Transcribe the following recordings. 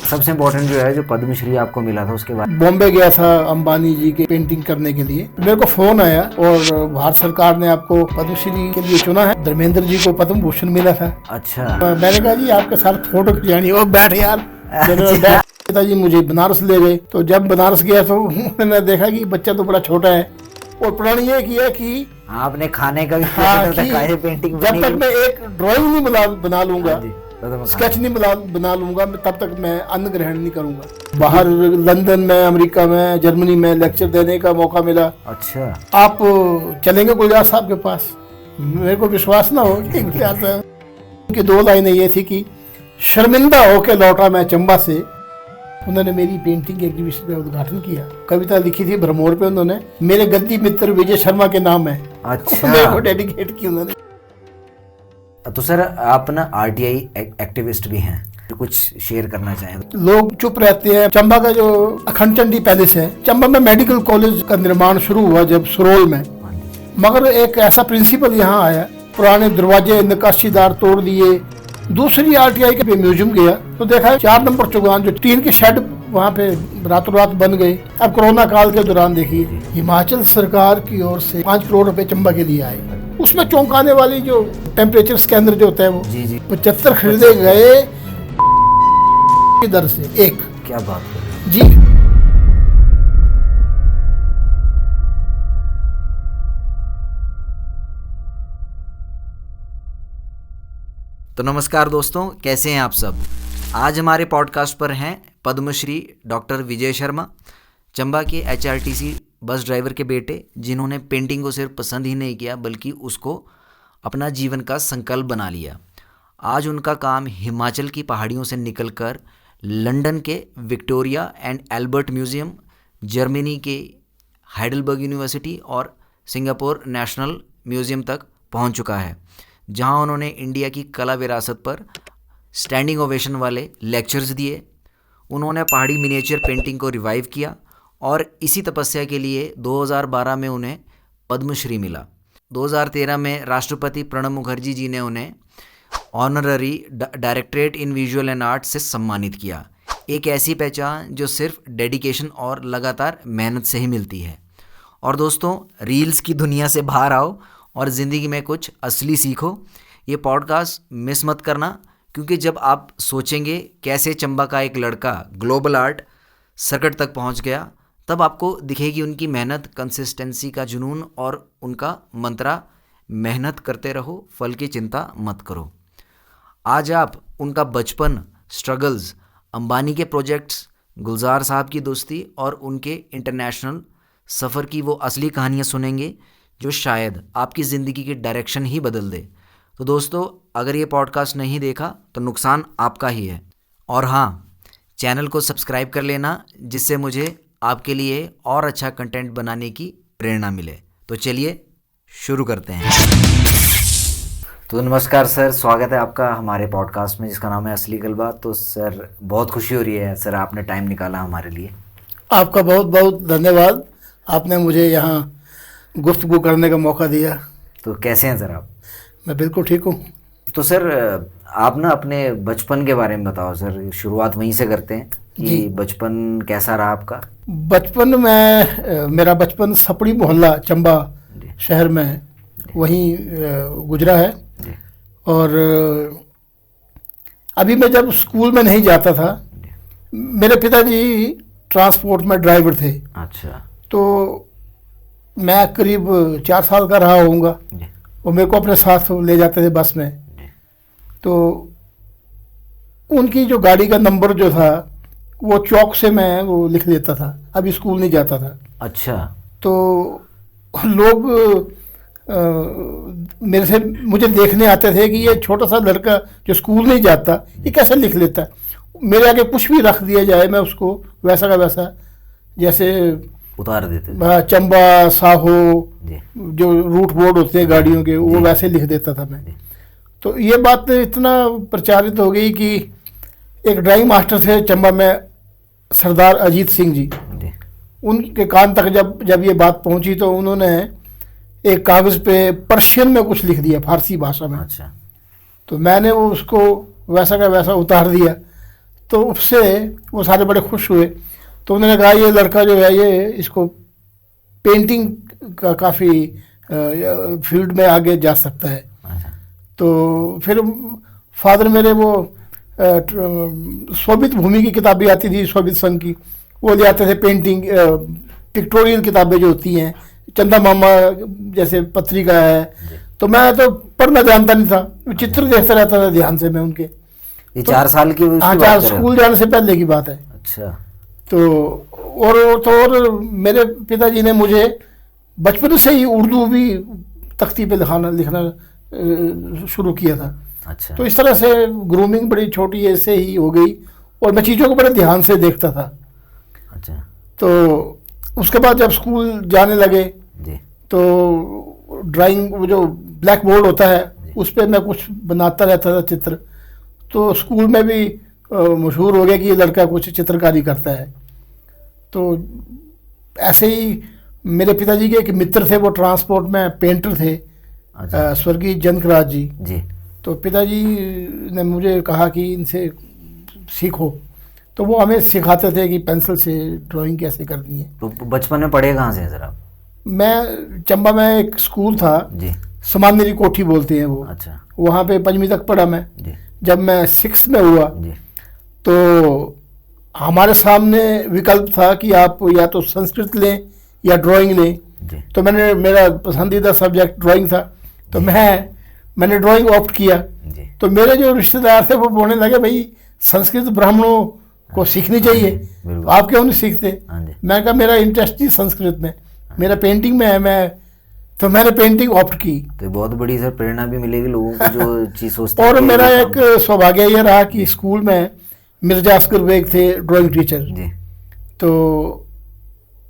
सबसे इम्पोर्टेंट जो है, जो पद्मश्री आपको मिला था उसके बाद? बॉम्बे गया था अंबानी जी की पेंटिंग करने के लिए, मेरे को फोन आया और भारत सरकार ने आपको पद्मश्री के लिए चुना है। धर्मेंद्र जी को पद्म भूषण मिला था। अच्छा। मैंने कहा जी आपके साथ फोटो खिंचानी हो, बैठ यार। पिताजी मुझे बनारस ले गए, तो जब बनारस गया तो मैंने देखा कि बच्चा तो बड़ा छोटा है, और प्रण ये किया कि आपने खाने का भी पेंटिंग, जब तक मैं एक ड्राइंग नहीं बना लूंगा, स्केच नहीं बना लूंगा, तब तक मैं अन्न ग्रहण नहीं करूंगा। बाहर लंदन में, अमेरिका में, जर्मनी में लेक्चर देने का मौका मिला। अच्छा। आप चलेंगे गुलजार साहब के पास? मेरे को विश्वास ना हो कि उनकी 2 लाइनें ये थी कि शर्मिंदा होके लौटा मैं चंबा से। उन्होंने मेरी पेंटिंग एग्जीबिशन का उद्घाटन किया। कविता लिखी थी भरमौर पे उन्होंने, मेरे गद्दी मित्र विजय शर्मा के नाम है। अच्छा। मेरे को डेडिकेट की उन्होंने। तो सर आप ना आरटीआई एक्टिविस्ट भी हैं, कुछ शेयर करना चाहें? लोग चुप रहते हैं। चंबा का जो अखंड चंडी पैलेस है, चंबा में मेडिकल कॉलेज का निर्माण शुरू हुआ जब सुरोल में, मगर एक ऐसा प्रिंसिपल यहाँ आया, पुराने दरवाजे नक्काशीदार तोड़ दिए। दूसरी आरटीआई के म्यूजियम गया तो देखा 4 नंबर चौगान जो टीन के शेड वहाँ पे रातों रात बन गए। अब कोरोना काल के दौरान देखिए, हिमाचल सरकार की ओर से 5 करोड़ रुपए चंबा के लिए आए। उसमें चौंकाने वाली जो टेम्परेचर स्कैनर जो होता है वो 75 खरीदे गए दर से एक। क्या बात है जी। तो नमस्कार दोस्तों, कैसे हैं आप सब? आज हमारे पॉडकास्ट पर हैं पद्मश्री डॉक्टर विजय शर्मा, चंबा के एचआरटीसी बस ड्राइवर के बेटे, जिन्होंने पेंटिंग को सिर्फ पसंद ही नहीं किया बल्कि उसको अपना जीवन का संकल्प बना लिया। आज उनका काम हिमाचल की पहाड़ियों से निकलकर लंदन के Victoria and Albert museum, Germany के हाइडेलबर्ग यूनिवर्सिटी और सिंगापुर नेशनल म्यूज़ियम तक पहुंच चुका है, जहां उन्होंने इंडिया की कला विरासत पर स्टैंडिंग ओवेशन वाले लेक्चर्स दिए। उन्होंने पहाड़ी मिनिएचर पेंटिंग को रिवाइव किया और इसी तपस्या के लिए 2012 में उन्हें पद्मश्री मिला। 2013 में राष्ट्रपति प्रणब मुखर्जी जी ने उन्हें honorary directorate in visual and art से सम्मानित किया। एक ऐसी पहचान जो सिर्फ डेडिकेशन और लगातार मेहनत से ही मिलती है। और दोस्तों, रील्स की दुनिया से बाहर आओ और ज़िंदगी में कुछ असली सीखो। ये पॉडकास्ट मिस मत करना, क्योंकि जब आप सोचेंगे कैसे चंबा का एक लड़का ग्लोबल आर्ट सर्किट तक पहुंच गया, तब आपको दिखेगी उनकी मेहनत, कंसिस्टेंसी का जुनून और उनका मंत्रा, मेहनत करते रहो, फल की चिंता मत करो। आज आप उनका बचपन, स्ट्रगल्स, अंबानी के प्रोजेक्ट्स, गुलजार साहब की दोस्ती और उनके इंटरनेशनल सफ़र की वो असली कहानियाँ सुनेंगे जो शायद आपकी ज़िंदगी की डायरेक्शन ही बदल दे। तो दोस्तों, अगर ये पॉडकास्ट नहीं देखा तो नुकसान आपका ही है। और हाँ, चैनल को सब्सक्राइब कर लेना, जिससे मुझे आपके लिए और अच्छा कंटेंट बनाने की प्रेरणा मिले। तो चलिए शुरू करते हैं। तो नमस्कार सर, स्वागत है आपका हमारे पॉडकास्ट में जिसका नाम है असली गलबा। तो सर, बहुत खुशी हो रही है सर, आपने टाइम निकाला हमारे लिए। आपका बहुत बहुत धन्यवाद, आपने मुझे यहाँ गुफ्तगू करने का मौका दिया। तो कैसे हैं सर आप? मैं बिल्कुल ठीक हूँ। तो सर, आप ना अपने बचपन के बारे में बताओ सर, शुरुआत वहीं से करते हैं कि बचपन कैसा रहा आपका? बचपन में मेरा बचपन सपड़ी मोहल्ला चंबा शहर में वहीं गुजरा है। और अभी मैं जब स्कूल में नहीं जाता था, मेरे पिताजी ट्रांसपोर्ट में ड्राइवर थे। अच्छा। तो मैं करीब 4 साल का रहा होऊंगा, वो मेरे को अपने साथ ले जाते थे बस में। तो उनकी जो गाड़ी का नंबर जो था वो चौक से मैं वो लिख देता था, अभी स्कूल नहीं जाता था। अच्छा। तो लोग मुझे देखने आते थे कि ये छोटा सा लड़का जो स्कूल नहीं जाता, ये कैसे लिख लेता है। मेरे आगे कुछ भी रख दिया जाए, मैं उसको वैसा का वैसा जैसे उतार देते। चंबा, साहो, जो रूट बोर्ड होते हैं गाड़ियों के, वो वैसे लिख देता था मैं। तो ये बात इतना प्रचारित हो गई कि एक ड्राइंग मास्टर थे चंबा में, सरदार अजीत सिंह जी, उनके कान तक जब ये बात पहुंची तो उन्होंने एक कागज़ पे पर्शियन में कुछ लिख दिया, फारसी भाषा में। अच्छा। तो मैंने वो उसको वैसा का वैसा उतार दिया। तो उससे वो सारे बड़े खुश हुए। तो उन्होंने कहा ये लड़का जो है ये इसको पेंटिंग का काफ़ी फील्ड में आगे जा सकता है। तो फिर फादर मेरे वो शोभित भूमि की किताबें आती थी, शोभित संघ की, वो ले आते थे पेंटिंग पिक्टोरियल किताबें जो होती हैं, चंदा मामा जैसे पत्रिका है। तो मैं तो पढ़ना जानता नहीं था, चित्र देखता रहता था ध्यान से मैं उनके। ये 4 साल की हाँ, 4 स्कूल जाने से पहले की बात है। अच्छा। और मेरे पिताजी ने मुझे बचपन से ही उर्दू भी तख्ती पे लिखना शुरू किया था। अच्छा। तो इस तरह से ग्रूमिंग बड़ी छोटी एज से ही हो गई और मैं चीज़ों को बड़े ध्यान से देखता था। अच्छा। तो उसके बाद जब स्कूल जाने लगे जी। तो ड्राइंग, वो जो ब्लैक बोर्ड होता है उस पर मैं कुछ बनाता रहता था चित्र। तो स्कूल में भी मशहूर हो गया कि ये लड़का कुछ चित्रकारी करता है। तो ऐसे ही मेरे पिताजी के एक मित्र थे, वो ट्रांसपोर्ट में पेंटर थे। अच्छा। स्वर्गीय जनकराज जी। जी। तो पिताजी ने मुझे कहा कि इनसे सीखो। तो वो हमें सिखाते थे कि पेंसिल से ड्राइंग कैसे करनी है। तो बचपन में पढ़े कहाँ से सर आप? मैं चंबा में एक स्कूल था जी। समानेरी कोठी बोलते हैं वो। अच्छा। वहाँ पे 5वीं तक पढ़ा मैं। जी। जब मैं 6 में हुआ जी। तो हमारे सामने विकल्प था कि आप या तो संस्कृत लें या ड्राइंग लें। जी। तो मेरा पसंदीदा सब्जेक्ट ड्राइंग था, तो मैंने ड्राइंग ऑप्ट किया। जी। तो मेरे जो रिश्तेदार थे वो बोलने लगे भाई संस्कृत ब्राह्मणों को सीखनी चाहिए, तो आप क्यों नहीं सीखते? मैं कहा मेरा इंटरेस्ट ही संस्कृत में, मेरा पेंटिंग में है, मैंने पेंटिंग ऑप्ट की। तो बहुत बड़ी सर प्रेरणा भी मिलेगी लोगों को जो चीज़ सोचते हैं। और मेरा एक सौभाग्य ये रहा कि स्कूल में मिर्जा असगर बेग थे ड्राइंग टीचर। जी। तो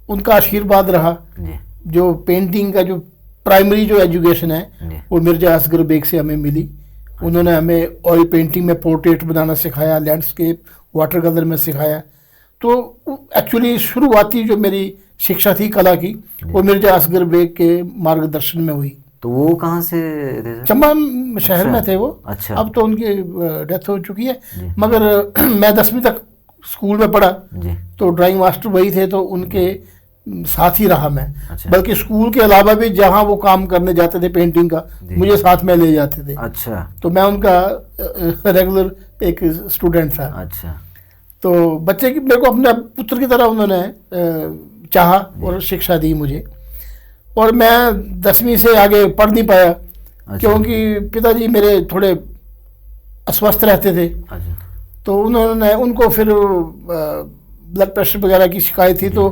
उनका आशीर्वाद रहा। जी। जो पेंटिंग का जो प्राइमरी जो एजुकेशन है जी। वो मिर्जा असगर बेग से हमें मिली। उन्होंने हमें ऑयल पेंटिंग में पोर्ट्रेट बनाना सिखाया, लैंडस्केप वाटर कलर में सिखाया। तो एक्चुअली शुरुआती जो मेरी शिक्षा थी कला की वो मिर्जा असगर बेग के मार्गदर्शन में हुई। तो वो कहाँ से थे सर? चंबा शहर में थे वो। अच्छा। अब तो उनकी डेथ हो चुकी है, मगर मैं 10वीं तक स्कूल में पढ़ा। जी। तो ड्राइंग मास्टर वही थे, तो उनके साथ ही रहा मैं। अच्छा। बल्कि स्कूल के अलावा भी जहाँ वो काम करने जाते थे पेंटिंग का, मुझे साथ में ले जाते थे। अच्छा। तो मैं उनका रेगुलर एक स्टूडेंट था। अच्छा। तो बच्चे की मेरे को अपने पुत्र की तरह उन्होंने चाहा और शिक्षा दी मुझे। और मैं 10वीं से आगे पढ़ नहीं पाया। अच्छा। क्योंकि पिताजी मेरे थोड़े अस्वस्थ रहते थे। अच्छा। तो उनको फिर ब्लड प्रेशर वगैरह की शिकायत थी, तो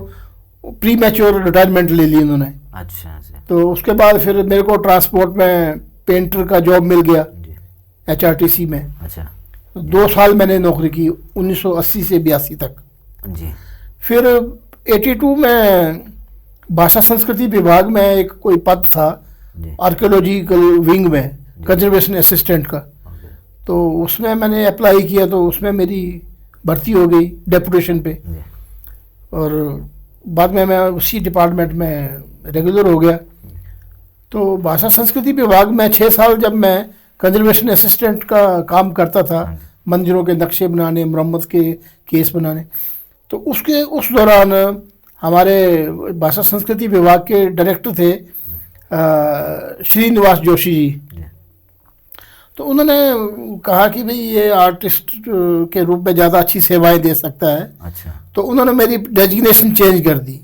प्री मैच्योर रिटायरमेंट ले ली उन्होंने। अच्छा। अच्छा। तो उसके बाद फिर मेरे को ट्रांसपोर्ट में पेंटर का जॉब मिल गया जी। HRTC में। अच्छा। 2 साल मैंने नौकरी की 1980 से 82 तक। जी। फिर 82 में भाषा संस्कृति विभाग में एक कोई पद था आर्कियोलॉजिकल विंग में, कंजर्वेशन असिस्टेंट का। तो उसमें मैंने अप्लाई किया, तो उसमें मेरी भर्ती हो गई डेपुटेशन पे। और बाद में मैं उसी डिपार्टमेंट में रेगुलर हो गया। तो भाषा संस्कृति विभाग में 6 साल जब मैं कंजर्वेशन असिस्टेंट का काम करता था, मंदिरों के नक्शे बनाने, मरम्मत के केस बनाने, तो उस दौरान हमारे भाषा संस्कृति विभाग के डायरेक्टर थे श्रीनिवास जोशी जी। तो उन्होंने कहा कि भाई ये आर्टिस्ट के रूप में ज़्यादा अच्छी सेवाएं दे सकता है। अच्छा। तो उन्होंने मेरी डेजिग्नेशन चेंज कर दी,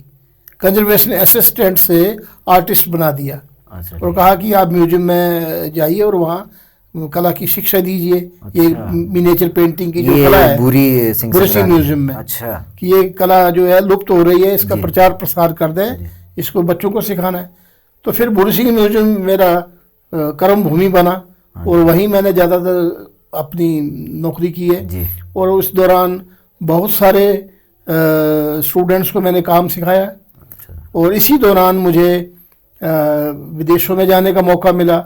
कंजर्वेशन असिस्टेंट से आर्टिस्ट बना दिया। अच्छा। और कहा कि आप म्यूजियम में जाइए और वहाँ कला की शिक्षा दीजिए। अच्छा। ये मिनिएचर पेंटिंग की जो ये कला है बुरी सिंह म्यूजियम में। अच्छा। कि ये कला जो है लुप्त हो रही है, इसका प्रचार प्रसार कर दें, इसको बच्चों को सिखाना है। तो फिर बुरी सिंह म्यूजियम मेरा कर्म भूमि बना और वहीं मैंने ज़्यादातर अपनी नौकरी की है। जी। और उस दौरान बहुत सारे स्टूडेंट्स को मैंने काम सिखाया। अच्छा। और इसी दौरान मुझे विदेशों में जाने का मौका मिला।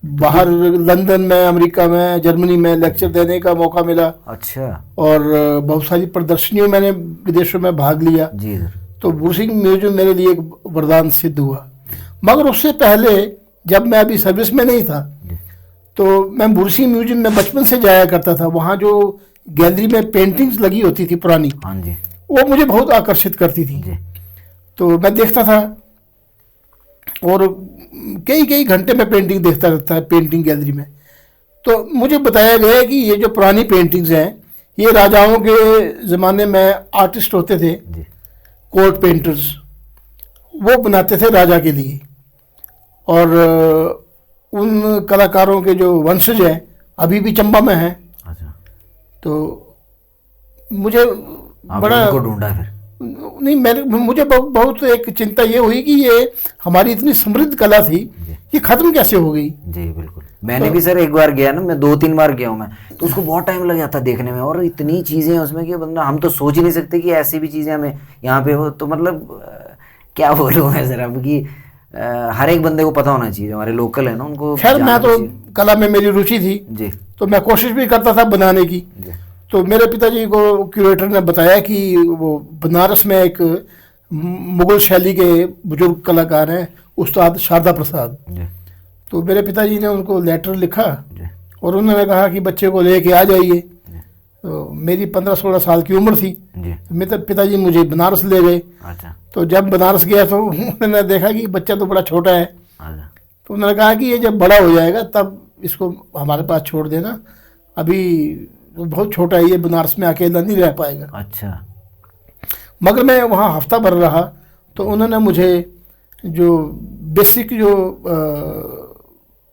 बाहर लंदन में, अमेरिका में, जर्मनी में लेक्चर देने का मौका मिला। अच्छा। और बहुत सारी प्रदर्शनियों मैंने विदेशों में भाग लिया। जी सर। तो बुरी सिंह म्यूजियम मेरे लिए एक वरदान सिद्ध हुआ। मगर उससे पहले जब मैं अभी सर्विस में नहीं था, तो मैं बुरी सिंह म्यूजियम में बचपन से जाया करता था। वहाँ जो गैलरी में पेंटिंग्स लगी होती थी पुरानी, हाँ जी वो मुझे बहुत आकर्षित करती थी। जी। तो मैं देखता था और कई कई घंटे में पेंटिंग देखता रहता है पेंटिंग गैलरी में। तो मुझे बताया गया है कि ये जो पुरानी पेंटिंग्स हैं ये राजाओं के ज़माने में आर्टिस्ट होते थे, जी कोर्ट पेंटर्स, वो बनाते थे राजा के लिए। और उन कलाकारों के जो वंशज हैं अभी भी चंबा में हैं। अच्छा। तो मुझे आपने बड़ा उनको ढूंढा फिर? नहीं, मुझे बहुत एक चिंता ये हुई कि ये हमारी इतनी समृद्ध कला थी, ये खत्म कैसे हो गई। जी बिल्कुल। मैंने भी सर एक बार गया ना, मैं 2-3 बार गया हूँ मैं, तो उसको बहुत टाइम लग जाता देखने में, और इतनी चीज़ें हैं उसमें कि बंदा, हम तो सोच ही नहीं सकते कि ऐसी भी चीज़ें हमें यहाँ पे हो। तो मतलब क्या बोलूँ मैं सर अब कि हर एक बंदे को पता होना चाहिए, जो हमारे लोकल है ना उनको। खैर मैं तो कला में मेरी रुचि थी जी, तो मैं कोशिश भी करता था बनाने की। जी तो मेरे पिताजी को क्यूरेटर ने बताया कि वो बनारस में एक मुगल शैली के बुजुर्ग कलाकार हैं उस्ताद शारदा प्रसाद। जी तो मेरे पिताजी ने उनको लेटर लिखा जी और उन्होंने कहा कि बच्चे को लेके आ जाइए। तो मेरी 15-16 साल की उम्र थी, जी। मेरे पिताजी मुझे बनारस ले गए। अच्छा तो जब बनारस गया तो उन्होंने देखा कि बच्चा तो बड़ा छोटा है। अच्छा। तो उन्होंने कहा कि ये जब बड़ा हो जाएगा तब इसको हमारे पास छोड़ देना, अभी वो बहुत छोटा है, ये बनारस में अकेला नहीं रह पाएगा। अच्छा। मगर मैं वहाँ हफ्ता भर रहा तो उन्होंने मुझे जो बेसिक जो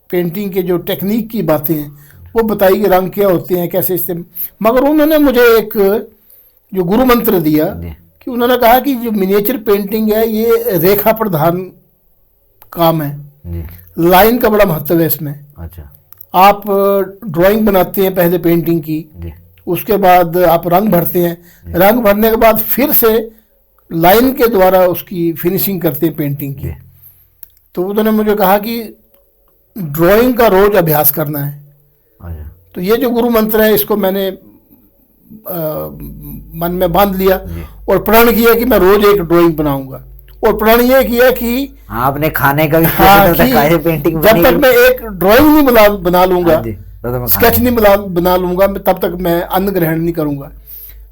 पेंटिंग के जो टेक्निक की बातें हैं वो बताई कि रंग क्या होते हैं, कैसे इस्तेमाल। मगर उन्होंने मुझे एक जो गुरु मंत्र दिया जी कि उन्होंने कहा कि जो मिनिएचर पेंटिंग है ये रेखा प्रधान काम है, जी। लाइन का बड़ा महत्व है इसमें। अच्छा। आप ड्राइंग बनाते हैं पहले पेंटिंग की, जी उसके बाद आप रंग भरते हैं, रंग भरने के बाद फिर से लाइन के द्वारा उसकी फिनिशिंग करते हैं पेंटिंग की। जी। तो उन्होंने मुझे कहा कि ड्राइंग का रोज अभ्यास करना है। अच्छा। तो ये जो गुरु मंत्र है इसको मैंने मन में बांध लिया जी। और प्रण किया कि मैं रोज एक ड्राइंग बनाऊंगा। और प्रण ये किया कि आपने खाने का भी हाँ, कि पेंटिंग जब तक मैं एक ड्राइंग नहीं बना लूंगा, हाँ जी, तो मैं स्केच नहीं बना लूंगा, तब तक मैं अन्न ग्रहण नहीं करूंगा।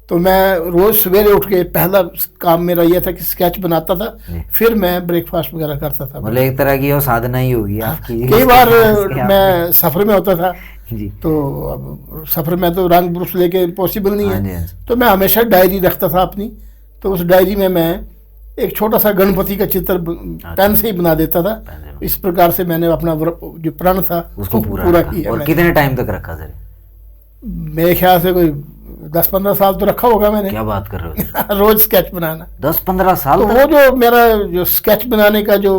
तो मैं रोज सवेरे उठ के पहला काम मेरा यह था कि स्केच बनाता था, फिर मैं ब्रेकफास्ट वगैरह करता था। मतलब एक तरह की वो साधना ही होगी आपकी। कई बार मैं सफर में होता था जी। तो अब सफर में तो रंग ब्रश लेके पॉसिबल नहीं हाँ जी, है, हाँ जी। तो मैं हमेशा डायरी रखता था अपनी। तो उस डायरी में मैं एक छोटा सा गणपति का चित्र पेन से ही बना देता था। इस प्रकार से मैंने अपना जो प्रण था उसको पूरा किया। और कितने टाइम तक रखा सर? मेरे ख्याल से कोई 10-15 साल तो रखा होगा मैंने। क्या बात कर रहे हो? रोज स्केच बनाना 10-15 साल तो तक? वो जो मेरा जो स्केच बनाने का जो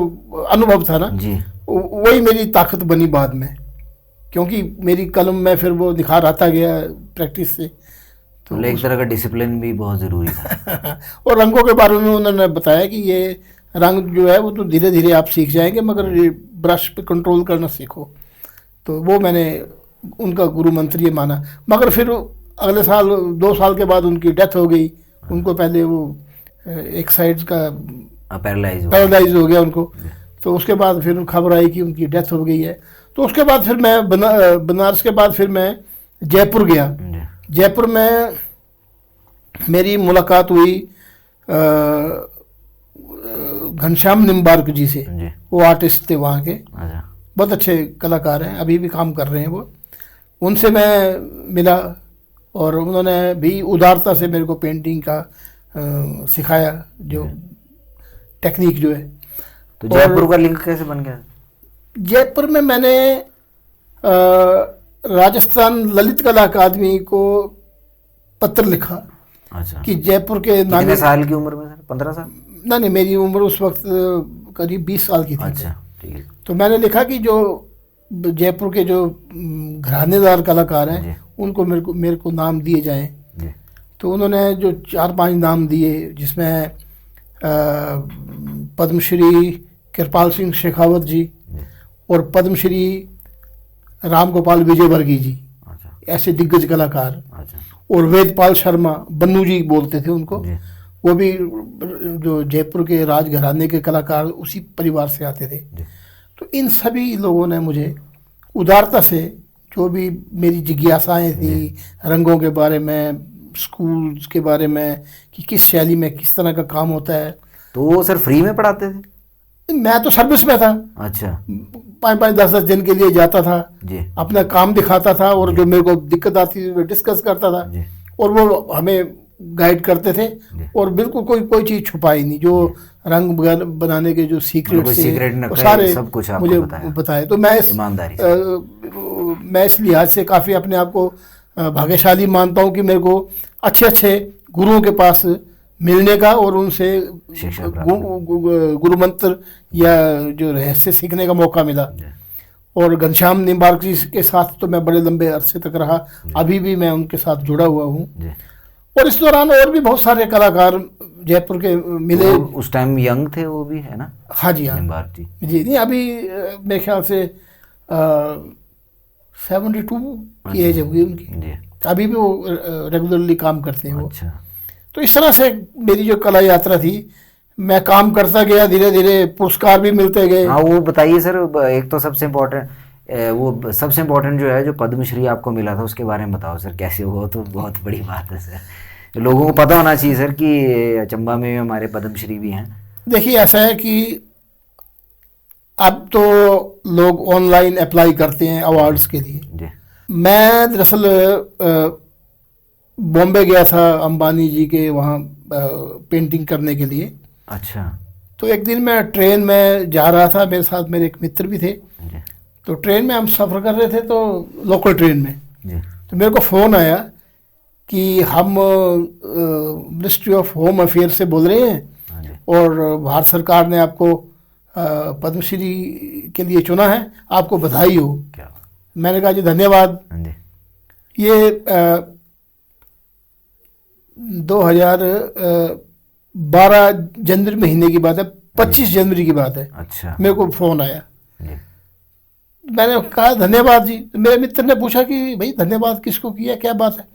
अनुभव था ना जी। वही मेरी ताकत बनी बाद में, क्योंकि मेरी कलम में फिर वो निखार आता गया प्रैक्टिस से। तो एक तरह का डिसिप्लिन भी बहुत जरूरी था। और रंगों के बारे में उन्होंने बताया कि ये रंग जो है वो तो धीरे धीरे आप सीख जाएंगे, मगर ये ब्रश पे कंट्रोल करना सीखो। तो वो मैंने उनका गुरु मंत्र ये माना। मगर फिर अगले साल 2 साल के बाद उनकी डेथ हो गई। उनको पहले वो एक साइड का पैरालाइज हो गया उनको। तो उसके बाद फिर खबर आई कि उनकी डेथ हो गई है। तो उसके बाद फिर मैं बनारस के बाद फिर मैं जयपुर गया। जयपुर में मेरी मुलाकात हुई घनश्याम निम्बार्क जी से। वो आर्टिस्ट थे वहाँ के, बहुत अच्छे कलाकार हैं, अभी भी काम कर रहे हैं वो। उनसे मैं मिला और उन्होंने भी उदारता से मेरे को पेंटिंग का सिखाया, जो टेक्निक जो है। तो जयपुर का लिंक कैसे बन गया? जयपुर में मैंने राजस्थान ललित कला अकादमी को पत्र लिखा। अच्छा। कि जयपुर के कितने साल की उम्र में सर? 15 साल? नहीं, मेरी उम्र उस वक्त करीब 20 साल की थी। अच्छा, ठीक है। तो मैंने लिखा कि जो जयपुर के जो घरानेदार कलाकार हैं उनको मेरे को नाम दिए जाएं। तो उन्होंने जो 4-5 नाम दिए, जिसमें पद्मश्री कृपाल सिंह शेखावत जी और पद्मश्री राम गोपाल विजयवर्गीय जी, ऐसे दिग्गज कलाकार। और वेदपाल शर्मा, बन्नू जी बोलते थे उनको, वो भी जो जयपुर के राजघराने के कलाकार उसी परिवार से आते थे। तो इन सभी लोगों ने मुझे उदारता से जो भी मेरी जिज्ञासाएं थी रंगों के बारे में, स्कूल्स के बारे में कि किस शैली में किस तरह का काम होता है। तो वो सर फ्री में पढ़ाते थे? मैं तो सर्विस में था। अच्छा। 5-5 10-10 दिन के लिए जाता था जी। अपना काम दिखाता था और जो मेरे को दिक्कत आती थी वो डिस्कस करता था जी। और वो हमें गाइड करते थे और बिल्कुल कोई चीज़ छुपाई नहीं। जो रंग बनाने के जो सीक्रेट थे वो सारे सब कुछ आपको मुझे बताए। तो मैं ईमानदारी मैं इस लिहाज से काफ़ी अपने आप को भाग्यशाली मानता हूँ कि मेरे को अच्छे अच्छे गुरुओं के पास मिलने का और उनसे गुरु मंत्र या जो रहस्य सीखने का मौका मिला। और घनश्याम निम्बार्क जी के साथ तो मैं बड़े लंबे अरसे तक रहा, अभी भी मैं उनके साथ जुड़ा हुआ हूँ। और इस दौरान और भी बहुत सारे कलाकार जयपुर के मिले। उस टाइम यंग थे वो भी, है ना? हाँ जी, हाँ निम्बार्क जी। जी नहीं, अभी मेरे ख्याल से 72 की एज होगी उनकी। अभी भी वो रेगुलरली काम करते हैं वो। अच्छा। तो इस तरह से मेरी जो कला यात्रा थी, मैं काम करता गया, धीरे धीरे पुरस्कार भी मिलते गए। हाँ, वो बताइए सर। एक तो सबसे इम्पोर्टेंट जो है, जो पद्मश्री आपको मिला था, उसके बारे में बताओ सर, कैसे हुआ? तो बहुत बड़ी बात है सर, तो लोगों को पता होना चाहिए सर कि चंबा में हमारे पद्मश्री भी हैं। देखिए, ऐसा है कि अब तो लोग ऑनलाइन अप्लाई करते हैं अवार्ड्स के लिए। जी। मैं दरअसल बॉम्बे गया था अंबानी जी के वहाँ पेंटिंग करने के लिए। अच्छा। तो एक दिन मैं ट्रेन में जा रहा था, मेरे साथ मेरे एक मित्र भी थे। जी। तो ट्रेन में हम सफ़र कर रहे थे, तो लोकल ट्रेन में। जी। तो मेरे को फ़ोन आया कि हम मिनिस्ट्री ऑफ होम अफेयर से बोल रहे हैं और भारत सरकार ने आपको पद्मश्री के लिए चुना है, आपको बधाई हो। क्या? मैंने कहा जी धन्यवाद। ये 2012 जनवरी महीने की बात है, 25 जनवरी की बात है। अच्छा। मेरे को फ़ोन आया। मैंने कहा धन्यवाद जी। तो मेरे मित्र ने पूछा कि भाई धन्यवाद किसको किया, क्या बात है?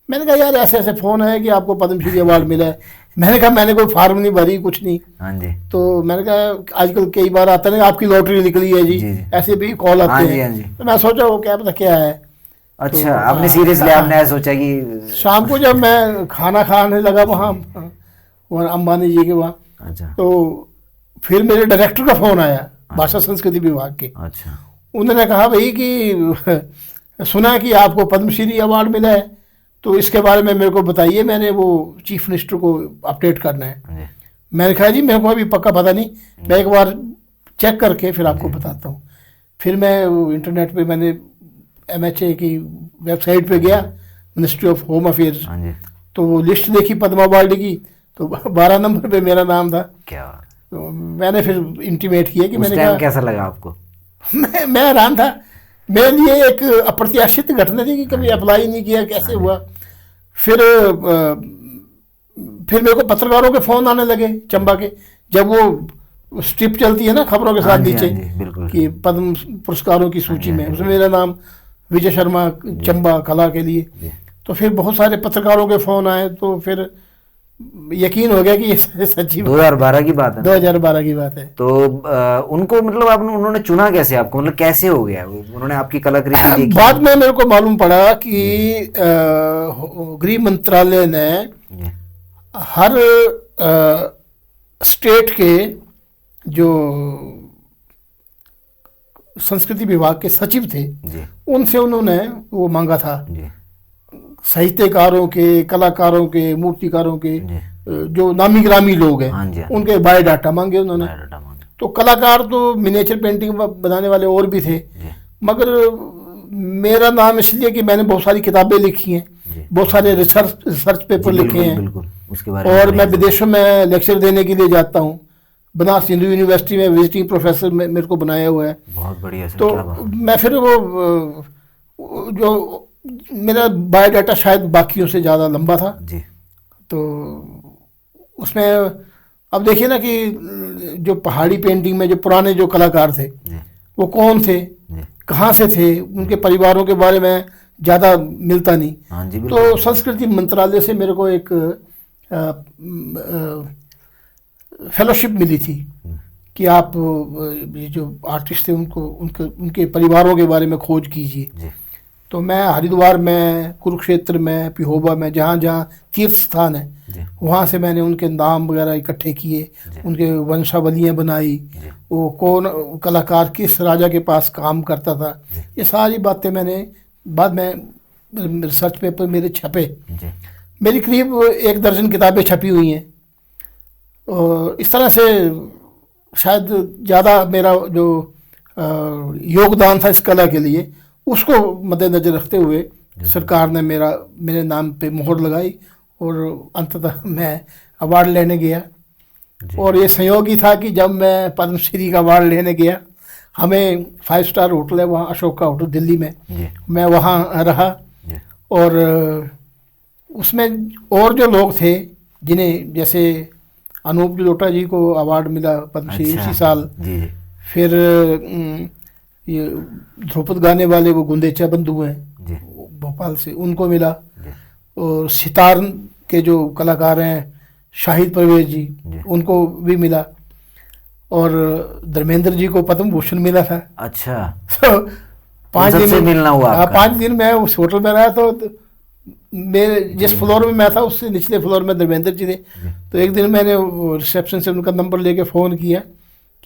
मैंने कहा यार ऐसे ऐसे फ़ोन है कि आपको पद्मश्री अवार्ड मिला है। मैंने कहा मैंने कोई फार्म नहीं भरी, कुछ नहीं। हाँ जी। तो मैंने कहा आजकल कई बार आता है ना, आपकी लॉटरी निकली है जी, ऐसे भी कॉल आते हैं। तो मैं सोचा वो क्या पता क्या है। अच्छा। तो आपने सीरियसली आपने सोचा कि शाम को जब मैं खाना खाने लगा वहाँ अंबानी जी के वहाँ, अच्छा, तो फिर मेरे डायरेक्टर का फ़ोन आया, भाषा संस्कृति विभाग के। अच्छा। उन्होंने कहा भाई कि सुना कि आपको पद्मश्री अवार्ड मिला है, तो इसके बारे में मेरे को बताइए, मैंने वो चीफ मिनिस्टर को अपडेट करना है। मैंने कहा जी मेरे को अभी पक्का पता नहीं, मैं एक बार चेक करके फिर आपको बताता हूँ। फिर मैं इंटरनेट पे मैंने MHA की वेबसाइट पे गया, मिनिस्ट्री ऑफ होम अफेयर्स, तो वो लिस्ट देखी पद्म अवार्ड की, तो 12 नंबर पे मेरा नाम था। क्या? तो मैंने फिर इंटीमेट किया कि मैंने कहा कैसा लगा आपको? मैं हैरान था। मेरे लिए एक अप्रत्याशित घटना थी कि कभी अप्लाई नहीं किया, कैसे हुआ। फिर मेरे को पत्रकारों के फ़ोन आने लगे चंबा के, जब वो स्ट्रिप चलती है ना खबरों के साथ नीचे कि पद्म पुरस्कारों की सूची में, उसमें मेरा नाम विजय शर्मा चंबा कला के लिए। तो फिर बहुत सारे पत्रकारों के फ़ोन आए, तो फिर यकीन हो गया कि ये सच्ची 2012 की बात है। 2012 की बात है। तो उनको मतलब उन्होंने चुना कैसे आपको, मतलब कैसे हो गया उन्होंने आपकी कलाकृति देखी? बाद में मेरे को मालूम पड़ा कि गृह मंत्रालय ने हर स्टेट के जो संस्कृति विभाग के सचिव थे उनसे उन्होंने वो मांगा था, साहित्यकारों के, कलाकारों के, मूर्तिकारों के, जो नामी ग्रामी लोग हैं उनके बायोडाटा मांगे उन्होंने। तो कलाकार तो मिनिएचर पेंटिंग बनाने वाले और भी थे, मगर मेरा नाम इसलिए कि मैंने बहुत सारी किताबें लिखी हैं, बहुत सारे रिसर्च पेपर लिखे हैं, और मैं विदेशों में लेक्चर देने के लिए जाता हूँ। बनारस हिंदू यूनिवर्सिटी में विजिटिंग प्रोफेसर मेरे को बनाया हुआ है। बहुत बढ़िया सर। तो मैं फिर वो जो मेरा बायोडाटा शायद बाकियों से ज़्यादा लंबा था जी। तो उसमें अब देखिए ना कि जो पहाड़ी पेंटिंग में जो पुराने जो कलाकार थे वो कौन थे, कहाँ से थे, उनके परिवारों के बारे में ज़्यादा मिलता नहीं। तो संस्कृति मंत्रालय से मेरे को एक फेलोशिप मिली थी कि आप ये जो आर्टिस्ट थे उनके परिवारों के बारे में खोज कीजिए। तो मैं हरिद्वार में, कुरुक्षेत्र में, पिहोबा में, जहाँ जहाँ तीर्थ स्थान है जी वहाँ से मैंने उनके नाम वगैरह इकट्ठे किए, जी उनके वंशावलियाँ बनाई, जी वो कौन कलाकार किस राजा के पास काम करता था, जी ये सारी बातें मैंने बाद में रिसर्च पेपर मेरे छपे। जी मेरी करीब 1 दर्जन किताबें छपी हुई हैं। और इस तरह से शायद ज़्यादा मेरा जो योगदान था इस कला के लिए, उसको मद्देनज़र रखते हुए सरकार ने मेरे नाम पे मोहर लगाई और अंततः मैं अवार्ड लेने गया। जी और ये संयोग ही था कि जब मैं पद्मश्री का अवार्ड लेने गया, हमें 5 स्टार होटल है वहाँ, अशोका होटल दिल्ली में, जी मैं वहाँ रहा। जी और उसमें और जो लोग थे जिन्हें, जैसे अनूप जलोटा जी को अवार्ड मिला पद्मश्री अच्छा उसी साल। जी जी फिर ये ध्रुपद गाने वाले वो गुंदेचा बंधु हैं जी भोपाल से, उनको मिला। जी और सितार के जो कलाकार हैं शाहिद परवेज जी, जी उनको भी मिला। और धर्मेंद्र जी को पद्म भूषण मिला था। अच्छा तो 5 सबसे दिन मिलना हुआ हाँ, आपका? 5 दिन मैं उस होटल में रहा। तो मेरे जिस फ्लोर में मैं था उससे निचले फ्लोर में धर्मेंद्र जी थे। तो एक दिन मैंने रिसेप्शन से उनका नंबर लेके फ़ोन किया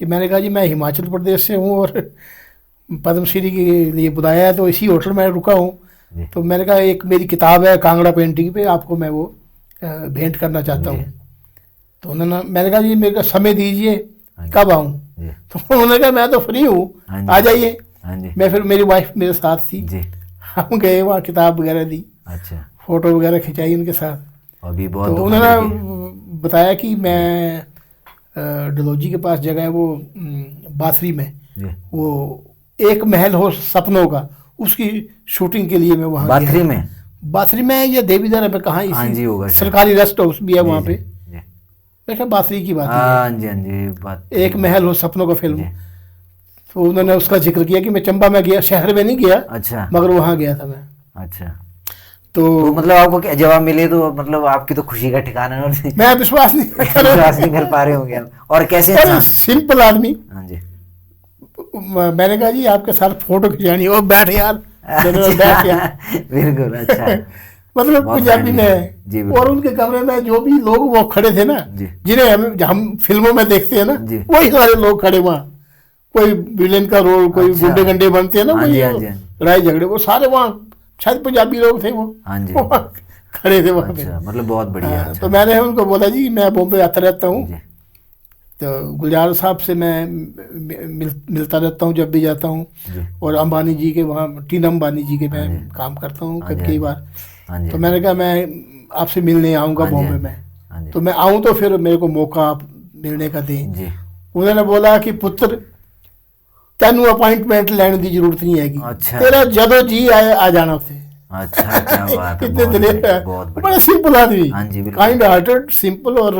कि मैंने कहा जी मैं हिमाचल प्रदेश से हूँ और पद्मश्री के लिए बुलाया है, तो इसी होटल में रुका हूँ। जी तो मैंने कहा एक मेरी किताब है कांगड़ा पेंटिंग पे, आपको मैं वो भेंट करना चाहता जी हूँ। तो उन्होंने, मैंने कहा जी मेरे को समय दीजिए, हाँ जी, कब आऊँ? जी तो उन्होंने कहा मैं तो फ्री हूँ, हाँ जी, आ जाइए। हाँ जी मैं फिर, मेरी वाइफ मेरे साथ थी, जी हम गए वहाँ, किताब वगैरह दी, अच्छा। फ़ोटो वगैरह खिंचाई उनके साथ। अभी बहुत तो दुख उन्होंने लगी। बताया कि मैं डलहौजी के पास जगह है वो बाथरी में, जी वो एक महल हो सपनों का, उसकी शूटिंग के लिए मैं वहाँ गया। बाथरी में? बाथरी में ये देवीदारा में कहाँ, हाँ जी, होगा इसी शायद। सरकारी रेस्ट हाउस भी है जी, वहाँ जी, पे। जी मैं क्या बाथरी की बात हाँ जी हाँ जी बात है, एक महल हो सपनों का फिल्म। जी तो उन्होंने उसका जिक्र किया कि मैं चंबा में गया, शहर में नहीं गया, अच्छा मगर वहाँ गया था मैं। अच्छा। तो तो मतलब आपको क्या जवाब मिले, तो मतलब आपकी तो खुशी का ठिकाना है। और मैं विश्वास नहीं कर रहा। विश्वास नहीं कर पा रहे होंगे आप। और कैसे अरे इंसान? सिंपल आदमी। हाँ जी मैंने कहा जी आपके साथ फोटो खिंचानी हो, बैठ यार। बैठ यार। बिल्कुल अच्छा। मतलब बहुत पंजाबी friendly में। है। जी, बिल्कुल। और उनके कमरे में जो भी लोग वो खड़े थे ना, जी। जिन्हें हम फिल्मों में देखते हैं ना, जी। वही सारे लोग खड़े वहाँ। कोई विलेन का रोल, कोई अच्छा। गुंडे गंडे बनते हैं ना, हाँ वही जी, हाँ जी, हाँ जी। लड़ाई झगड़े, वो सारे वहाँ शायद पंजाबी लोग थे वो। हाँ जी। वहाँ खड़े थे वहाँ पे। अच्छा मतलब बहुत बढ़िया। हाँ, अच्छा। तो मैंने उनको बोला जी मैं बॉम्बे आता रहता हूँ, जी तो गुलजार साहब से मैं मिलता रहता हूँ जब भी जाता हूँ। जी और अंबानी जी के वहाँ, टीना अंबानी जी के मैं हाँ जी। काम करता हूँ हाँ जी, कई हाँ बार। हाँ जी तो मैंने कहा मैं आपसे मिलने आऊँगा हाँ जी, बॉम्बे हाँ जी, में। हाँ जी तो मैं आऊँ तो फिर मेरे को मौका आप मिलने का दें। जी उन्होंने बोला कि पुत्र तेनू अपॉइंटमेंट लेने की जरूरत नहीं हैगी, अच्छा। तेरा जदों जी आए आ जाना थे। अच्छा क्या बात है, कितने बहुत दिलेर बढ़िया, है, बहुत बड़ा बढ़िया। सिंपल आदमी, हाँ जी, बिल्कुल। काइंड हार्टेड, सिंपल और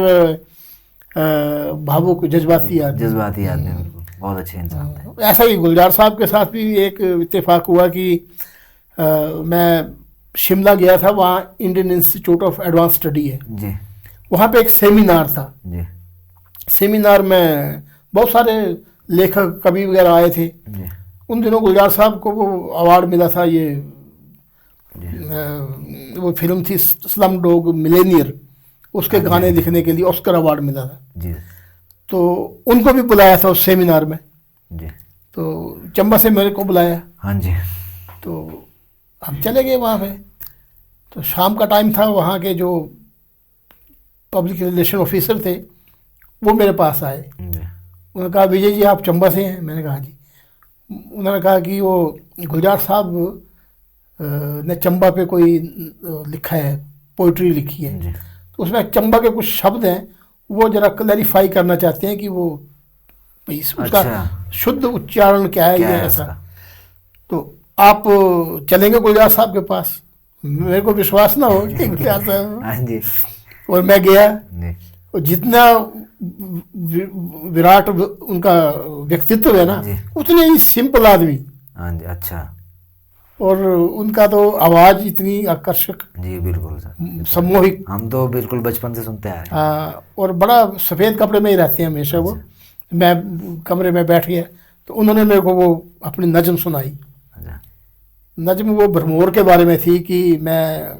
भावुक, जज्बाती आदमी। जज्बाती आदमी, बिल्कुल बहुत अच्छे इंसान थे। ऐसा ही गुलजार साहब के साथ भी एक इत्तेफाक हुआ कि मैं शिमला गया था, वहाँ Indian institute of advance study है, जी वहाँ पे एक सेमिनार था। जी सेमिनार में बहुत सारे लेखक कवि वगैरह आए थे। जी उन दिनों गुलजार साहब को वो अवार्ड मिला था, ये जी वो फिल्म थी स्लम डॉग मिलेनियर, उसके हाँ जी, गाने हाँ जी। लिखने के लिए ऑस्कर अवार्ड मिला था। जी तो उनको भी बुलाया था उस सेमिनार में। जी तो चंबा से मेरे को बुलाया, हाँ जी तो हम चले गए वहाँ पे। तो शाम का टाइम था, वहाँ के जो पब्लिक रिलेशन ऑफिसर थे वो मेरे पास आए। जी उन्होंने कहा विजय जी आप चंबा से हैं? मैंने कहा हाँ जी। उन्होंने कहा कि वो गुलजार साहब ने चंबा पे कोई लिखा है, पोइट्री लिखी है, जी तो उसमें चंबा के कुछ शब्द हैं, वो जरा क्लैरिफाई करना चाहते हैं कि वो भाई उसका अच्छा। शुद्ध उच्चारण क्या है, क्या ये है ऐसा। उसका? तो आप चलेंगे गुलजार साहब के पास? मेरे को विश्वास ना हो कि गुलजार साहब। हाँ जी और मैं गया, जी और जितना विराट उनका व्यक्तित्व है ना, जी। उतने ही सिंपल आदमी। हाँ जी अच्छा और उनका तो आवाज़ इतनी आकर्षक, जी बिल्कुल सर। सम्मोहिक, हम तो बिल्कुल बचपन से सुनते आ रहे हैं। और बड़ा सफ़ेद कपड़े में ही रहते हैं हमेशा वो। मैं कमरे में बैठ गया, तो उन्होंने मेरे को वो अपनी नज़म सुनाई। अच्छा नज्म वो भरमौर के बारे में थी कि मैं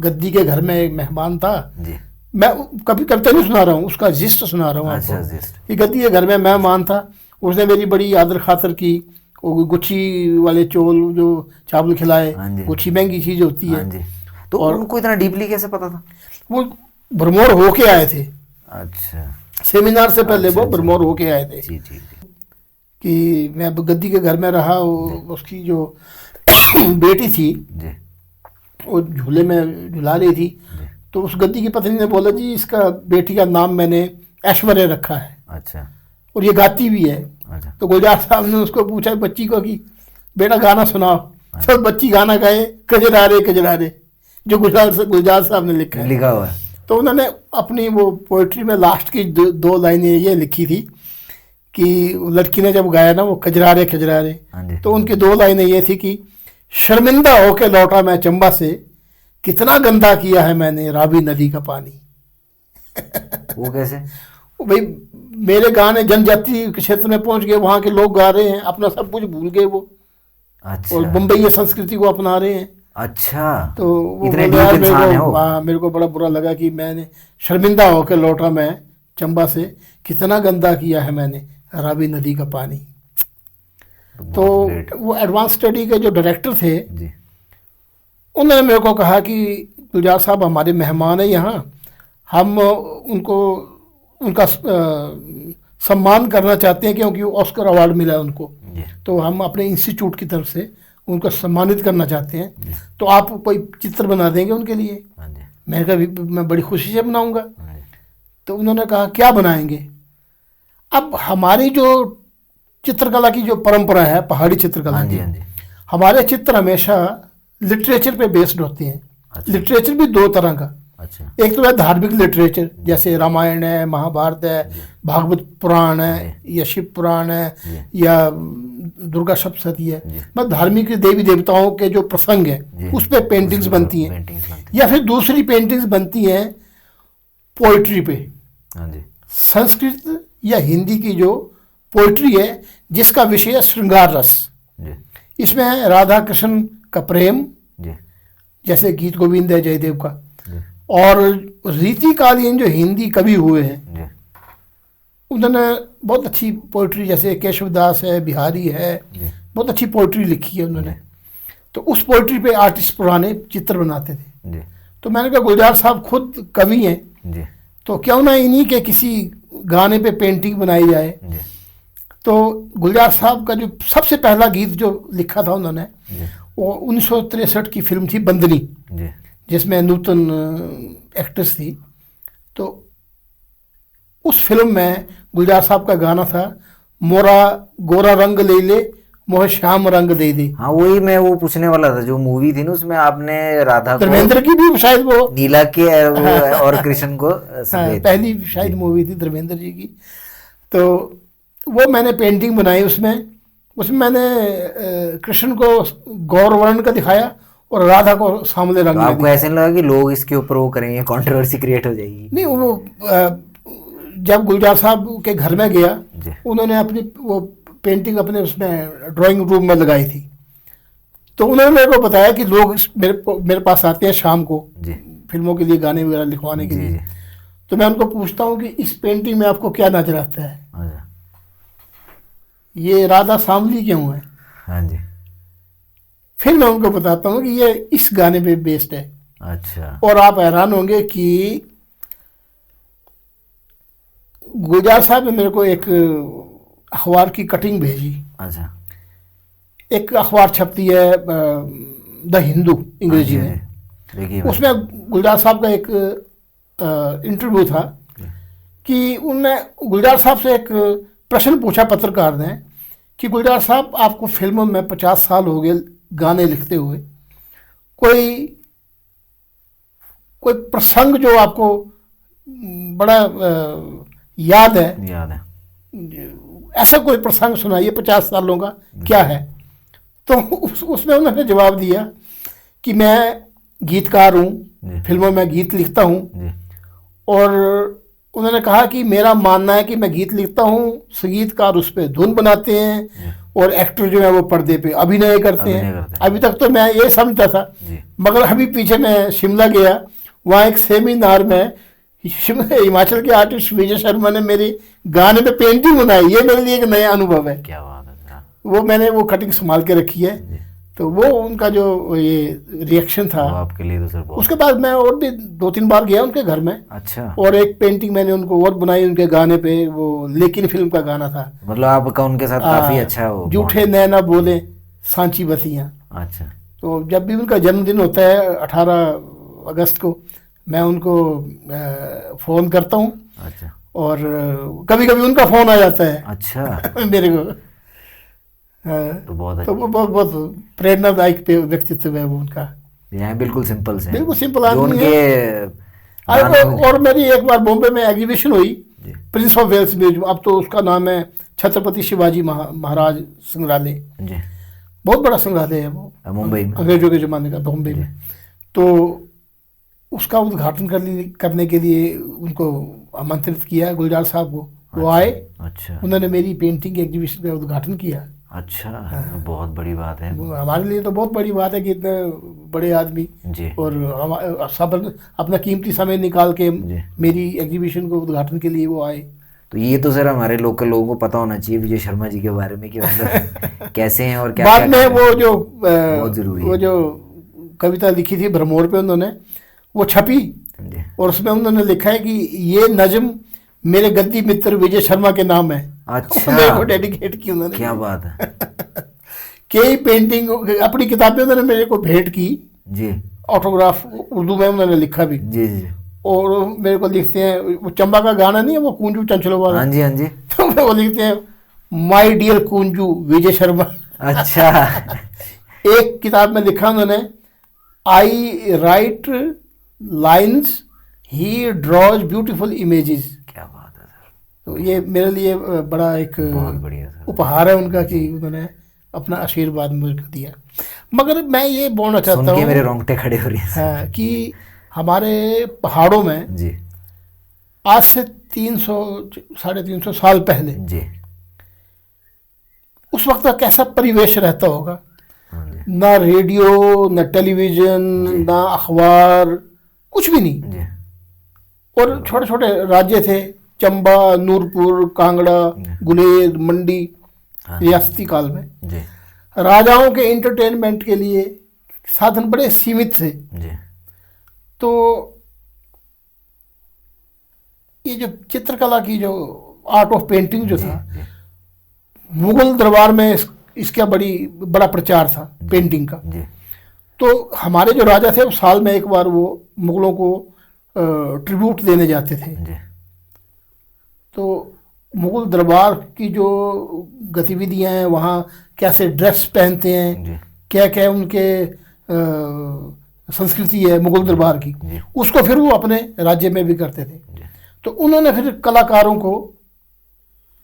गद्दी के घर में एक मेहमान था। जी। मैं कभी कविता नहीं सुना रहा हूँ, उसका जिस्ट सुना रहा हूँ अच्छा, आपको जिस्ट। कि गद्दी के घर में मेहमान था, उसने मेरी बड़ी आदर खातर की। वो गुच्छी वाले चोल जो चावल खिलाए, हाँ जी। गुच्छी महंगी चीज़ होती है। हाँ जी। तो और उनको इतना डीपली कैसे पता था? वो भरमौर होके आए थे, अच्छा। सेमिनार से पहले अच्छा, वो अच्छा। भरमौर होके आए थे। जी जी जी। कि मैं अब गद्दी के घर में रहा, उसकी जो बेटी थी जी वो झूले में झुला रही थी, जी। तो उस गद्दी की पत्नी ने बोला जी इसका बेटी का नाम मैंने ऐश्वर्या रखा है अच्छा और ये गाती भी है। अच्छा। तो गुलजार साहब ने उसको पूछा बच्ची को कि बेटा गाना सुनाओ। सब बच्ची गाना गाए, कजरारे, जो गुलजार साहब ने लिखा है। लिखा हुआ है। तो उन्होंने अपनी वो पोइट्री में लास्ट की दो लाइनें ये लिखी थी कि लड़की ने जब गाया ना वो कजरारे, हाँ जी। तो उनकी दो लाइनें ये थी कि शर्मिंदा होके लौटा मैं चंबा से, कितना गंदा किया है मैंने रावी नदी का पानी। वो कैसे? भाई मेरे गाने जनजाति के क्षेत्र में पहुंच गए, वहाँ के लोग गा रहे हैं, अपना सब कुछ भूल गए वो, अच्छा। और बम्बई संस्कृति को अपना रहे हैं। अच्छा। तो वो इतने बोले, यार डीप इंसान है वो। हाँ, मेरे को बड़ा बुरा लगा कि मैंने शर्मिंदा होकर लौटा मैं चंबा से, कितना गंदा किया है मैंने रावी नदी का पानी। तो वो एडवांस स्टडी के जो डायरेक्टर थे जी उन्होंने मेरे को कहा कि गुलजार साहब हमारे मेहमान हैं यहाँ, हम उनका सम्मान करना चाहते हैं क्योंकि ऑस्कर अवार्ड मिला है उनको। जी तो हम अपने इंस्टीट्यूट की तरफ से उनको सम्मानित करना चाहते हैं, तो आप कोई चित्र बना देंगे उनके लिए? हाँ जी मैंने कहा भी मैं बड़ी खुशी से बनाऊंगा। हाँ जी। तो उन्होंने कहा क्या बनाएंगे? अब हमारी जो चित्रकला की जो परंपरा है, पहाड़ी चित्रकला हाँ जी की, हाँ जी। हमारे चित्र हमेशा लिटरेचर पे बेस्ड होते हैं। अच्छा। लिटरेचर भी दो तरह का, अच्छा। एक तो है धार्मिक लिटरेचर, जैसे रामायण है, महाभारत है, भागवत पुराण है, या शिव पुराण है, या दुर्गा सप्तशती है, मतलब धार्मिक देवी देवताओं के जो प्रसंग है उस पर पेंटिंग्स बनती हैं। पेंटिंग्स बनती या फिर दूसरी पेंटिंग्स बनती हैं पोइट्री पे, हैं। हाँ जी संस्कृत या हिंदी की जो पोइट्री है जिसका विषय है श्रृंगार रस। जी इसमें है राधा कृष्ण का प्रेम, जी जैसे गीत गोविंद है जयदेव का, जी और रीतिकालीन जो हिंदी कवि हुए हैं जी उन्होंने बहुत अच्छी पोइट्री, जैसे केशवदास है, बिहारी है, जी बहुत अच्छी पोइट्री लिखी है उन्होंने। तो उस पोइट्री पे आर्टिस्ट पुराने चित्र बनाते थे। जी तो मैंने कहा गुलजार साहब खुद कवि हैं, जी तो क्यों ना इन्हीं के किसी गाने पे पेंटिंग बनाई जाए। जी तो गुलजार साहब का जो सबसे पहला गीत जो लिखा था उन्होंने, जी वो 1963 की फिल्म थी बंदनी, जी जिसमें नूतन एक्ट्रेस थी। तो उस फिल्म में गुलजार साहब का गाना था, मोरा गोरा रंग ले ले मोह श्याम रंग दे दे। हाँ वही मैं वो पूछने वाला था, जो मूवी थी ना उसमें आपने राधा को धर्मेंद्र की भी शायद वो नीला के और कृष्ण को सफेद। पहली शायद मूवी थी धर्मेंद्र जी की। तो वो मैंने पेंटिंग बनाई, उसमें मैंने कृष्ण को गौर वर्ण का दिखाया और राधा को सांवले रंग तो में आपको ऐसे नहीं लगा कि लोग इसके ऊपर वो करेंगे, कंट्रोवर्सी क्रिएट हो जाएगी? नहीं, वो जब गुलजार साहब के घर में गया, जी उन्होंने अपनी वो पेंटिंग अपने उसमें ड्राइंग रूम में लगाई थी। तो उन्होंने मेरे को बताया कि लोग मेरे पास आते हैं शाम को जी फिल्मों के लिए, गाने वगैरह लिखवाने के जी लिए। जी। तो मैं उनको पूछता हूँ कि इस पेंटिंग में आपको क्या नजर आता है, अच्छा। ये राधा सांवली क्यों है? हाँ जी। फिर मैं उनको बताता हूँ कि ये इस गाने पे बेस्ड है। अच्छा। और आप हैरान होंगे कि गुलजार साहब ने मेरे को एक अखबार की कटिंग भेजी। अच्छा। एक अखबार छपती है द हिंदू अंग्रेजी में, देखिए उसमें गुलजार साहब का एक इंटरव्यू था कि उनने गुलजार साहब से एक प्रश्न पूछा पत्रकार ने कि गुलजार साहब आपको फिल्मों में 50 साल हो गए गाने लिखते हुए, कोई प्रसंग जो आपको बड़ा याद है, याद है। ऐसा कोई प्रसंग सुनाइए 50 सालों का, क्या है? तो उसमें उन्होंने जवाब दिया कि मैं गीतकार हूँ, फिल्मों में गीत लिखता हूँ, और उन्होंने कहा कि मेरा मानना है कि मैं गीत लिखता हूँ, संगीतकार उस पर धुन बनाते हैं, और एक्टर जो है वो पर्दे पे अभिनय करते अभिनय हैं। करते हैं। अभी तक तो मैं ये समझता था, जी। मगर अभी पीछे मैं शिमला गया, वहाँ एक सेमिनार में हिमाचल के आर्टिस्ट विजय शर्मा ने मेरे गाने पे पेंटिंग बनाई। ये मेरे लिए एक नया अनुभव है। क्या बात है सर। वो मैंने वो कटिंग संभाल के रखी है। जी। तो वो उनका जो ये रिएक्शन था, वो आपके लिए तो सर बहुत। उसके बाद मैं और भी 2-3 बार गया उनके घर में, अच्छा। और एक पेंटिंग मैंने उनको और बनाई उनके गाने पे, वो लेकिन फिल्म का गाना था। मतलब आपका उनके साथ काफी अच्छा हो। जूठे नैना बोले सांची बतियां। अच्छा। तो जब भी उनका जन्मदिन होता है 18 अगस्त को, मैं उनको फ़ोन करता हूँ, अच्छा। और कभी कभी उनका फ़ोन आ जाता है अच्छा। मेरे को। तो बहुत तो अच्छा। वो बहुत प्रेरणादायक व्यक्तित्व है वो उनका। यहाँ बिल्कुल सिंपल से हैं। बिल्कुल सिंपल जो आदमी उनके है। गानों में- और मेरी एक बार बॉम्बे में एग्जीबिशन हुई, जी। प्रिंस ऑफ वेल्स म्यूजियम, अब तो उसका नाम है छत्रपति शिवाजी महाराज संग्रहालय। जी। बहुत बड़ा संग्रहालय है वो, मुंबई में। अंग्रेजों के ज़माने का, बॉम्बे में। तो उसका उद्घाटन करने के लिए उनको आमंत्रित किया, गुलजार साहब को। वो आए, अच्छा। उन्होंने मेरी पेंटिंग के एग्जीबिशन का उद्घाटन किया। अच्छा। बहुत बड़ी बात है। वो हमारे लिए तो बहुत बड़ी बात है कि इतने बड़े आदमी, जी। और सब अपना कीमती समय निकाल के जी। मेरी एग्जीबिशन को उद्घाटन के लिए वो आए। तो ये तो सर हमारे लोकल लोगों को पता होना चाहिए विजय शर्मा जी के बारे में कि मतलब कैसे हैं और क्या बाद में वो जो बहुत जरूरी है। वो जो कविता लिखी थी भ्रमोर पे उन्होंने, वो छपी, जी। और उसमें उन्होंने लिखा है कि ये नज्म मेरे गद्दी मित्र विजय शर्मा के नाम है। अच्छा। मेरे को डेडिकेट की उन्होंने। क्या बात है। कई पेंटिंग, अपनी किताबें उन्होंने मेरे को भेंट की, जी। ऑटोग्राफ उर्दू में उन्होंने लिखा भी। जी। जी। और मेरे को लिखते हैं, वो चंबा का गाना नहीं है वो कूंजू चंचलो वाला, हाँ जी। हाँ जी। तो मेरे को लिखते हैं माय डियर कूंजू विजय शर्मा। अच्छा। एक किताब में लिखा उन्होंने, I write lines he draws beautiful images. क्या बात है सर। तो ये मेरे लिए बड़ा एक बहुत बढ़िया सर। उपहार है उनका कि उन्होंने अपना आशीर्वाद मुझको दिया। मगर मैं ये बोलना सुन चाहता के हूँ मेरे रोंगटे खड़े हो रहे हैं सर। हाँ, कि हमारे पहाड़ों में जी। आज से 300-350 साल पहले जी। उस वक्त का कैसा परिवेश रहता होगा। हाँ जी। ना रेडियो, ना टेलीविजन, ना अखबार, कुछ भी नहीं। जी। और छोटे छोटे राज्य थे, चंबा, नूरपुर, कांगड़ा, गुलेर, मंडी, हाँ। रियासती काल में। जी। राजाओं के एंटरटेनमेंट के लिए साधन बड़े सीमित थे। जी। तो ये जो चित्रकला की जो आर्ट ऑफ पेंटिंग जो था, जी। मुगल दरबार में इसका बड़ा प्रचार था पेंटिंग का। जी। तो हमारे जो राजा थे वो साल में एक बार वो मुगलों को ट्रिब्यूट देने जाते थे। जी। तो मुगल दरबार की जो गतिविधियां हैं, वहाँ कैसे ड्रेस पहनते हैं, जी। क्या क्या उनके संस्कृति है मुगल दरबार की, जी। उसको फिर वो अपने राज्य में भी करते थे। जी। तो उन्होंने फिर कलाकारों को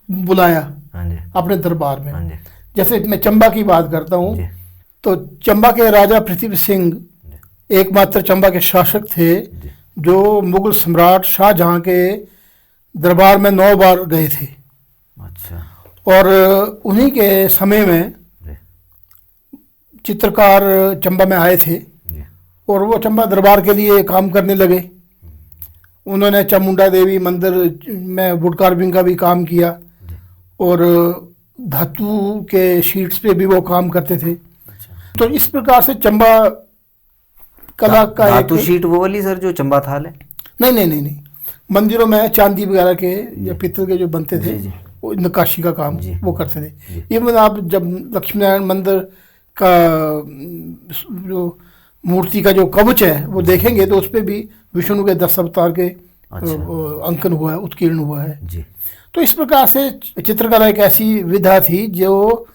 बुलाया हाँ जी। अपने दरबार में। हाँ जी। जैसे मैं चंबा की बात करता हूँ, जी। तो चंबा के राजा पृथ्वी सिंह एकमात्र चंबा के शासक थे जी। जो मुगल सम्राट शाहजहां के दरबार में 9 बार गए थे। अच्छा। और उन्हीं के समय में जी। चित्रकार चंबा में आए थे, जी। और वो चंबा दरबार के लिए काम करने लगे। उन्होंने चामुंडा देवी मंदिर में वुड कार्विंग का भी काम किया, जी। और धातु के शीट्स पे भी वो काम करते थे। अच्छा। तो इस प्रकार से चंबा कला का धातु एक, शीट वो वाली सर जो चंबा थाल है। नहीं, मंदिरों में चांदी वगैरह के या पित्तल के जो बनते थे, जी, जी। वो नक्काशी का काम जी। वो करते थे। जी। इवन आप जब लक्ष्मी नारायण मंदिर का जो मूर्ति का जो कवच है वो देखेंगे तो उस पर भी विष्णु के 10 अवतार के अच्छा। अंकन हुआ है, उत्कीर्ण हुआ है। जी। तो इस प्रकार से चित्रकला एक ऐसी विधा थी जो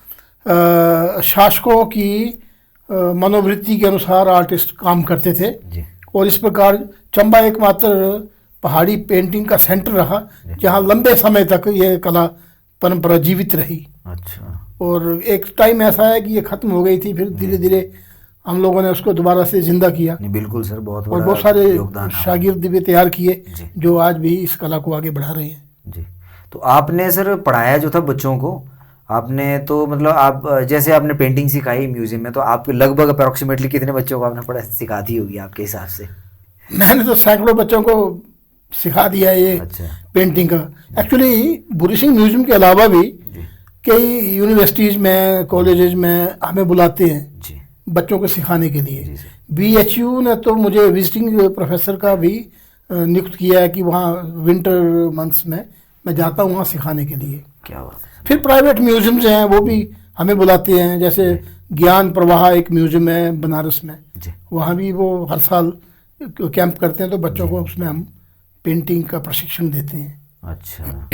शासकों की मनोवृत्ति के अनुसार आर्टिस्ट काम करते थे। जी। और इस प्रकार चंबा एकमात्र पहाड़ी पेंटिंग का सेंटर रहा जहाँ लंबे समय तक ये कला परंपरा जीवित रही। अच्छा। और एक टाइम ऐसा है कि ये खत्म हो गई थी, फिर धीरे धीरे हम लोगों ने उसको दोबारा से जिंदा किया, नहीं बिल्कुल सर, बहुत और बड़ा बहुत सारे योगदान है। शागिर्द भी तैयार किए जी। जो आज भी इस कला को आगे बढ़ा रहे हैं। जी। तो आपने सर पढ़ाया जो था बच्चों को, आपने तो मतलब आप जैसे आपने पेंटिंग सिखाई म्यूजियम में, तो आप लगभग अप्रोक्सीमेटली कितने बच्चों को आपने पढ़ा सिखाती होगी आपके हिसाब से? मैंने तो सैकड़ों बच्चों को सिखा दिया है ये अच्छा। पेंटिंग का। एक्चुअली बुरी सिंह म्यूजियम के अलावा भी जी कई यूनिवर्सिटीज़ में, कॉलेजेस में हमें बुलाते हैं जी बच्चों को सिखाने के लिए। जी सर। BHU ने तो मुझे विजिटिंग प्रोफेसर का भी नियुक्त किया है कि वहाँ विंटर मंथ्स में मैं जाता हूँ वहाँ सिखाने के लिए। क्या बात है। फिर प्राइवेट म्यूजियम्स हैं, वो भी हमें बुलाते हैं, जैसे ज्ञान प्रवाह एक म्यूजियम है बनारस में, जी वहाँ भी वो हर साल कैंप करते हैं, तो बच्चों को उसमें हम पेंटिंग का प्रशिक्षण देते हैं। अच्छा।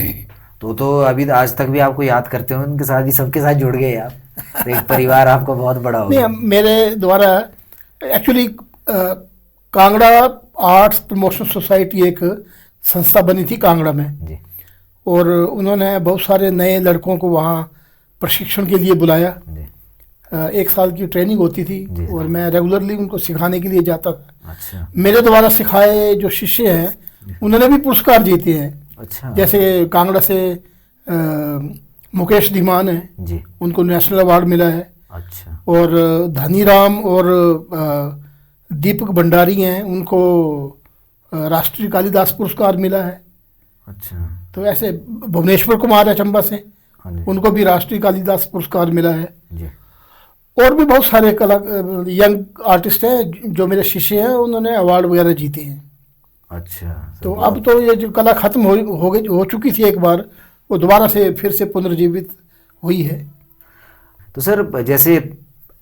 तो अभी आज तक भी आपको याद करते हो, उनके साथ भी सबके साथ जुड़ गए आप, तो एक परिवार आपको बहुत बड़ा हो गया। नहीं, मेरे द्वारा actually Kangra arts promotion society एक संस्था बनी थी कांगड़ा में, जी और उन्होंने बहुत सारे नए लड़कों को वहाँ प्रशिक्षण के लिए बुलाया। जी। 1 साल की ट्रेनिंग होती थी जी सर। और मैं रेगुलरली उनको सिखाने के लिए जाता था। अच्छा मेरे द्वारा सिखाए जो शिष्य हैं उन्होंने भी पुरस्कार जीते हैं। अच्छा। जैसे कांगड़ा से मुकेश धीमान है, जी। उनको नेशनल अवार्ड मिला है। अच्छा। और धनीराम और दीपक भंडारी हैं, उनको राष्ट्रीय कालिदास पुरस्कार मिला है। अच्छा। तो ऐसे भुवनेश्वर कुमार है चंबा से, हाँ जी। उनको भी राष्ट्रीय कालिदास पुरस्कार मिला है। जी। और भी बहुत सारे कला यंग आर्टिस्ट हैं जो मेरे शिष्य हैं, उन्होंने अवार्ड वगैरह जीते हैं। अच्छा। तो अब तो ये जो कला खत्म हो चुकी थी एक बार, वो दोबारा से फिर से पुनर्जीवित हुई है। तो सर जैसे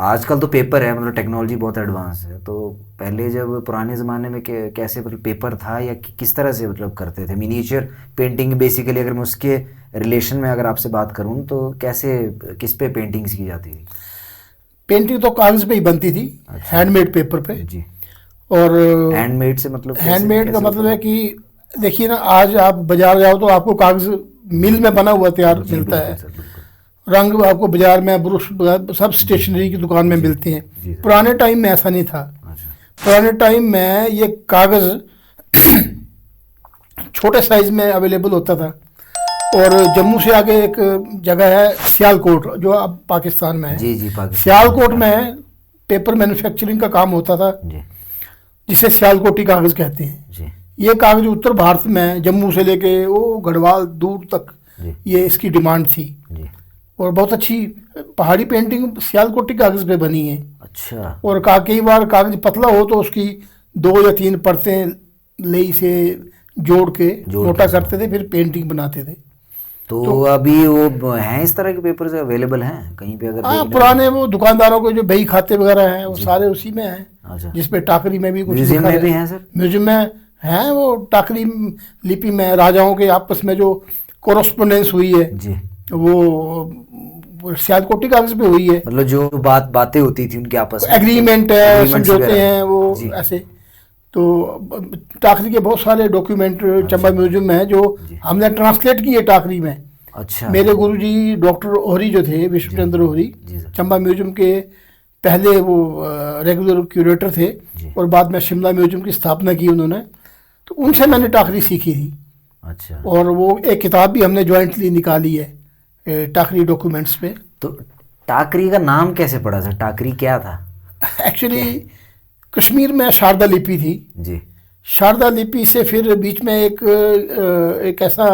आजकल तो पेपर है, मतलब टेक्नोलॉजी बहुत एडवांस है, तो पहले जब पुराने ज़माने में कैसे मतलब पेपर था या किस तरह से मतलब करते थे? मिनिएचर पेंटिंग बेसिकली, अगर मैं उसके रिलेशन में अगर आपसे बात करूं तो कैसे, किस पे पेंटिंग्स की जाती थी? पेंटिंग तो कागज़ पे ही बनती थी। अच्छा। हैंडमेड पेपर पे। जी। और हैंडमेड से मतलब हैंडमेड का मतलब है कि देखिए ना, आज आप बाजार जाओ तो आपको कागज़ मिल में बना हुआ तैयार मिलता है। सर, बिल्कुल। रंग आपको बाजार में, ब्रश सब स्टेशनरी की दुकान में मिलते जी, हैं। सर। पुराने टाइम में ऐसा नहीं था। अच्छा। पुराने टाइम में ये कागज़ छोटे साइज में अवेलेबल होता था। और जम्मू से आगे एक जगह है सियालकोट, जो अब पाकिस्तान में है। जी जी, पाकिस्तान। सियालकोट में पेपर मैन्युफैक्चरिंग का काम होता था, जी जिसे सियालकोटी कागज़ कहते हैं। जी ये कागज़ उत्तर भारत में जम्मू से लेके वो गढ़वाल दूर तक जी ये इसकी डिमांड थी। जी। और बहुत अच्छी पहाड़ी पेंटिंग सियालकोटी कागज़ पे बनी है। अच्छा। और कई बार कागज़ पतला हो तो उसकी 2 या 3 परतें लेई से जोड़ के मोटा करते थे, फिर पेंटिंग बनाते थे। तो अभी वो हैं इस तरह के पेपर्स अवेलेबल हैं कहीं पे अगर हाँ, देखना पुराने वो दुकानदारों के जो बही खाते वगैरह हैं वो सारे उसी में हैं। हो? अच्छा। जिसपे टाकरी में भी कुछ म्यूजियम लिखा में भी है। हैं सर? म्यूजियम में हैं वो टाकरी लिपि में राजाओं के आपस में जो कोरस्पोंडेंस हुई है, जी। वो सियालकोटी कागज पे हुई है। मतलब जो बातें होती थी उनके आपस में, एग्रीमेंट है, agreements समझौते वगैरह। हैं वो जी। ऐसे। तो टाकरी के बहुत सारे डॉक्यूमेंट चंबा म्यूजियम में है जो हमने ट्रांसलेट किए टाकरी में। अच्छा। मेरे गुरुजी डॉक्टर ओहरी जो थे, विश्वचंद्र ओहरी, जी सर। चंबा म्यूजियम के पहले वो रेगुलर क्यूरेटर थे, जी। और बाद में शिमला म्यूजियम की स्थापना की उन्होंने। तो उनसे मैंने टाकरी सीखी थी। अच्छा। और वो एक किताब भी हमने जॉइंटली निकाली है टाकरी डॉक्यूमेंट्स पे। तो टाकरी का नाम कैसे पड़ा सर? टाकरी क्या था? एक्चुअली कश्मीर में शारदा लिपि थी। जी शारदा लिपि से फिर बीच में एक ऐसा,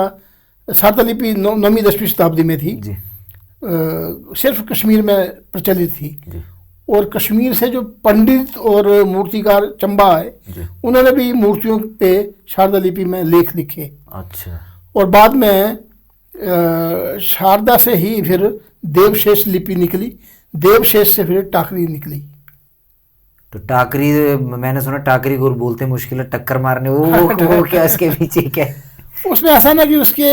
शारदा लिपि 9वीं 10वीं शताब्दी में थी। जी सिर्फ कश्मीर में प्रचलित थी। जी और कश्मीर से जो पंडित और मूर्तिकार चंबा आए, जी। उन्होंने भी मूर्तियों पे शारदा लिपि में लेख लिखे। अच्छा। और बाद में शारदा से ही फिर देवशेष लिपि निकली, देवशेष से फिर टाकरी निकली। तो टाकरी, मैंने सुना टाकरी को बोलते मुश्किल है टक्कर मारने, वो क्या इसके पीछे क्या है? उसमें ऐसा ना कि उसके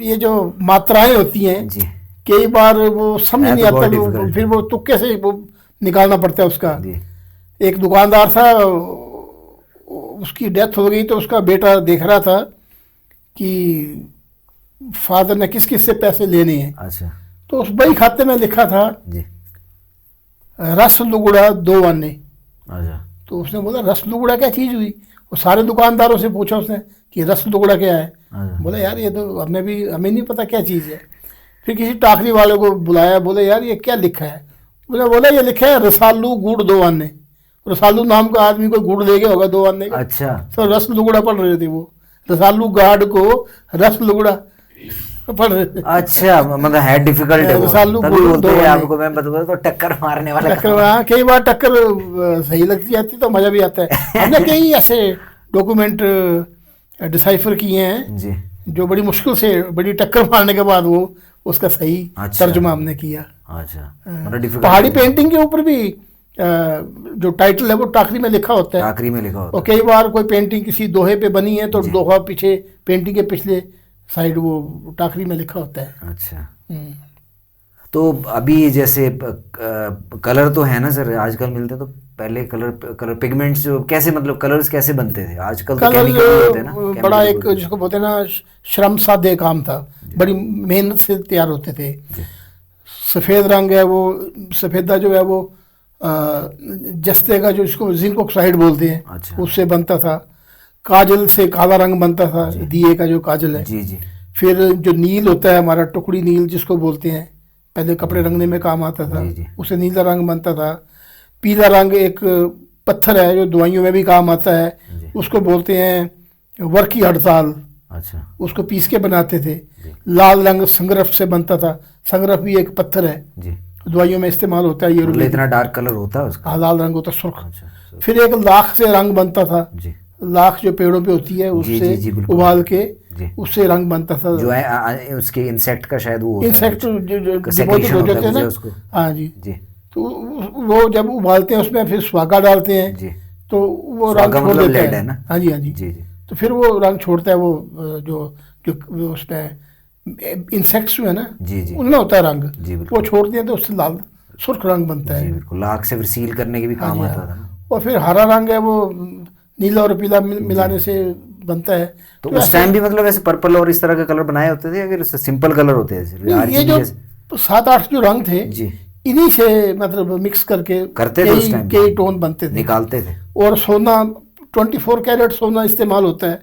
ये जो मात्राएं होती हैं, जी कई बार वो समझ है नहीं तो आता, बहुत वो difficult फिर वो तुक्के से वो निकालना पड़ता है उसका। जी। एक दुकानदार था, उसकी डेथ हो गई, तो उसका बेटा देख रहा था कि फादर ने किस किस से पैसे लेने हैं। अच्छा। तो उस बही खाते में लिखा था जी। रस लुगड़ा 2 आने। अच्छा। तो उसने बोला रस लुगड़ा क्या चीज़ हुई? वो सारे दुकानदारों से पूछा उसने कि रस लुगड़ा क्या है। अच्छा। बोला यार ये तो हमें नहीं पता क्या चीज़ है। फिर किसी टाकरी वाले को बुलाया, बोले यार ये क्या लिखा है? बोला ये लिखा है रसालू गुड़ 2 आने। रसालू नाम का आदमी कोई गुड़ ले गया होगा 2 आने का। अच्छा, तो रस लुगड़ा पढ़ रहे थे वो, रसालू गार्ड को रस लुगड़ा पढ़ रहे थे। अच्छा, मतलब है डिफिकल्ट है वो, रसालू तभी गुड़ बोलते 2 हैं आने। आपको, मैं बता तो टक्कर मारने वाला टक्कर, हाँ कई बार टक्कर सही लगती जाती तो मजा भी आता है। हमने कई ऐसे डॉक्यूमेंट डिसाइफर किए हैं जी। जो बड़ी मुश्किल से, बड़ी टक्कर मारने के बाद वो उसका सही अच्छा। तर्जुमा हमने किया। अच्छा, मतलब डिफिकल्ट। पहाड़ी पेंटिंग के ऊपर भी जो टाइटल है वो टाकरी में लिखा होता है, आखिरी में लिखा होता और कई बार कोई पेंटिंग किसी दोहे पे बनी है तो दोहा पीछे, पेंटिंग के पिछले साइड वो टाकरी में लिखा होता है। है। अच्छा, तो अभी जैसे कलर तो है ना सर, आजकल मिलते हैं, तो पहले कलर पिगमेंट्स जो कैसे, मतलब कलर्स कैसे बनते थे? आजकल तो केमिकल होते हैं ना, बड़ा एक जिसको बोलते हैं ना श्रम साध्य काम था, बड़ी मेहनत से तैयार होते थे। सफ़ेद रंग है वो, सफ़ेदा जो है वो जस्ते का जो इसको जिंक ऑक्साइड बोलते हैं, अच्छा। उससे बनता था। काजल से काला रंग बनता था, दिए का जो काजल है। जी जी। फिर जो नील होता है हमारा, टुकड़ी नील जिसको बोलते हैं, पहले कपड़े रंगने में काम आता था, उससे नीला रंग बनता था। पीला रंग एक पत्थर है जो दवाइयों में भी काम आता है, उसको बोलते हैं वर्की हड़ताल। अच्छा, उसको पीस के बनाते थे। लाल रंग संगरफ से बनता था, संगरफ भी एक पत्थर है जी, दवाइयों में इस्तेमाल होता है। ये मतलब इतना डार्क कलर होता है उसका? हाँ, लाल रंग होता है, सुर्ख। अच्छा, फिर एक लाख से रंग बनता था, जी लाख जो पेड़ों पे होती है उससे जी, बिल्कुल। उबाल के जी। उससे रंग बनता था, जो है उसके इंसेक्ट का शायद वो इंसेक्ट जो डिपॉजिट हो जाते हैं ना। उसको। हाँ जी, जी, तो वो जब उबालते हैं उसमें फिर स्वागा डालते हैं, जी, तो वो रंग स्वागा छोड़ मतलब देता lead है है ना? हाँ जी, हाँ जी, जी जी। तो फिर वो रंग छोड़ता है। वो जो जो उसमें इंसेक्ट्स जो है ना, जी जी उनमें होता है रंग, जी, बिल्कुल। वो छोड़ते हैं तो उससे लाल सुर्ख रंग बनता जी है। बिल्कुल, लाख से फिर सील करने के भी काम हाँ जी, आता था हाँ। ना। और फिर हरा रंग है वो नीला और पीला मिलाने से बनता है। तो उस टाइम भी मतलब ऐसे पर्पल और इस तरह के कलर बनाए होते थे या फिर सिंपल कलर होते थे सिर्फ? ये जो 7-8 जो रंग थे जी, इन्हीं से मतलब मिक्स करके करते थे उस टाइम, कई टोन बनते थे, निकालते थे। और सोना 24 कैरेट सोना इस्तेमाल होता है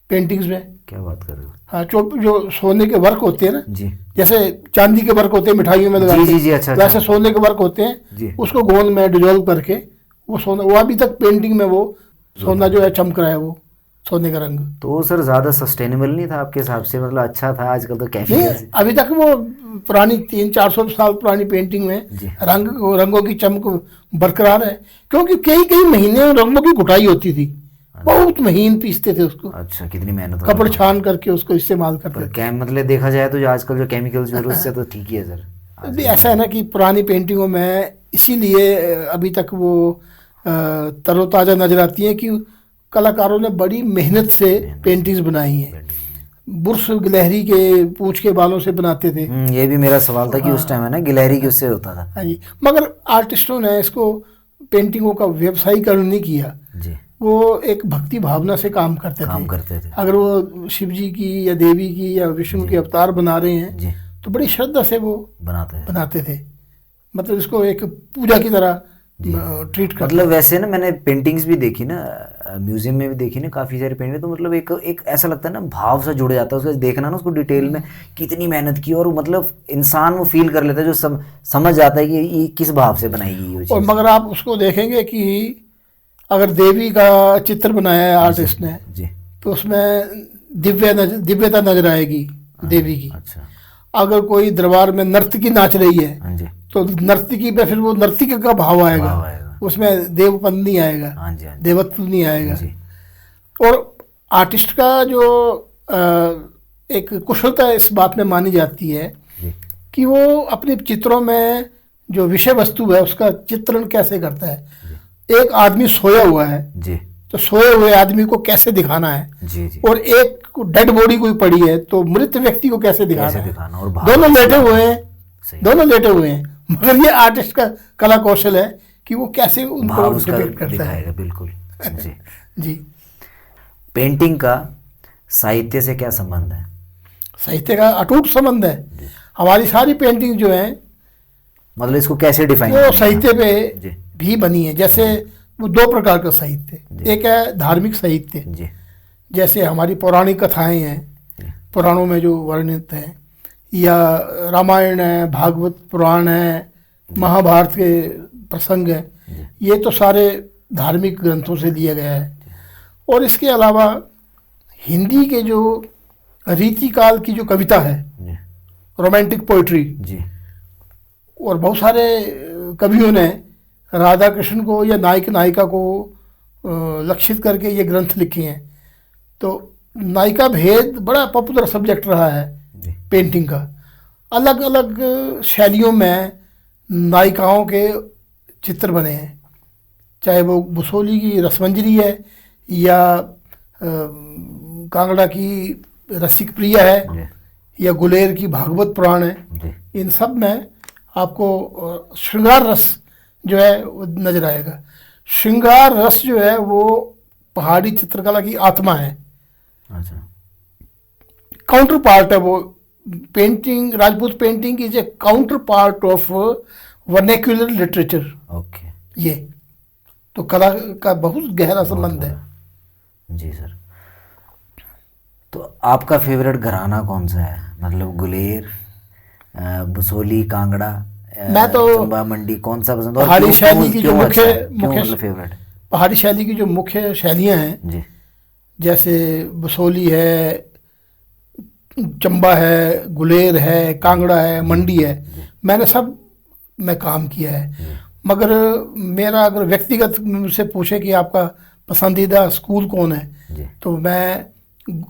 पेंटिंग्स में। क्या बात कर रहे हो? हाँ, जो सोने के वर्क होते हैं ना, जी जैसे चांदी के वर्क होते हैं मिठाइयों में लगाते जी जी, अच्छा वैसे सोने के वर्क होते जी। हैं, उसको गोंद में डिजोल्व करके वो सोना, वो अभी तक पेंटिंग में वो सोना जो है चमक रहा है, वो सोने का रंग। तो सर ज़्यादा सस्टेनेबल नहीं था आपके हिसाब से? मतलब अच्छा था, आजकल तो नहीं, केमिकल। अभी तक वो पुरानी 300-400 साल पुरानी पेंटिंग में जी। रंगों की चमक बरकरार है, क्योंकि कई कई महीने रंगों की घुटाई होती थी, बहुत महीन पीसते थे उसको, अच्छा, कितनी मेहनत हो कपड़ रही है। छान करके उसको इस्तेमाल करते पर क्या मतलब देखा जाए तो जो आजकल जो केमिकल्स यूज उससे तो ठीक ही है सर। थे। ऐसा है ना कि पुरानी पेंटिंगों में इसीलिए अभी तक वो तरोताज़ा नजर आती है कि कलाकारों ने बड़ी मेहनत से पेंटिंग्स बनाई हैं। बुर्श गिलहरी के पूंछ के बालों से बनाते थे। ये भी मेरा सवाल था कि उस टाइम है ना गिलहरी की उससे होता था। हाँ जी, मगर आर्टिस्टों ने इसको पेंटिंगों का व्यवसायीकरण नहीं किया, जी, वो एक भक्ति भावना से काम करते थे। अगर वो शिव जी की या देवी की या विष्णु के अवतार बना रहे हैं जी, तो बड़ी श्रद्धा से वो बनाते थे, मतलब इसको एक पूजा की तरह ट्रीट करते। मतलब वैसे ना मैंने पेंटिंग्स भी देखी ना, म्यूजियम में भी देखी ना काफ़ी सारी पेंटिंग, तो मतलब एक ऐसा लगता है ना भाव से जुड़ जाता है उसको देखना ना, उसको डिटेल में कितनी मेहनत की, और मतलब इंसान वो फील कर लेता है, जो समझ जाता है कि ये किस भाव से बनाई गई है। और मगर आप उसको देखेंगे कि अगर देवी का चित्र बनाया है आर्टिस्ट ने जी, तो उसमें दिव्यता नजर आएगी देवी की। अच्छा, अगर कोई दरबार में नर्तकी नाच रही है हाँ जी, तो नर्तकी पे फिर वो नर्तकी का भाव आएगा, उसमें देवपन नहीं आएगा, हाँ जी, हाँ जी, देवत्व नहीं आएगा जी। और आर्टिस्ट का जो एक कुशलता इस बात में मानी जाती है जी, कि वो अपने चित्रों में जो विषय वस्तु है उसका चित्रण कैसे करता है। एक आदमी सोया हुआ है जी, तो सोए हुए आदमी को कैसे दिखाना है, जी जी, और एक डेड बॉडी कोई पड़ी है तो मृत व्यक्ति को कैसे दिखाना है। और दोनों लेटे हुए हैं, सही। दोनों लेटे हुए हैं, मगर ये आर्टिस्ट का कला कौशल है कि वो कैसे उनको भाव उसका डिपिक्ट करता है। दिखाएगा, बिल्कुल जी। जी, पेंटिंग का साहित्य से क्या संबंध है? साहित्य का अटूट संबंध है। हमारी सारी पेंटिंग जो है मतलब इसको कैसे डिफाइन वो साहित्य पे जी, भी बनी है। जैसे वो 2 प्रकार का साहित्य, एक है धार्मिक साहित्य, जी, जैसे हमारी पौराणिक कथाएं हैं, जी, पुराणों में जो वर्णित हैं, या रामायण है, भागवत पुराण है, महाभारत के प्रसंग है, ये तो सारे धार्मिक ग्रंथों से लिया गया है। और इसके अलावा हिंदी के जो रीतिकाल की जो कविता है, रोमांटिक पोइट्री, जी और बहुत सारे कवियों ने राधा कृष्ण को या नायक नायिका को लक्षित करके ये ग्रंथ लिखे हैं। तो नायिका भेद बड़ा पॉपुलर सब्जेक्ट रहा है पेंटिंग का। अलग अलग शैलियों में नायिकाओं के चित्र बने हैं, चाहे वो बुसोली की रसमंजरी है या कांगड़ा की रसिक प्रिया है या गुलेर की भागवत पुराण है। इन सब में आपको श्रृंगार रस जो है वो नजर आएगा। श्रृंगार रस जो है वो पहाड़ी चित्रकला की आत्मा है। अच्छा, काउंटर पार्ट है वो। Painting, Rajput painting is a counterpart of vernacular literature. Okay, ये तो कला का बहुत गहरा संबंध है। जी सर। तो आपका फेवरेट घराना कौन सा है? मतलब गुलेर, बुसोली, कांगड़ा, मैं तो चंबा मंडी, कौन सा पसंद? और पहाड़ी क्यों- शैली क्यों- की क्यों जो अच्छा है? मुख्य क्यों मुख्य मतलब फेवरेट? पहाड़ी शैली की जो मुख्य शैलियाँ हैं, जी जैसे बुसोली है, चंबा है, गुलेर है, कांगड़ा है, मंडी है, मैंने सब में काम किया है। मगर मेरा अगर व्यक्तिगत मुझसे पूछे कि आपका पसंदीदा स्कूल कौन है, जी, तो मैं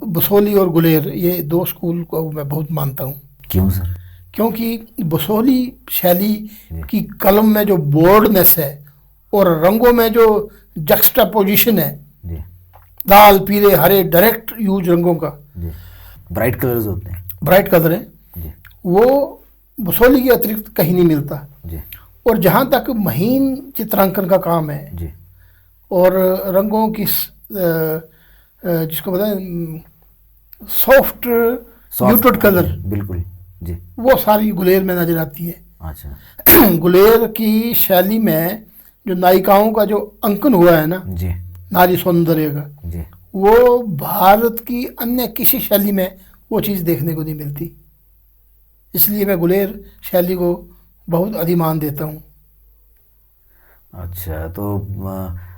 बुसोली और गुलेर, ये दो स्कूल को मैं बहुत मानता हूँ। क्यों सर? क्योंकि बुसोली शैली की कलम में जो बोल्डनेस है और रंगों में जो जक्सटापोजिशन है, जी लाल पीले हरे डायरेक्ट यूज रंगों का, जी, ब्राइट कलर्स होते हैं। ब्राइट कलर है, जी वो बुसोली के अतिरिक्त कहीं नहीं मिलता। जी और जहाँ तक महीन चित्रांकन का काम है जी और रंगों की जिसको बताएं सॉफ्ट म्यूटेड कलर, बिल्कुल, जी। वो सारी गुलेर में नजर आती है। अच्छा, गुलेर की शैली में जो नायिकाओं का जो अंकन हुआ है ना, जी नारी सौंदर्य का, जी, वो भारत की अन्य किसी शैली में वो चीज़ देखने को नहीं मिलती। इसलिए मैं गुलेर शैली को बहुत अधिमान देता हूँ। अच्छा।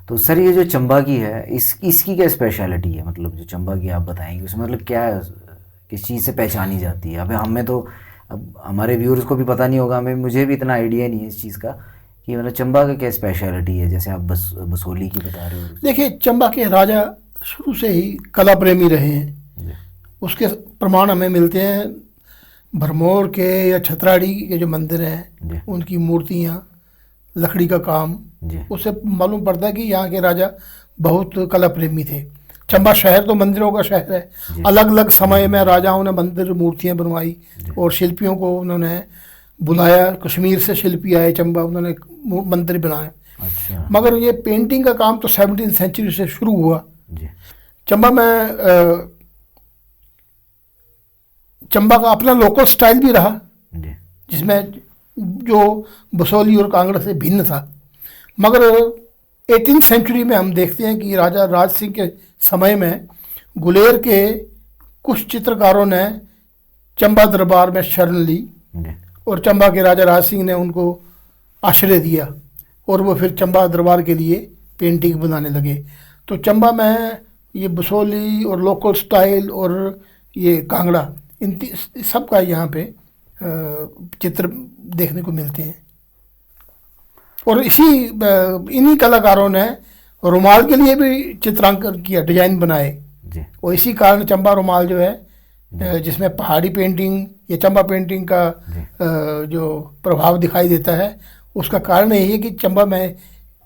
तो सर ये जो चंबा की है, इसकी क्या स्पेशलिटी है? मतलब जो चंबा की आप बताएंगे उसमें मतलब क्या है, किस चीज़ से पहचानी जाती है? अब हमें तो, अब हमारे व्यूअर्स को भी पता नहीं होगा, मुझे भी इतना आइडिया नहीं है इस चीज़ का कि मतलब चंबा का क्या स्पेशलिटी है, जैसे आप बसोली की बता रहे हो। देखिए, चंबा के राजा शुरू से ही कला प्रेमी रहे हैं। उसके प्रमाण हमें मिलते हैं भरमौर के या छतराड़ी के जो मंदिर हैं, उनकी मूर्तियाँ, लकड़ी का काम, उससे मालूम पड़ता है कि यहाँ के राजा बहुत कला प्रेमी थे। चंबा शहर तो मंदिरों का शहर है। अलग अलग समय में राजाओं ने मंदिर मूर्तियाँ बनवाई और शिल्पियों को उन्होंने बुलाया। कश्मीर से शिल्पी आए चंबा, उन्होंने मंदिर बनाए। अच्छा। मगर ये पेंटिंग का काम तो 17वीं सेंचुरी से शुरू हुआ। चंबा में चंबा का अपना लोकल स्टाइल भी रहा, जिसमें जो बसोली और कांगड़ा से भिन्न था। मगर 18वीं सेंचुरी में हम देखते हैं कि राजा राज सिंह के समय में गुलेर के कुछ चित्रकारों ने चंबा दरबार में शरण ली और चंबा के राजा राज सिंह ने उनको आश्रय दिया और वो फिर चंबा दरबार के लिए पेंटिंग बनाने लगे। तो चंबा में ये बसोली और लोकल स्टाइल और ये कांगड़ा, इन सब का यहाँ पे चित्र देखने को मिलते हैं। और इन्हीं कलाकारों ने रुमाल के लिए भी चित्रांकन किया, डिजाइन बनाए। और इसी कारण चंबा रुमाल जो है, जिसमें पहाड़ी पेंटिंग या चंबा पेंटिंग का जो प्रभाव दिखाई देता है, उसका कारण यही है कि चंबा में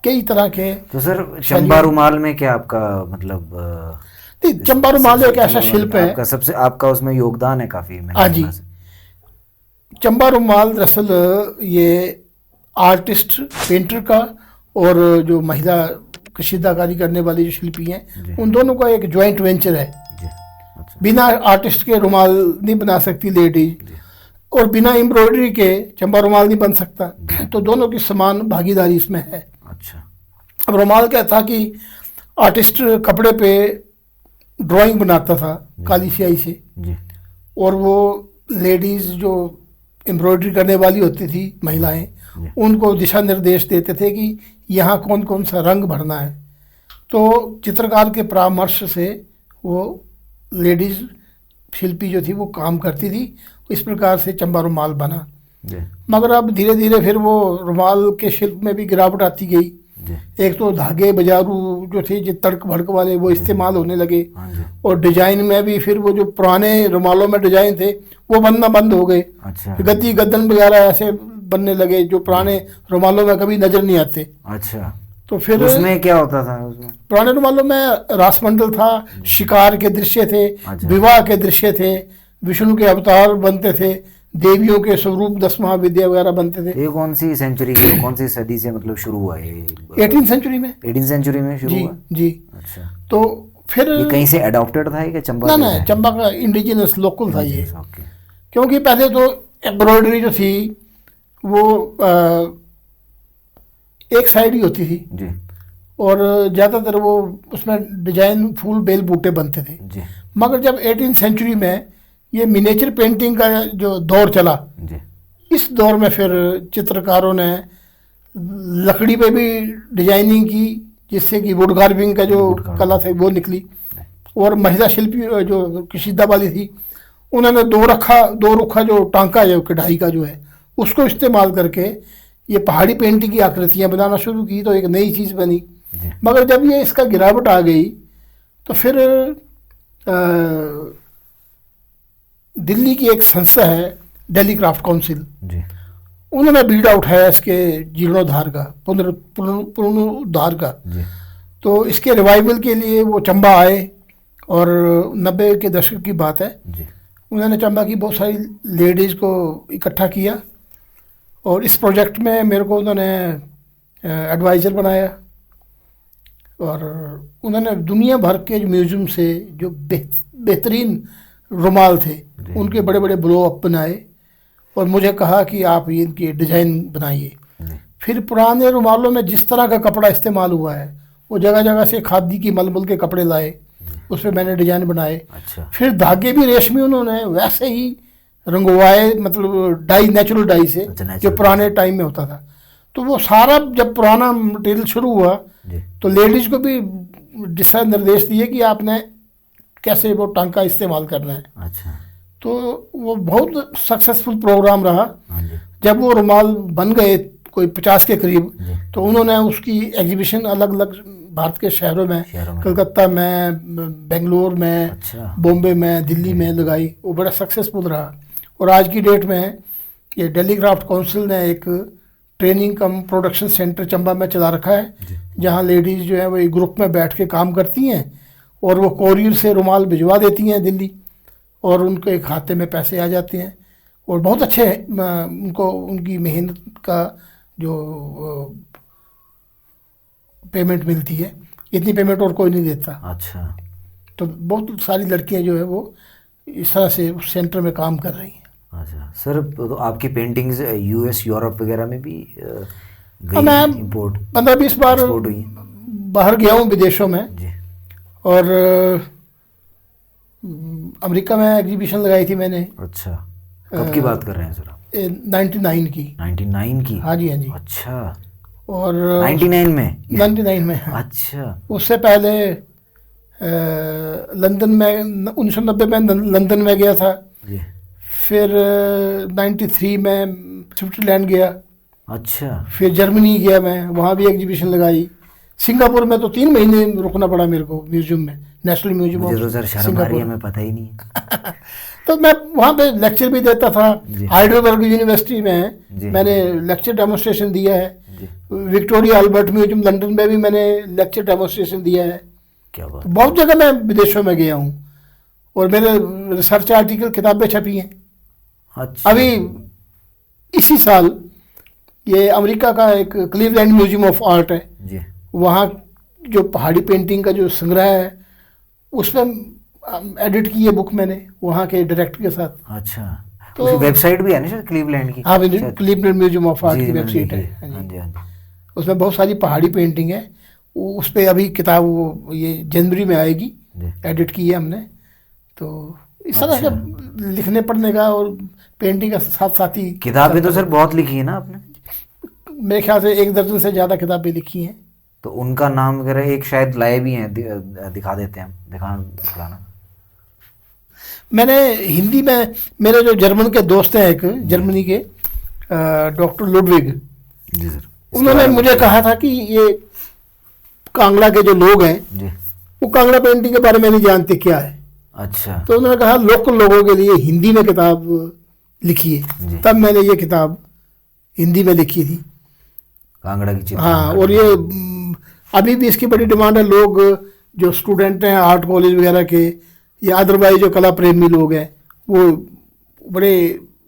कई तरह के। तो सर चंबा रुमाल में क्या आपका मतलब? चंबा रुमाल एक ऐसा शिल्प है, आपका उसमें योगदान है काफी। हाँ जी। चंबा रुमाल दरअसल ये आर्टिस्ट पेंटर का और जो महिला कशीदाकारी करने वाली जो शिल्पी हैं, उन दोनों का एक ज्वाइंट वेंचर है। अच्छा। बिना आर्टिस्ट के रुमाल नहीं बना सकती लेडीज, और बिना एम्ब्रॉयडरी के चंबा रुमाल नहीं बन सकता। तो दोनों की समान भागीदारी इसमें है। अच्छा। अब रुमाल क्या था कि आर्टिस्ट कपड़े पे ड्राइंग बनाता था काली स्याही से, और वो लेडीज़ जो एम्ब्रॉयडरी करने वाली होती थी महिलाएं, उनको दिशा निर्देश देते थे कि यहाँ कौन कौन सा रंग भरना है। तो चित्रकार के परामर्श से वो लेडीज़ शिल्पी जो थी वो काम करती थी। इस प्रकार से चंबा रुमाल बना। मगर अब धीरे धीरे फिर वो रुमाल के शिल्प में भी गिरावट आती गई। एक तो धागे बाजारू जो थे जो तड़क भड़क वाले वो इस्तेमाल होने लगे, और डिजाइन में भी फिर वो जो पुराने रुमालों में डिजाइन थे वो बनना बंद हो गए। अच्छा। गद्दी गद्दन वगैरह ऐसे बनने लगे जो पुराने रुमालों में कभी नजर नहीं आते। अच्छा। तो फिर उसमें क्या होता था? उसमें पुराने रुमालों में रासमंडल था, शिकार के दृश्य थे, विवाह के दृश्य थे, विष्णु के अवतार बनते थे, देवियों के स्वरूप 10 महाविद्या वगैरह बनते थे। ये कौन सी सेंचुरी की, कौन सी सदी से मतलब शुरू हुआ ये? 18th सेंचुरी में। 18th सेंचुरी में शुरू जी हुआ? जी। अच्छा। तो फिर ये कहीं से अडॉप्टेड था कि चंबा? ना चंबा का इंडिजिनस लोकल था ये। ओके। क्योंकि पहले तो एम्ब्रॉयडरी जो थी वो एक साइड ही होती थी जी। और ज़्यादातर वो उसमें डिजाइन फूल बेल बूटे बनते थे जी। मगर जब 18th सेंचुरी में ये मिनिएचर पेंटिंग का जो दौर चला, जी। इस दौर में फिर चित्रकारों ने लकड़ी पे भी डिजाइनिंग की, जिससे कि वुड कार्विंग का जो कला थी वो निकली। और महिला शिल्पी जो कशीदा वाली थी उन्होंने दो रुखा जो टांका है कढ़ाई का जो है उसको इस्तेमाल करके ये पहाड़ी पेंटिंग की आकृतियाँ बनाना शुरू की। तो एक नई चीज़ बनी। मगर जब ये इसका गिरावट आ गई तो फिर दिल्ली की एक संस्था है दिल्ली क्राफ्ट काउंसिल, उन्होंने बीड़ा उठाया इसके जीर्णोद्धार का, पुनरुद्धार का। तो इसके रिवाइवल के लिए वो चंबा आए और 90 के दशक की बात है। उन्होंने चंबा की बहुत सारी लेडीज़ को इकट्ठा किया और इस प्रोजेक्ट में मेरे को उन्होंने एडवाइज़र बनाया। और उन्होंने दुनिया भर के म्यूज़ियम से जो बेहतरीन रुमाल थे उनके बड़े बड़े ब्लो अप बनाए और मुझे कहा कि आप ये इनकी डिज़ाइन बनाइए। फिर पुराने रुमालों में जिस तरह का कपड़ा इस्तेमाल हुआ है वो जगह जगह से खादी की मलमल के कपड़े लाए, उस पर मैंने डिजाइन बनाए। अच्छा। फिर धागे भी रेशमी उन्होंने वैसे ही रंगवाए, मतलब डाई, नेचुरल डाई से। अच्छा, जो पुराने टाइम में होता था। तो वो सारा जब पुराना मटेरियल शुरू हुआ तो लेडीज़ को भी दिशा निर्देश दिए कि आपने कैसे वो टांका इस्तेमाल करना है। अच्छा। तो वो बहुत सक्सेसफुल प्रोग्राम रहा। जब वो रुमाल बन गए कोई 50 के करीब, तो उन्होंने उसकी एग्जीबिशन अलग अलग भारत के शहरों में, कलकत्ता में, बेंगलोर में, अच्छा। बॉम्बे में, दिल्ली में लगाई। वो बड़ा सक्सेसफुल रहा। और आज की डेट में ये दिल्ली क्राफ्ट काउंसिल ने एक ट्रेनिंग कम प्रोडक्शन सेंटर चंबा में चला रखा है, जहाँ लेडीज़ जो है वो एक ग्रुप में बैठ के काम करती हैं और वो कोरियर से रुमाल भिजवा देती हैं दिल्ली और उनके खाते में पैसे आ जाते हैं। और बहुत अच्छे उनको उनकी मेहनत का जो पेमेंट मिलती है, इतनी पेमेंट और कोई नहीं देता। अच्छा। तो बहुत सारी लड़कियां जो है वो इस तरह से उस सेंटर में काम कर रही हैं। अच्छा सर, तो आपकी पेंटिंग्स यूएस यूरोप वगैरह में भी गई, मैं इंपोर्ट 15-20 बार हुई? बाहर गया हूँ विदेशों में। जी। और अमेरिका में एग्जीबिशन लगाई थी मैंने। अच्छा, कब की बात कर रहे हैं सर आप? 99 की। 99 की? हाँ जी, हाँ जी। अच्छा। और 99 में? 99 में। अच्छा। उससे पहले लंदन में 1990 में लंदन में गया था। जी। फिर 93 में स्विट्जरलैंड गया। अच्छा। फिर जर्मनी गया मैं, वहाँ भी एग्जीबिशन लगाई। सिंगापुर में तो 3 महीने रुकना पड़ा मेरे को म्यूजियम में, नेशनल म्यूजियम मुझे ऑफ तो सर शर्म आ रही है, हमें पता ही नहीं है। तो मैं वहाँ पे लेक्चर भी देता था। हाइडेलबर्ग यूनिवर्सिटी में मैंने लेक्चर डेमोन्स्ट्रेशन दिया है। विक्टोरिया अल्बर्ट म्यूजियम लंदन में भी मैंने लेक्चर डेमोन्स्ट्रेशन दिया है। क्या बात। तो बहुत जगह मैं विदेशों में गया हूँ और मेरे रिसर्च आर्टिकल, किताबें छपी हैं। अच्छा। अभी इसी साल ये अमेरिका का एक क्लीवलैंड म्यूजियम ऑफ आर्ट है जी, वहाँ जो पहाड़ी पेंटिंग का जो संग्रह है उसमें एडिट की है बुक मैंने वहाँ के डायरेक्टर के साथ। अच्छा। तो वेबसाइट भी है ना सर क्लीवलैंड की? हाँ, क्लीवलैंड म्यूजियम ऑफ आर्ट की वेबसाइट है। हाँ जी, हाँ जी। उसमें बहुत सारी पहाड़ी पेंटिंग है। उस पर अभी किताब ये जनवरी में आएगी, एडिट की है हमने। तो इस तरह से लिखने पढ़ने का और पेंटिंग का साथ साथ ही किताबें तो सर बहुत लिखी है ना आपने? मेरे ख्याल से 1 दर्जन से ज़्यादा किताबें लिखी हैं। तो उनका नाम वगैरह एक शायद लाए भी हैं, दिखा देते हैं हम, दिखाना। मैंने हिंदी में, मेरे जो जर्मन के दोस्त हैं एक जर्मनी के डॉक्टर लुडविग, जी सर, उन्होंने मुझे कहा था कि ये कांगड़ा के जो लोग हैं जी, वो कांगड़ा पेंटिंग के बारे में नहीं जानते क्या है। अच्छा, तो उन्होंने कहा लोकल लोगों के लिए हिंदी में किताब लिखिए। जी। तब मैंने ये किताब हिंदी में लिखी थी। कांगड़ा की चित्र। हाँ, और ये अभी भी इसकी बड़ी डिमांड है। लोग जो स्टूडेंट हैं आर्ट कॉलेज वगैरह के या अदरवाइज जो कला प्रेमी लोग हैं, वो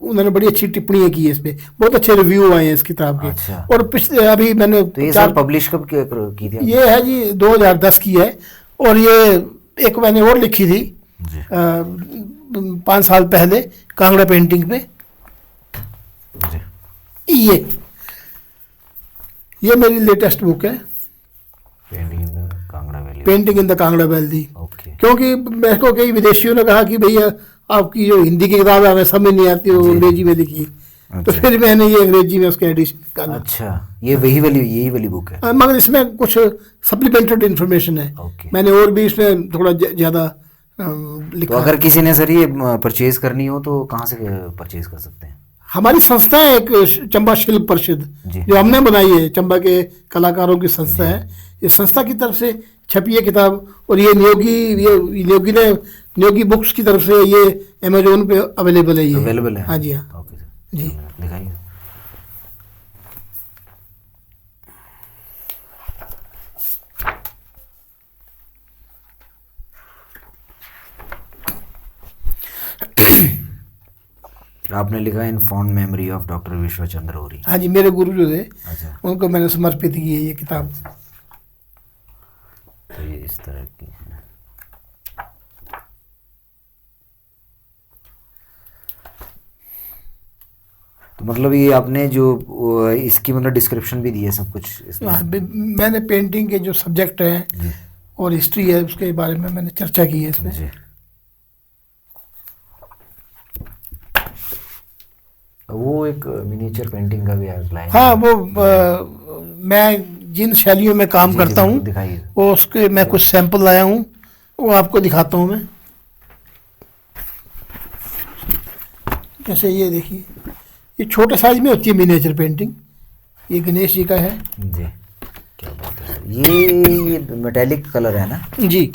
उन्होंने बड़ी अच्छी टिप्पणियाँ की है इस पे, बहुत अच्छे रिव्यू आए हैं इस किताब के। अच्छा। और पिछले अभी मैंने तो ये सर पब्लिश कब की थी? ये है जी 2010 की है। और ये एक मैंने और लिखी थी जी, 5 साल पहले कांगड़ा पेंटिंग पे। जी, ये मेरी लेटेस्ट बुक है, painting in the Kangra valley. Painting in the Kangra valley. Okay. क्योंकि मेरे को कई विदेशियों ने कहा कि भैया आपकी जो हिंदी की किताब है हमें समझ नहीं आती, वो अंग्रेजी में लिखी। तो फिर मैंने ये अंग्रेजी में उसका एडिशन निकाला। अच्छा, ये यही वाली बुक है? मगर इसमें कुछ सप्लीमेंटेड इन्फॉर्मेशन है। ओके। मैंने और भी इसमें थोड़ा ज़्यादा तो लिखा। अगर किसी ने सर ये परचेज करनी हो तो कहाँ से परचेज कर सकते हैं? हमारी संस्था है एक चंबा शिल्प परिषद, जी। जो हमने बनाई है, चंबा के कलाकारों की संस्था है। ये संस्था की तरफ से छपी है किताब। और ये नियोगी बुक्स की तरफ से ये अमेजोन पे अवेलेबल है। ये अवेलेबल है? हाँ जी, हाँ ओके सर, जी। दिखाइए। आपने लिखा इन फॉन्ड मेमोरी ऑफ डॉक्टर विश्व चंद्र औरी। हाँ जी, मेरे गुरु जो थे अच्छा, उनको मैंने समर्पित की है ये किताब। तो ये इस तरह की है। तो मतलब ये आपने जो इसकी मतलब डिस्क्रिप्शन भी दी है सब कुछ इसमें? हाँ, मैंने पेंटिंग के जो सब्जेक्ट हैं जी, और हिस्ट्री है उसके बारे में मैंने चर्चा की है इसमें। जी। वो एक मिनिएचर पेंटिंग का भी आउटलाइन। हाँ, वो मैं जिन शैलियों में काम करता हूँ दिखाइए। वो उसके मैं कुछ सैंपल लाया हूँ, वो आपको दिखाता हूँ मैं। जैसे ये देखिए, ये छोटे साइज में होती है मिनिएचर पेंटिंग। ये गणेश जी का है। जी, क्या बात है सर। ये मेटेलिक कलर है ना? जी,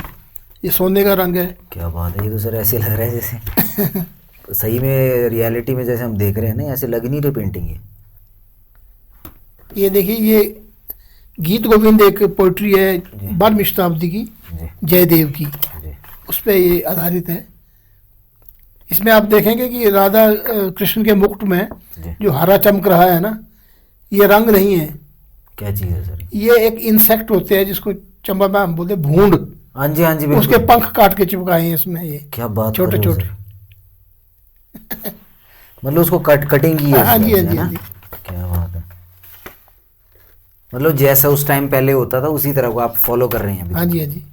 ये सोने का रंग है। क्या बात है, ये तो सर ऐसे लग रहा है जैसे सही में रियलिटी में जैसे हम देख रहे हैं ना, ऐसे लग नहीं रही पेंटिंग ये देखिए, ये गीत गोविंद एक पोइट्री है 12वीं शताब्दी की, जी, जयदेव की, जी, उस पर ये आधारित है। इसमें आप देखेंगे कि राधा कृष्ण के मुकुट में जी। जो हरा चमक रहा है ना, ये रंग नहीं है, क्या चीज़ है सर? ये एक इंसेक्ट होते हैं जिसको चंबा में हम बोलते हैं भूंड। हाँ जी, हाँ जी, बिल्कुल। उसके पंख काट के चिपकाए हैं इसमें। ये क्या बात कर छोटे रहे हो छोटे। सर? मतलब उसको कटिंग की है हाँ जी, उसमें, हाँ जी, है हाँ ना? जी। क्या बात है। मतलब जैसा उस टाइम पहले होता था उसी तरह को आप फॉलो कर रहे हैं अभी? हाँ जी, हाँ जी।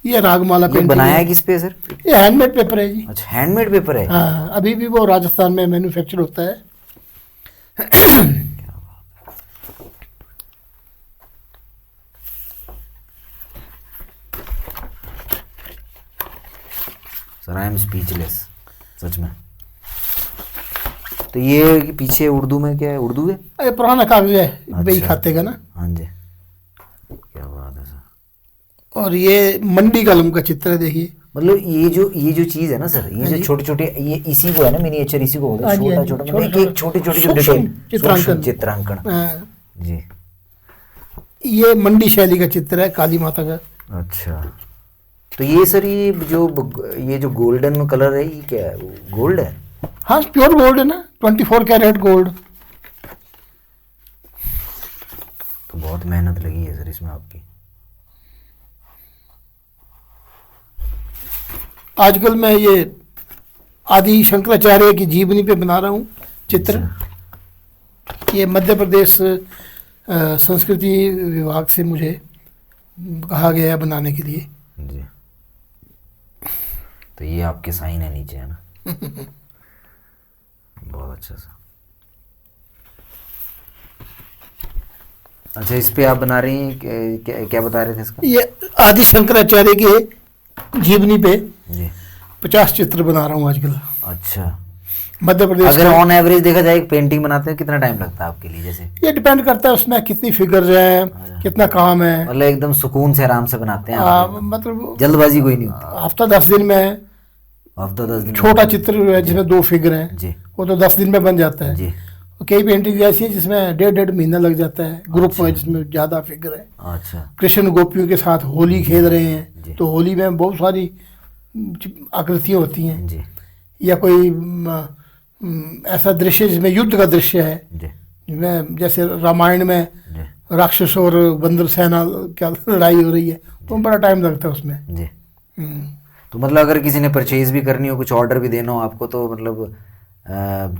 ये रागमाला ये पेंटिंग बनाया है है। किस पे सर? ये हैंडमेड पेपर है जी। अच्छा, हैंडमेड पेपर है। हाँ, अभी भी वो राजस्थान में मैन्युफैक्चर होता है। सर आई एम स्पीचलेस, सच में। तो ये पीछे उर्दू में क्या है? उर्दू है? ये पुराना कागज है, बही अच्छा। खाते का ना। हाँ जी, क्या बात है सर। और ये मंडी कलम का चित्र है, देखिए। मतलब ये जो चीज है ना सर, ये जो छोटे छोटे, ये इसी को है ना मिनिएचर, इसी को बोलते हैं, हाँ जी, हाँ छोटा जी, छोटा, मतलब एक छोटी छोटी जो सूक्ष्म डिटेल, चित्रांकन। चित्रांकन। हाँ, जी, ये मंडी शैली का चित्र है, काली माता का। अच्छा। तो ये सर ये जो गोल्डन कलर है, ये क्या है? गोल्ड है? हाँ, प्योर गोल्ड है ना, 24 कैरेट गोल्ड। तो बहुत मेहनत लगी है सर इसमें आपकी। आजकल मैं ये आदि शंकराचार्य की जीवनी पे बना रहा हूँ चित्र। ये मध्य प्रदेश संस्कृति विभाग से मुझे कहा गया है बनाने के लिए। जी, तो ये आपके साइन है नीचे, है ना? बहुत अच्छा सा। अच्छा, इस पे आप बना रही हैं क्या बता रहे थे इसका? ये आदि शंकराचार्य के जीवनी पे जी। 50 चित्र बना रहा हूँ आजकल। अच्छा, मध्य प्रदेश अगर का। ऑन एवरेज देखा जाए एक पेंटिंग बनाते हैं कितना टाइम लगता है आपके लिए? जैसे ये डिपेंड करता है उसमें कितनी फिगर्स हैं, कितना काम है। मतलब एकदम सुकून से आराम से बनाते हैं आप एकदम? मतलब जल्दबाजी कोई नहीं होती? हफ्ता 10 दिन में। हफ्ता 10 दिन? छोटा चित्र है जिसमें 2 फिगर हैं, जी वो तो 10 दिन में बन जाता है। जी। और कई पेंटिंग ऐसी है जिसमें 1.5 महीना लग जाता है, ग्रुप अच्छा। में जिसमें ज़्यादा फिगर है। अच्छा कृष्ण गोपियों के साथ होली खेल रहे जी। हैं, तो होली में बहुत सारी आकृतियाँ होती हैं। जी या कोई ऐसा दृश्य जिसमें युद्ध का दृश्य है, जी जिसमें जैसे रामायण में जी राक्षस और बंदर सेना क्या लड़ाई हो रही है, तो बड़ा टाइम लगता है उसमें। जी। हम्म। तो मतलब अगर किसी ने परचेज भी करनी हो, कुछ ऑर्डर भी देना हो आपको, तो मतलब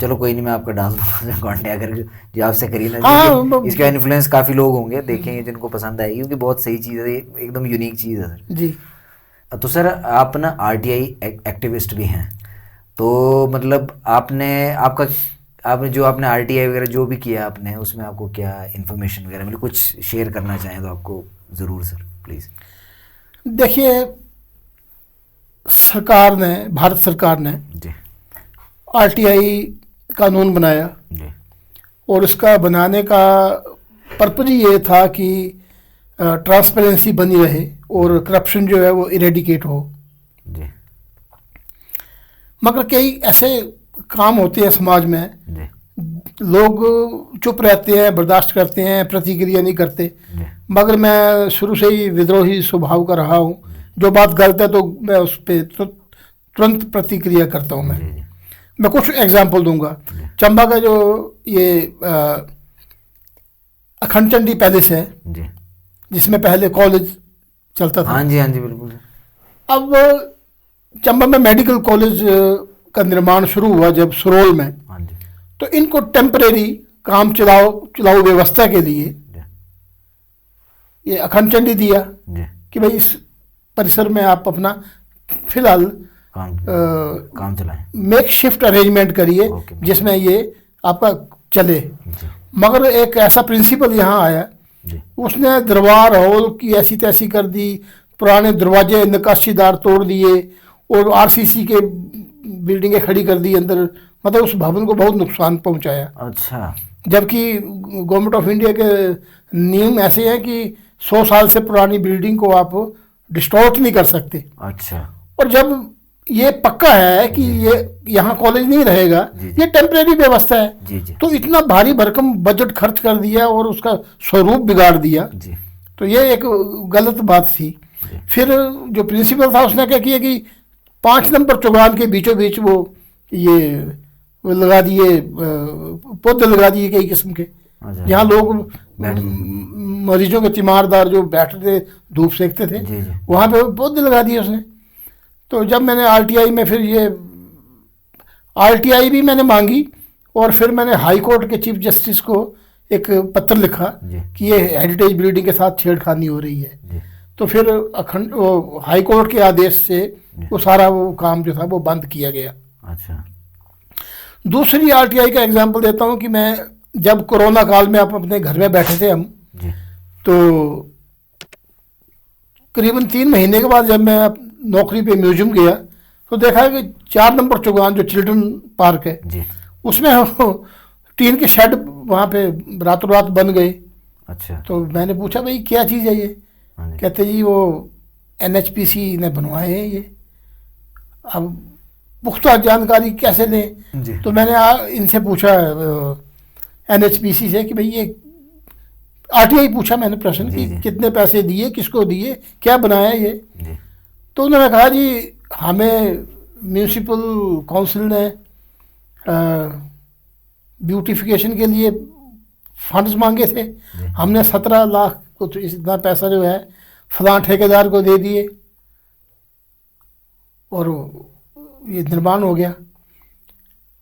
चलो कोई नहीं, मैं आपका डाल दूँगा कॉन्टैक्ट अगर जो आपसे खरीदना। हाँ, इसका इन्फ्लुएंस काफ़ी लोग होंगे, देखेंगे जिनको पसंद आएगी, क्योंकि बहुत सही चीज़ है, एकदम यूनिक चीज़ है सर। जी। तो सर आप ना RTI एक्टिविस्ट भी हैं, तो मतलब आपने जो आपने RTI वगैरह जो भी किया आपने, उसमें आपको क्या इन्फॉर्मेशन वगैरह मतलब कुछ शेयर करना चाहें तो आपको ज़रूर सर, प्लीज़। देखिए, भारत सरकार ने जी RTI कानून बनाया, जी और उसका बनाने का पर्पज ये था कि ट्रांसपेरेंसी बनी रहे और करप्शन जो है वो इरेडिकेट हो। जी मगर कई ऐसे काम होते हैं समाज में, जी लोग चुप रहते हैं, बर्दाश्त करते हैं, प्रतिक्रिया नहीं करते। जी मगर मैं शुरू से ही विद्रोही स्वभाव का रहा हूँ। जो बात गलत है तो मैं उस पर तुरंत प्रतिक्रिया करता हूँ। जी जी मैं कुछ एग्जांपल दूंगा। चंबा का जो ये अखंड चंडी पैलेस है, जी। जिसमें पहले कॉलेज चलता था। हाँ जी बिल्कुल। अब चंबा में मेडिकल कॉलेज का निर्माण शुरू हुआ जब सुरोल में, हाँ जी तो इनको टेम्परेरी काम चलाऊ व्यवस्था के लिए जी ये अखंड चंडी दिया जी। कि भाई इस परिसर में आप अपना फिलहाल काम चलाएं, मेक शिफ्ट अरेंजमेंट करिए ओके। जिसमें ये आपका चले। जी मगर एक ऐसा प्रिंसिपल यहाँ आया, जी उसने दरबार हॉल की ऐसी तैसी कर दी, पुराने दरवाजे नक्काशीदार तोड़ दिए और RCC के बिल्डिंगें खड़ी कर दी अंदर। मतलब उस भवन को बहुत नुकसान पहुंचाया। अच्छा। जबकि गवर्नमेंट ऑफ इंडिया के नियम ऐसे हैं कि 100 साल से पुरानी बिल्डिंग को आप डिस्टॉर्ट नहीं कर सकते। अच्छा। और जब ये पक्का है कि ये यहाँ कॉलेज नहीं रहेगा, ये टेम्परेरी व्यवस्था है, जी जी तो इतना भारी भरकम बजट खर्च कर दिया और उसका स्वरूप बिगाड़ दिया, जी तो ये एक गलत बात थी। फिर जो प्रिंसिपल था उसने क्या किया कि 5 नंबर चौगान के बीचों बीच वो लगा दिए, पौधे लगा दिए कई किस्म के। अच्छा। यहाँ लोग मरीजों के तीमारदार जो बैठते धूप सेकते थे, जी जी वहाँ पे पौधे लगा दिए उसने। तो जब मैंने RTI में फिर ये RTI भी मैंने मांगी, और फिर मैंने हाई कोर्ट के चीफ जस्टिस को एक पत्र लिखा जी कि ये हेरिटेज बिल्डिंग के साथ छेड़खानी हो रही है। जी तो फिर हाई कोर्ट के आदेश से वो सारा वो काम जो था वो बंद किया गया। अच्छा। दूसरी RTI का एग्जांपल देता हूँ कि मैं जब कोरोना काल में अपने घर में बैठे थे हम, जी तो करीबन 3 महीने के बाद जब मैं नौकरी पे म्यूजियम गया, तो देखा कि 4 नंबर चौगान जो चिल्ड्रन पार्क है, जी। उसमें टीन के शेड वहाँ पे रातों रात बन गए। अच्छा। तो मैंने पूछा भाई क्या चीज़ है ये? हाँ जी। कहते जी वो NHPC ने बनवाए हैं ये। अब पुख्ता जानकारी कैसे लें? जी तो मैंने इनसे पूछा NHPC से कि भाई ये RTI पूछा मैंने प्रश्न जी, कि जी। कितने पैसे दिए, किसको दिए, क्या बनाया ये? जी तो उन्होंने कहा जी हमें म्यूनिसिपल काउंसिल ने ब्यूटिफिकेशन के लिए फंड्स मांगे थे, हमने 17 लाख को तो इतना पैसा जो है फलां ठेकेदार को दे दिए और ये निर्माण हो गया।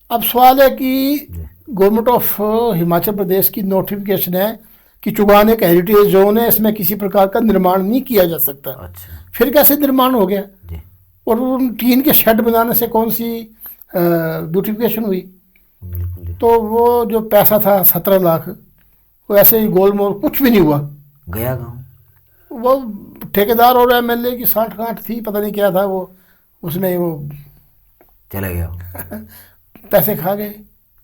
अब सवाल है कि गवर्नमेंट ऑफ हिमाचल प्रदेश की नोटिफिकेशन है कि चुगान एक हेरिटेज जोन है, इसमें किसी प्रकार का निर्माण नहीं किया जा सकता। अच्छा। फिर कैसे निर्माण हो गया? जी और उन टीन के शेड बनाने से कौन सी ब्यूटिफिकेशन हुई। बिल्कुल जी। तो वो जो पैसा था 17 लाख, वो ऐसे ही गोलमोल कुछ भी नहीं हुआ। गया गाँव। वो ठेकेदार और एमएलए की साठ गांठ थी, पता नहीं क्या था वो, उसने वो चला गया। पैसे खा गए।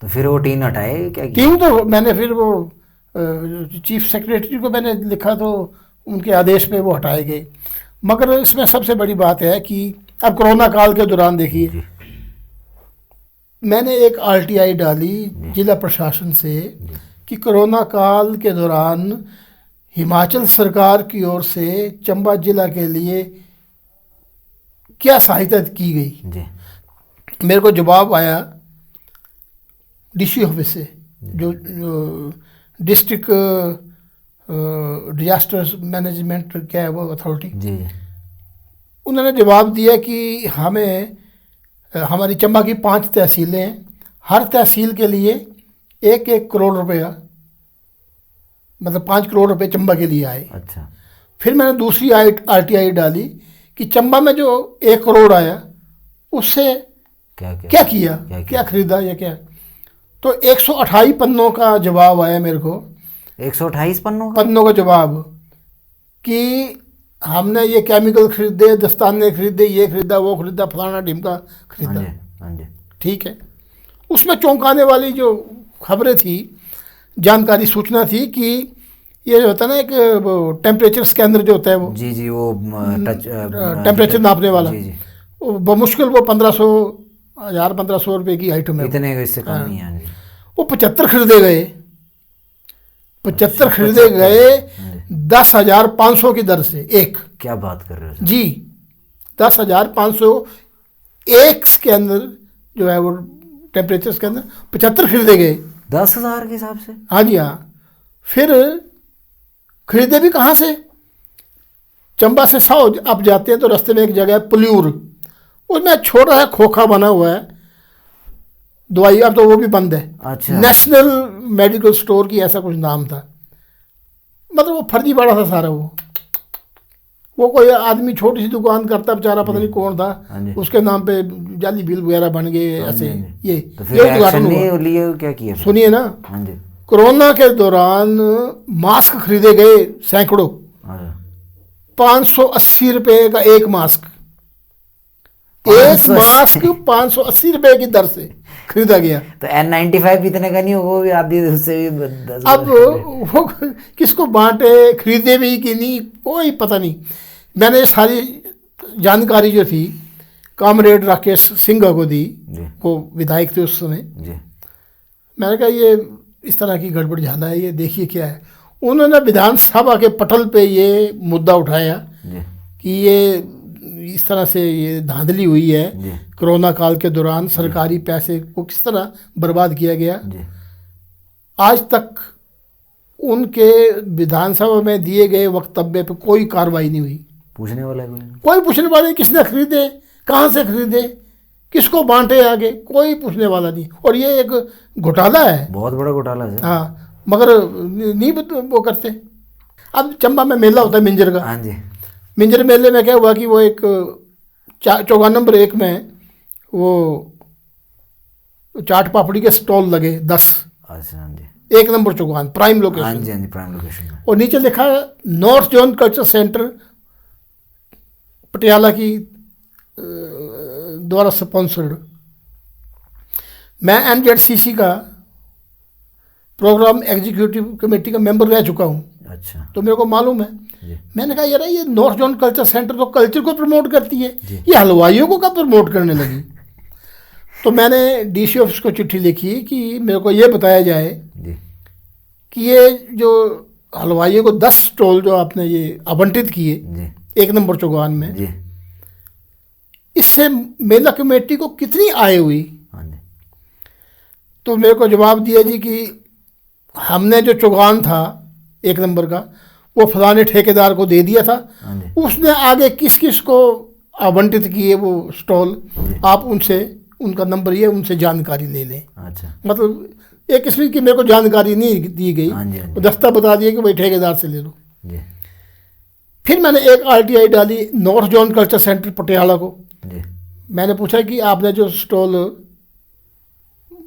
तो फिर वो टीन हटाए क्या किया? टीम तो मैंने फिर वो चीफ सेक्रेटरी को मैंने लिखा, तो उनके आदेश पे वो हटाए गए। मगर इसमें सबसे बड़ी बात है कि अब कोरोना काल के दौरान देखिए, जी। मैंने एक आरटीआई डाली जिला प्रशासन से कि कोरोना काल के दौरान हिमाचल सरकार की ओर से चंबा जिला के लिए क्या सहायता की गई। जी। मेरे को जवाब आया डीसी ऑफिस से, जो डिस्ट्रिक्ट डिजास्टर मैनेजमेंट क्या है वो अथॉरिटी। जी। उन्होंने जवाब दिया कि हमें हमारी चंबा की 5 तहसीलें हैं, हर तहसील के लिए 1-1 करोड़ रुपया, मतलब 5 करोड़ रुपए चंबा के लिए आए। अच्छा। फिर मैंने दूसरी आरटीआई डाली कि चंबा में जो 1 करोड़ आया उससे क्या किया, क्या खरीदा या क्या। तो 128 पन्नों का जवाब आया मेरे को, 128 पन्नों का जवाब कि हमने ये केमिकल खरीदे, दस्ताने खरीदे, ये खरीदा, वो खरीदा, फलाना ढिमका खरीदा। हाँ जी। ठीक है। उसमें चौंकाने वाली जो खबरें थी, जानकारी, सूचना थी कि ये जो होता है ना एक टेम्परेचर स्कैनर जो होता है वो, जी वो टेम्परेचर नापने वाला, जी। बमुश्किल वो 1500 रुपए की आइटम है। इतने का इससे कम नहीं है। जी। वो 75 खरीदे गए, 75 खरीदे गए 10,500 की दर से एक। क्या बात कर रहे हो सर? जी, 10,500 एक स्कैनर जो है वो टेम्परेचर स्कैनर 75 खरीदे गए 10,000 के हिसाब से। हाँ जी हाँ। फिर खरीदे भी कहाँ से, चंबा से 100 आप जाते हैं तो रास्ते में एक जगह है पुलियूर, उसमें छोटा सा खोखा बना हुआ है दवाई, अब तो वो भी बंद है। अच्छा। नेशनल मेडिकल स्टोर की ऐसा कुछ नाम था, मतलब वो फर्जी बड़ा था सारा। वो कोई आदमी छोटी सी दुकान करता बेचारा, पता नहीं कौन था, उसके नाम पे जाली बिल वगैरह बन गए ऐसे। ये तो फिर एक्शन नहीं लिए, क्या किया? सुनिए ना, हाँ जी। कोरोना के दौरान मास्क खरीदे गए सैकड़ों, 580 रुपए का एक मास्क, एक मास्क 580 रुपए की दर से खरीदा गया। तो N95 इतने का नहीं होगा, वो भी आधी उससे भी 10। अब वो किसको बांटे, खरीदे भी कि नहीं, कोई पता नहीं। मैंने सारी जानकारी जो थी कामरेड राकेश सिंह को दी, वो विधायक थे उस समय जी। मैंने कहा ये इस तरह की गड़बड़ ज़्यादा है, ये देखिए क्या है। उन्होंने विधानसभा के पटल पे ये मुद्दा उठाया कि ये इस तरह से ये धांधली हुई है, कोरोना काल के दौरान सरकारी पैसे को किस तरह बर्बाद किया गया। आज तक उनके विधानसभा में दिए गए वक्तव्य पे कोई कार्रवाई नहीं हुई। पूछने वाला कोई पूछने वाला नहीं, किसने खरीदे, कहाँ से खरीदे, किसको बांटे आगे, कोई पूछने वाला नहीं। और ये एक घोटाला है, बहुत बड़ा घोटाला है। हाँ, मगर नहीं वो करते। अब चंबा में मेला होता है मिंजर का। हाँ जी। मिंजर मेले में क्या हुआ कि वो एक चौगान नंबर 1 में वो चाट पापड़ी के स्टॉल लगे 10। अच्छा। हाँ जी। 1 नंबर चौगान, प्राइम लोकेशन। हाँ जी, हाँ जी, प्राइम लोकेशन। और नीचे लिखा north zone culture centre Patiala की द्वारा स्पॉन्सर्ड। मैं NZCC का प्रोग्राम एग्जीक्यूटिव कमेटी का मेंबर रह चुका हूँ। अच्छा। तो मेरे को मालूम है। मैंने कहा यार ये नॉर्थ जोन कल्चर सेंटर तो कल्चर को प्रमोट करती है, ये हलवाइयों को कब प्रमोट करने लगी। तो मैंने DC ऑफिस को चिट्ठी लिखी कि मेरे को ये बताया जाए कि ये जो हलवाइयों को 10 स्टॉल जो आपने ये आवंटित किए 1 नंबर चौगान में, इससे मेला कमेटी को कितनी आय हुई। तो मेरे को जवाब दिया जी कि हमने जो चौगान था 1 नंबर का वो फलाने ठेकेदार को दे दिया था, उसने आगे किस किस को आवंटित किए वो स्टॉल, आप उनसे, उनका नंबर ये, उनसे जानकारी ले लें। अच्छा। मतलब एक किस्म की मेरे को जानकारी नहीं दी गई, दस्ता बता दिया कि भाई ठेकेदार से ले लो। फिर मैंने एक RTI डाली north zone culture centre Patiala को, जी मैंने पूछा कि आपने जो स्टॉल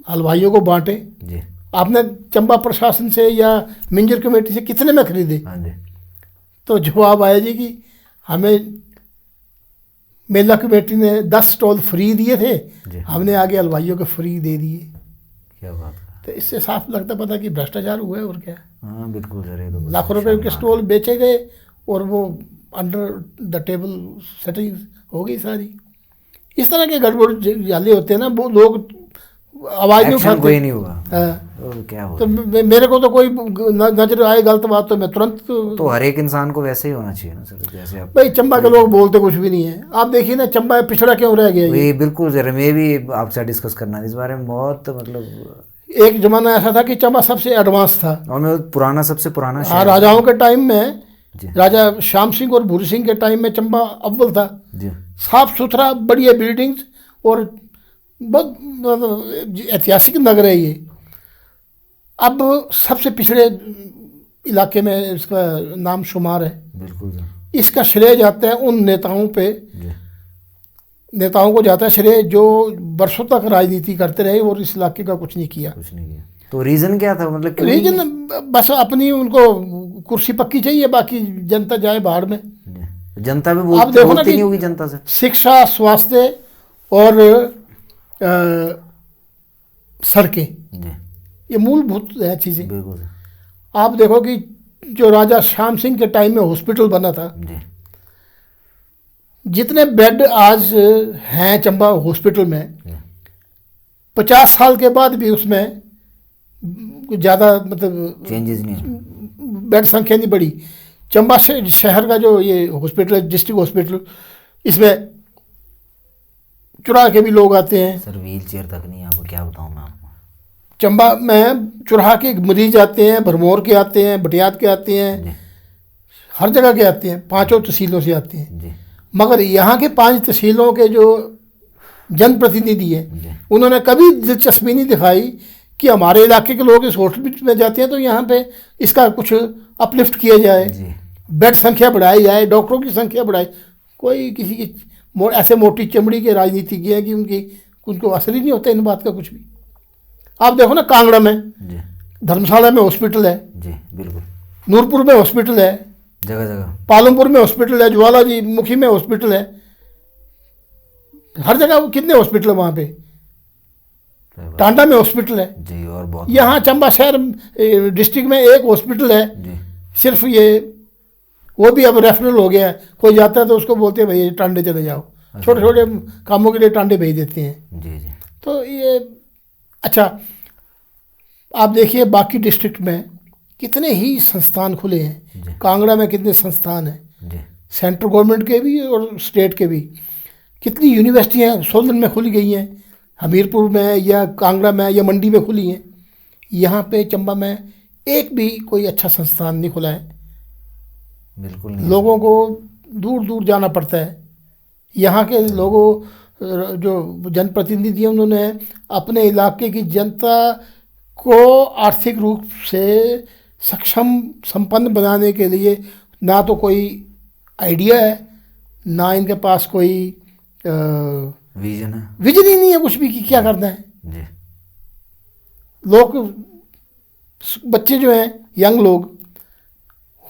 हलवाइयों को बांटे, जी आपने चंबा प्रशासन से या मिंजर कमेटी से कितने में खरीदे? हाँ जी तो जवाब आया जी कि हमें मेला कमेटी ने 10 स्टॉल फ्री दिए थे, जी। हमने आगे हलवाइयों को फ्री दे दिए। क्या बात है। तो इससे साफ लगता पता कि भ्रष्टाचार हुआ है और क्या। हाँ बिल्कुल सर, ये तो लाखों रुपए के स्टॉल बेचे गए और वो अंडर द टेबल सेटिंग हो गई सारी। इस तरह के गड़बड़ जाले होते हैं ना, वो लोग आवाज़ नहीं एक्शन उठाते। कोई नहीं हुआ। हाँ। तो क्या हो, तो मेरे को तो कोई नजर आए गलत बात तो मैं तुरंत तो हर एक इंसान को वैसे ही होना चाहिए ना सर, जैसे आप। भाई चंबा के लोग बोलते कुछ भी नहीं है। आप देखिए ना चंबा पिछड़ा क्यों रह गया ये। ये बिल्कुल सर, मैं भी आपसे डिस्कस करना है इस बारे में, बहुत मतलब एक जमाना ऐसा था कि चंबा सबसे एडवांस था। और मैं पुराना, सबसे पुराना हाँ, शहर। राजाओं के टाइम में जी राजा श्याम सिंह और भूरी सिंह के टाइम में चंबा अव्वल था। जी साफ सुथरा, बढ़िया बिल्डिंग्स और बहुत मतलब ऐतिहासिक नगर है ये। अब सबसे पिछड़े इलाके में इसका नाम शुमार है। बिल्कुल सर। इसका श्रेय जाता है उन नेताओं पे, जी नेताओं को जाता है श्रेय जो वर्षों तक राजनीति करते रहे और इस इलाके का कुछ नहीं किया। कुछ नहीं किया। तो रीजन क्या था, मतलब क्यों नहीं? रीजन बस अपनी उनको कुर्सी पक्की चाहिए, बाकी जनता जाए बाहर में। जी। जनता भी आप देखो ना बोलती कि नहीं होगी जनता से। शिक्षा, स्वास्थ्य और सड़कें, जी ये मूलभूत है चीज़ें। बिल्कुल सर। आप देखो कि जो राजा श्याम सिंह के टाइम में हॉस्पिटल बना था, जी जितने बेड आज हैं चंबा हॉस्पिटल में, जी 50 साल के बाद भी उसमें कुछ ज़्यादा मतलब चेंजेस नहीं है। बेड संख्या नहीं बढ़ी। चंबा शहर का जो ये हॉस्पिटल है, डिस्ट्रिक्ट हॉस्पिटल, इसमें चुरा के भी लोग आते हैं। सर व्हील चेयर तक नहीं है, आपको क्या बताऊँ मैं आपको। चंबा में चुराहा के मरीज आते हैं, भरमौर के आते हैं, भटियात के आते हैं, जी हर जगह के आते हैं, 5 तहसीलों से आते हैं। जी मगर यहाँ के 5 तहसीलों के जो जनप्रतिनिधि जी। हैं, उन्होंने कभी दिलचस्पी नहीं दिखाई कि हमारे इलाके के लोग इस हॉस्पिटल में जाते हैं तो यहाँ पे इसका कुछ अपलिफ्ट किया जाए, जी बेड संख्या बढ़ाई जाए, डॉक्टरों की संख्या बढ़ाई। कोई किसी की ऐसे मोटी चमड़ी के राजनीतिज्ञ हैं कि उनको असर ही नहीं होता इन बात का कुछ भी। आप देखो ना कांगड़ा में, जी धर्मशाला में हॉस्पिटल है, जी बिल्कुल, नूरपुर में हॉस्पिटल है, जगह जगह। पालमपुर में हॉस्पिटल है, ज्वाला जी मुखी में हॉस्पिटल है, हर जगह कितने हॉस्पिटल है वहाँ पे। सही बात। टांडा में हॉस्पिटल है। जी और बहुत। यहाँ चंबा शहर डिस्ट्रिक्ट में एक हॉस्पिटल है जी सिर्फ, ये वो भी अब रेफरल हो गया है। कोई जाता है तो उसको बोलते हैं भाई टांडे चले जाओ, छोटे छोटे कामों के लिए टांडे भेज देते हैं। जी जी तो ये अच्छा, आप देखिए बाकी डिस्ट्रिक्ट में कितने ही संस्थान खुले जी। हैं। कांगड़ा में कितने संस्थान हैं, जी सेंट्रल गवर्नमेंट के भी और स्टेट के भी। कितनी यूनिवर्सिटियाँ सोलन में खुली गई हैं, हमीरपुर में या कांगड़ा में या मंडी में खुली हैं। यहाँ पे चंबा में एक भी कोई अच्छा संस्थान नहीं खुला है। बिल्कुल नहीं। लोगों को दूर दूर जाना पड़ता है। यहाँ के लोगों जो जनप्रतिनिधि हैं, उन्होंने अपने इलाके की जनता को आर्थिक रूप से सक्षम संपन्न बनाने के लिए ना तो कोई आइडिया है, ना इनके पास कोई विजन है। विजन ही नहीं है कुछ भी कि क्या करना है। जी लोग, बच्चे जो हैं, यंग लोग,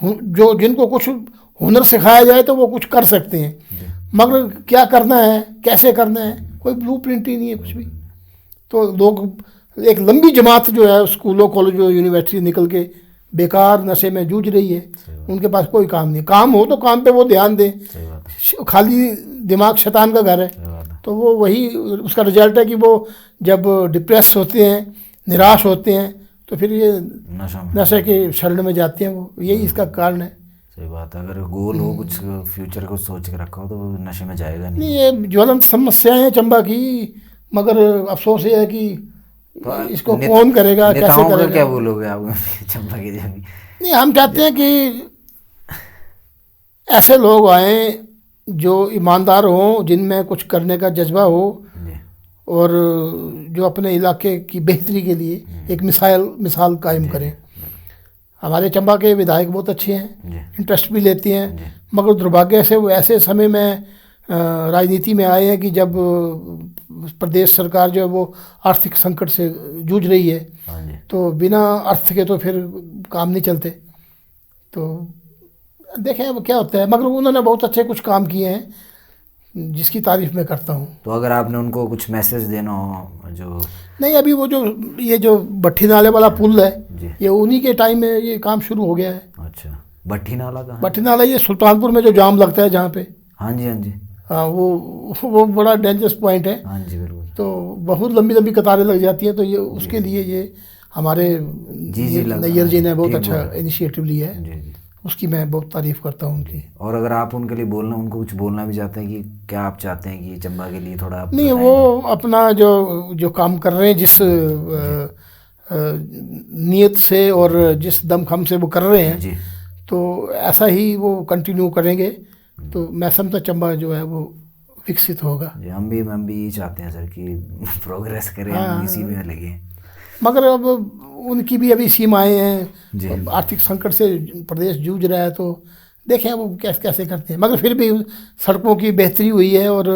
जो जिनको कुछ हुनर सिखाया जाए तो वो कुछ कर सकते हैं, जी मगर क्या करना है, कैसे करना है, कोई ब्लूप्रिंट ही नहीं है कुछ भी। तो लोग, एक लंबी जमात जो है स्कूलों, कॉलेजों, यूनिवर्सिटी निकल के बेकार नशे में जूझ रही है। उनके पास कोई काम नहीं। काम हो तो काम पे वो ध्यान दें। सही बात है। खाली दिमाग शैतान का घर है। सही बात है। तो वो वही उसका रिजल्ट है कि वो जब डिप्रेस होते हैं, निराश होते हैं, तो फिर ये नशे के शरण में जाते हैं। वो यही इसका कारण है। सही बात है। अगर गोल हो, कुछ फ्यूचर को सोच के रखा हो, तो वो नशे में जाएगा नहीं। नहीं, ये ज्वलंत समस्याएं हैं चंबा की, मगर अफसोस ये है कि इसको कौन करेगा, कैसे नेताओं का करेगा। क्या बोलोगे आप चंबा के जमी? नहीं, हम चाहते हैं कि ऐसे लोग आए जो ईमानदार हों, जिनमें कुछ करने का जज्बा हो, जी और जो अपने इलाके की बेहतरी के लिए एक मिसाल कायम करें। हमारे चंबा के विधायक बहुत अच्छे हैं, जी इंटरेस्ट भी लेते जी। हैं, मगर दुर्भाग्य से वो ऐसे समय में राजनीति में आए हैं कि जब प्रदेश सरकार जो है वो आर्थिक संकट से जूझ रही है, हाँ जी। तो बिना अर्थ के तो फिर काम नहीं चलते। तो देखें अब क्या होता है, मगर उन्होंने बहुत अच्छे कुछ काम किए हैं जिसकी तारीफ मैं करता हूँ। तो अगर आपने उनको कुछ मैसेज देना हो जो नहीं, अभी वो जो ये जो भट्टी नाले वाला पुल है, जी। ये उन्हीं के टाइम में ये काम शुरू हो गया है। अच्छा, भट्टी नाला का? भट्टी नाला ये सुल्तानपुर में जो जाम लगता है जहाँ पे, हाँ जी, हाँ जी, हाँ, वो बड़ा डेंजरस पॉइंट है। हाँ जी, बिल्कुल। तो बहुत लंबी लंबी कतारें लग जाती हैं, तो ये उसके लिए ये हमारे नैयर जी ने बहुत अच्छा इनिशिएटिव लिया है। जी जी। उसकी मैं बहुत तारीफ करता हूँ उनकी। और अगर आप उनके लिए बोलना, उनको कुछ बोलना भी चाहते हैं कि क्या आप चाहते हैं कि चंबा के लिए थोड़ा आप नहीं, बताएं वो अपना जो काम कर रहे हैं, जिस नीयत से और जिस दमखम से वो कर रहे हैं, जी। तो ऐसा ही वो कंटिन्यू करेंगे तो मैं समझता चंबा जो है वो विकसित होगा। जी, हम भी यही चाहते हैं सर कि प्रोग्रेस करें, हम इसी में लगे हैं। मगर अब उनकी भी अभी सीमाएं जी। हैं, आर्थिक संकट से प्रदेश जूझ रहा है, तो देखें वो कैसे करते हैं। मगर फिर भी सड़कों की बेहतरी हुई है और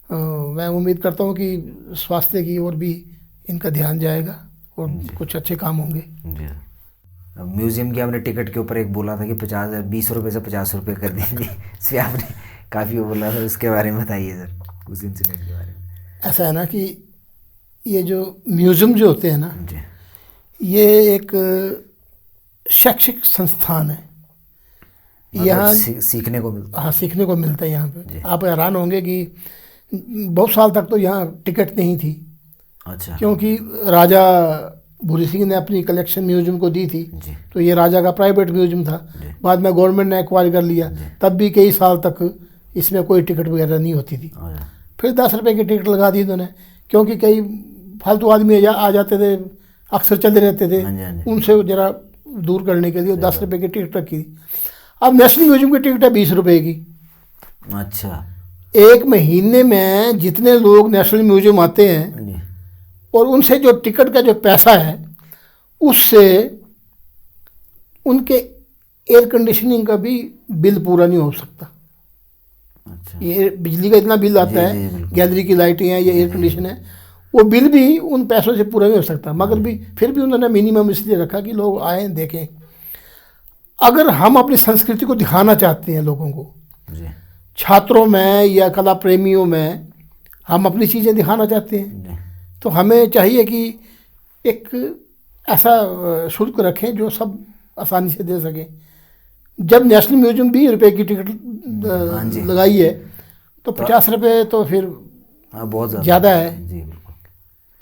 मैं उम्मीद करता हूँ कि स्वास्थ्य की ओर भी इनका ध्यान जाएगा और कुछ अच्छे काम होंगे। जी। अब म्यूज़ियम की आपने टिकट के ऊपर एक बोला था कि 20 रुपये से 50 रुपये कर देंगे इस पर आपने काफ़ी वो बोला था, उसके बारे में बताइए सर, उस इंसिडेंट के बारे में। ऐसा है ना कि ये जो म्यूज़ियम जो होते हैं ना, जी। ये एक शैक्षिक संस्थान है। मतलब यहाँ सीखने को मिलता हाँ, सीखने को मिलता है यहाँ जी। पे। आप हैरान होंगे कि बहुत साल तक तो यहाँ टिकट नहीं थी, अच्छा। क्योंकि राजा भूरी सिंह ने अपनी कलेक्शन म्यूजियम को दी थी। जी। तो ये राजा का प्राइवेट म्यूजियम था। जी। बाद में गवर्नमेंट ने एक्वायर कर लिया, तब भी कई साल तक इसमें कोई टिकट वगैरह नहीं होती थी। अच्छा। फिर 10 रुपये की टिकट लगा दी उन्होंने, क्योंकि कई फालतू आदमी आ जाते थे, अक्सर चलते रहते थे, हाँ जी, हाँ जी। उनसे ज़रा दूर करने के लिए 10 रुपये की टिकट रखी थी। अब नेशनल म्यूजियम की टिकट है 20 रुपये की। अच्छा। एक महीने में जितने लोग नेशनल म्यूजियम आते हैं जी। और उनसे जो टिकट का जो पैसा है, उससे उनके एयर कंडीशनिंग का भी बिल पूरा नहीं हो सकता। अच्छा। ये बिजली का इतना बिल आता जी, है, बिल्कुल। गैलरी की लाइटें हैं या एयर कंडीशन है, वो बिल भी उन पैसों से पूरा नहीं हो सकता। मगर भी फिर भी उन्होंने मिनिमम इसलिए रखा कि लोग आए देखें। अगर हम अपनी संस्कृति को दिखाना चाहते हैं लोगों को, जी। छात्रों में या कला प्रेमियों में हम अपनी चीज़ें दिखाना चाहते हैं, जी। तो हमें चाहिए कि एक ऐसा शुल्क रखें जो सब आसानी से दे सकें। जब नेशनल म्यूजियम 20 रुपये की टिकट हाँ जी। लगाई है, तो 50 रुपये तो फिर हाँ, बहुत ज़्यादा है। जी, बिल्कुल।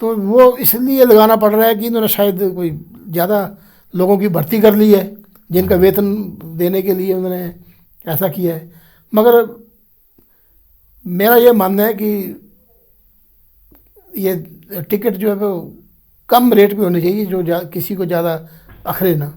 तो वो इसलिए लगाना पड़ रहा है कि इन्होंने शायद कोई ज़्यादा लोगों की भर्ती कर ली है, जिनका वेतन देने के लिए उन्होंने ऐसा किया है। मगर मेरा ये मानना है कि ये टिकट जो है वो कम रेट पे होनी चाहिए, जो किसी को ज़्यादा अखरे ना।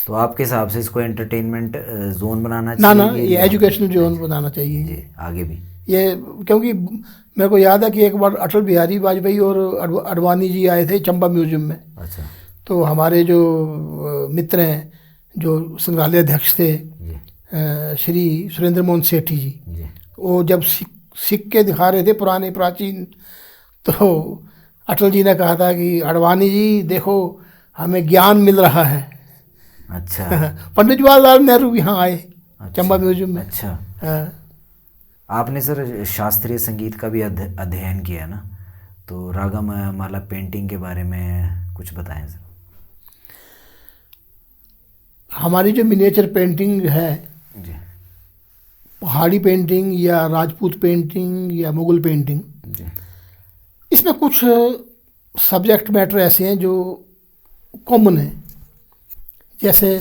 तो आपके हिसाब से इसको एंटरटेनमेंट जोन बनाना ना चाहिए? ये एजुकेशनल जोन बनाना चाहिए। जी, आगे भी ये क्योंकि मेरे को याद है कि एक बार अटल बिहारी वाजपेयी और अडवाणी जी आए थे चंबा म्यूजियम में। अच्छा। तो हमारे जो मित्र हैं, जो संग्रहालय अध्यक्ष थे, जी। श्री सुरेंद्र मोहन सेठी जी, जी। वो जब सिक्के दिखा रहे थे पुराने प्राचीन, तो अटल जी ने कहा था कि अडवाणी जी देखो हमें ज्ञान मिल रहा है। अच्छा। पंडित जवाहरलाल नेहरू यहाँ आए चंबा म्यूजियम में। अच्छा। हाँ। आपने सर शास्त्रीय संगीत का भी अध्ययन किया ना, तो रागम माला पेंटिंग के बारे में कुछ बताएं सर। हमारी जो मिनिएचर पेंटिंग है, जी। पहाड़ी पेंटिंग या राजपूत पेंटिंग या मुगल पेंटिंग, जी। इसमें कुछ सब्जेक्ट मैटर ऐसे हैं जो कॉमन हैं। जैसे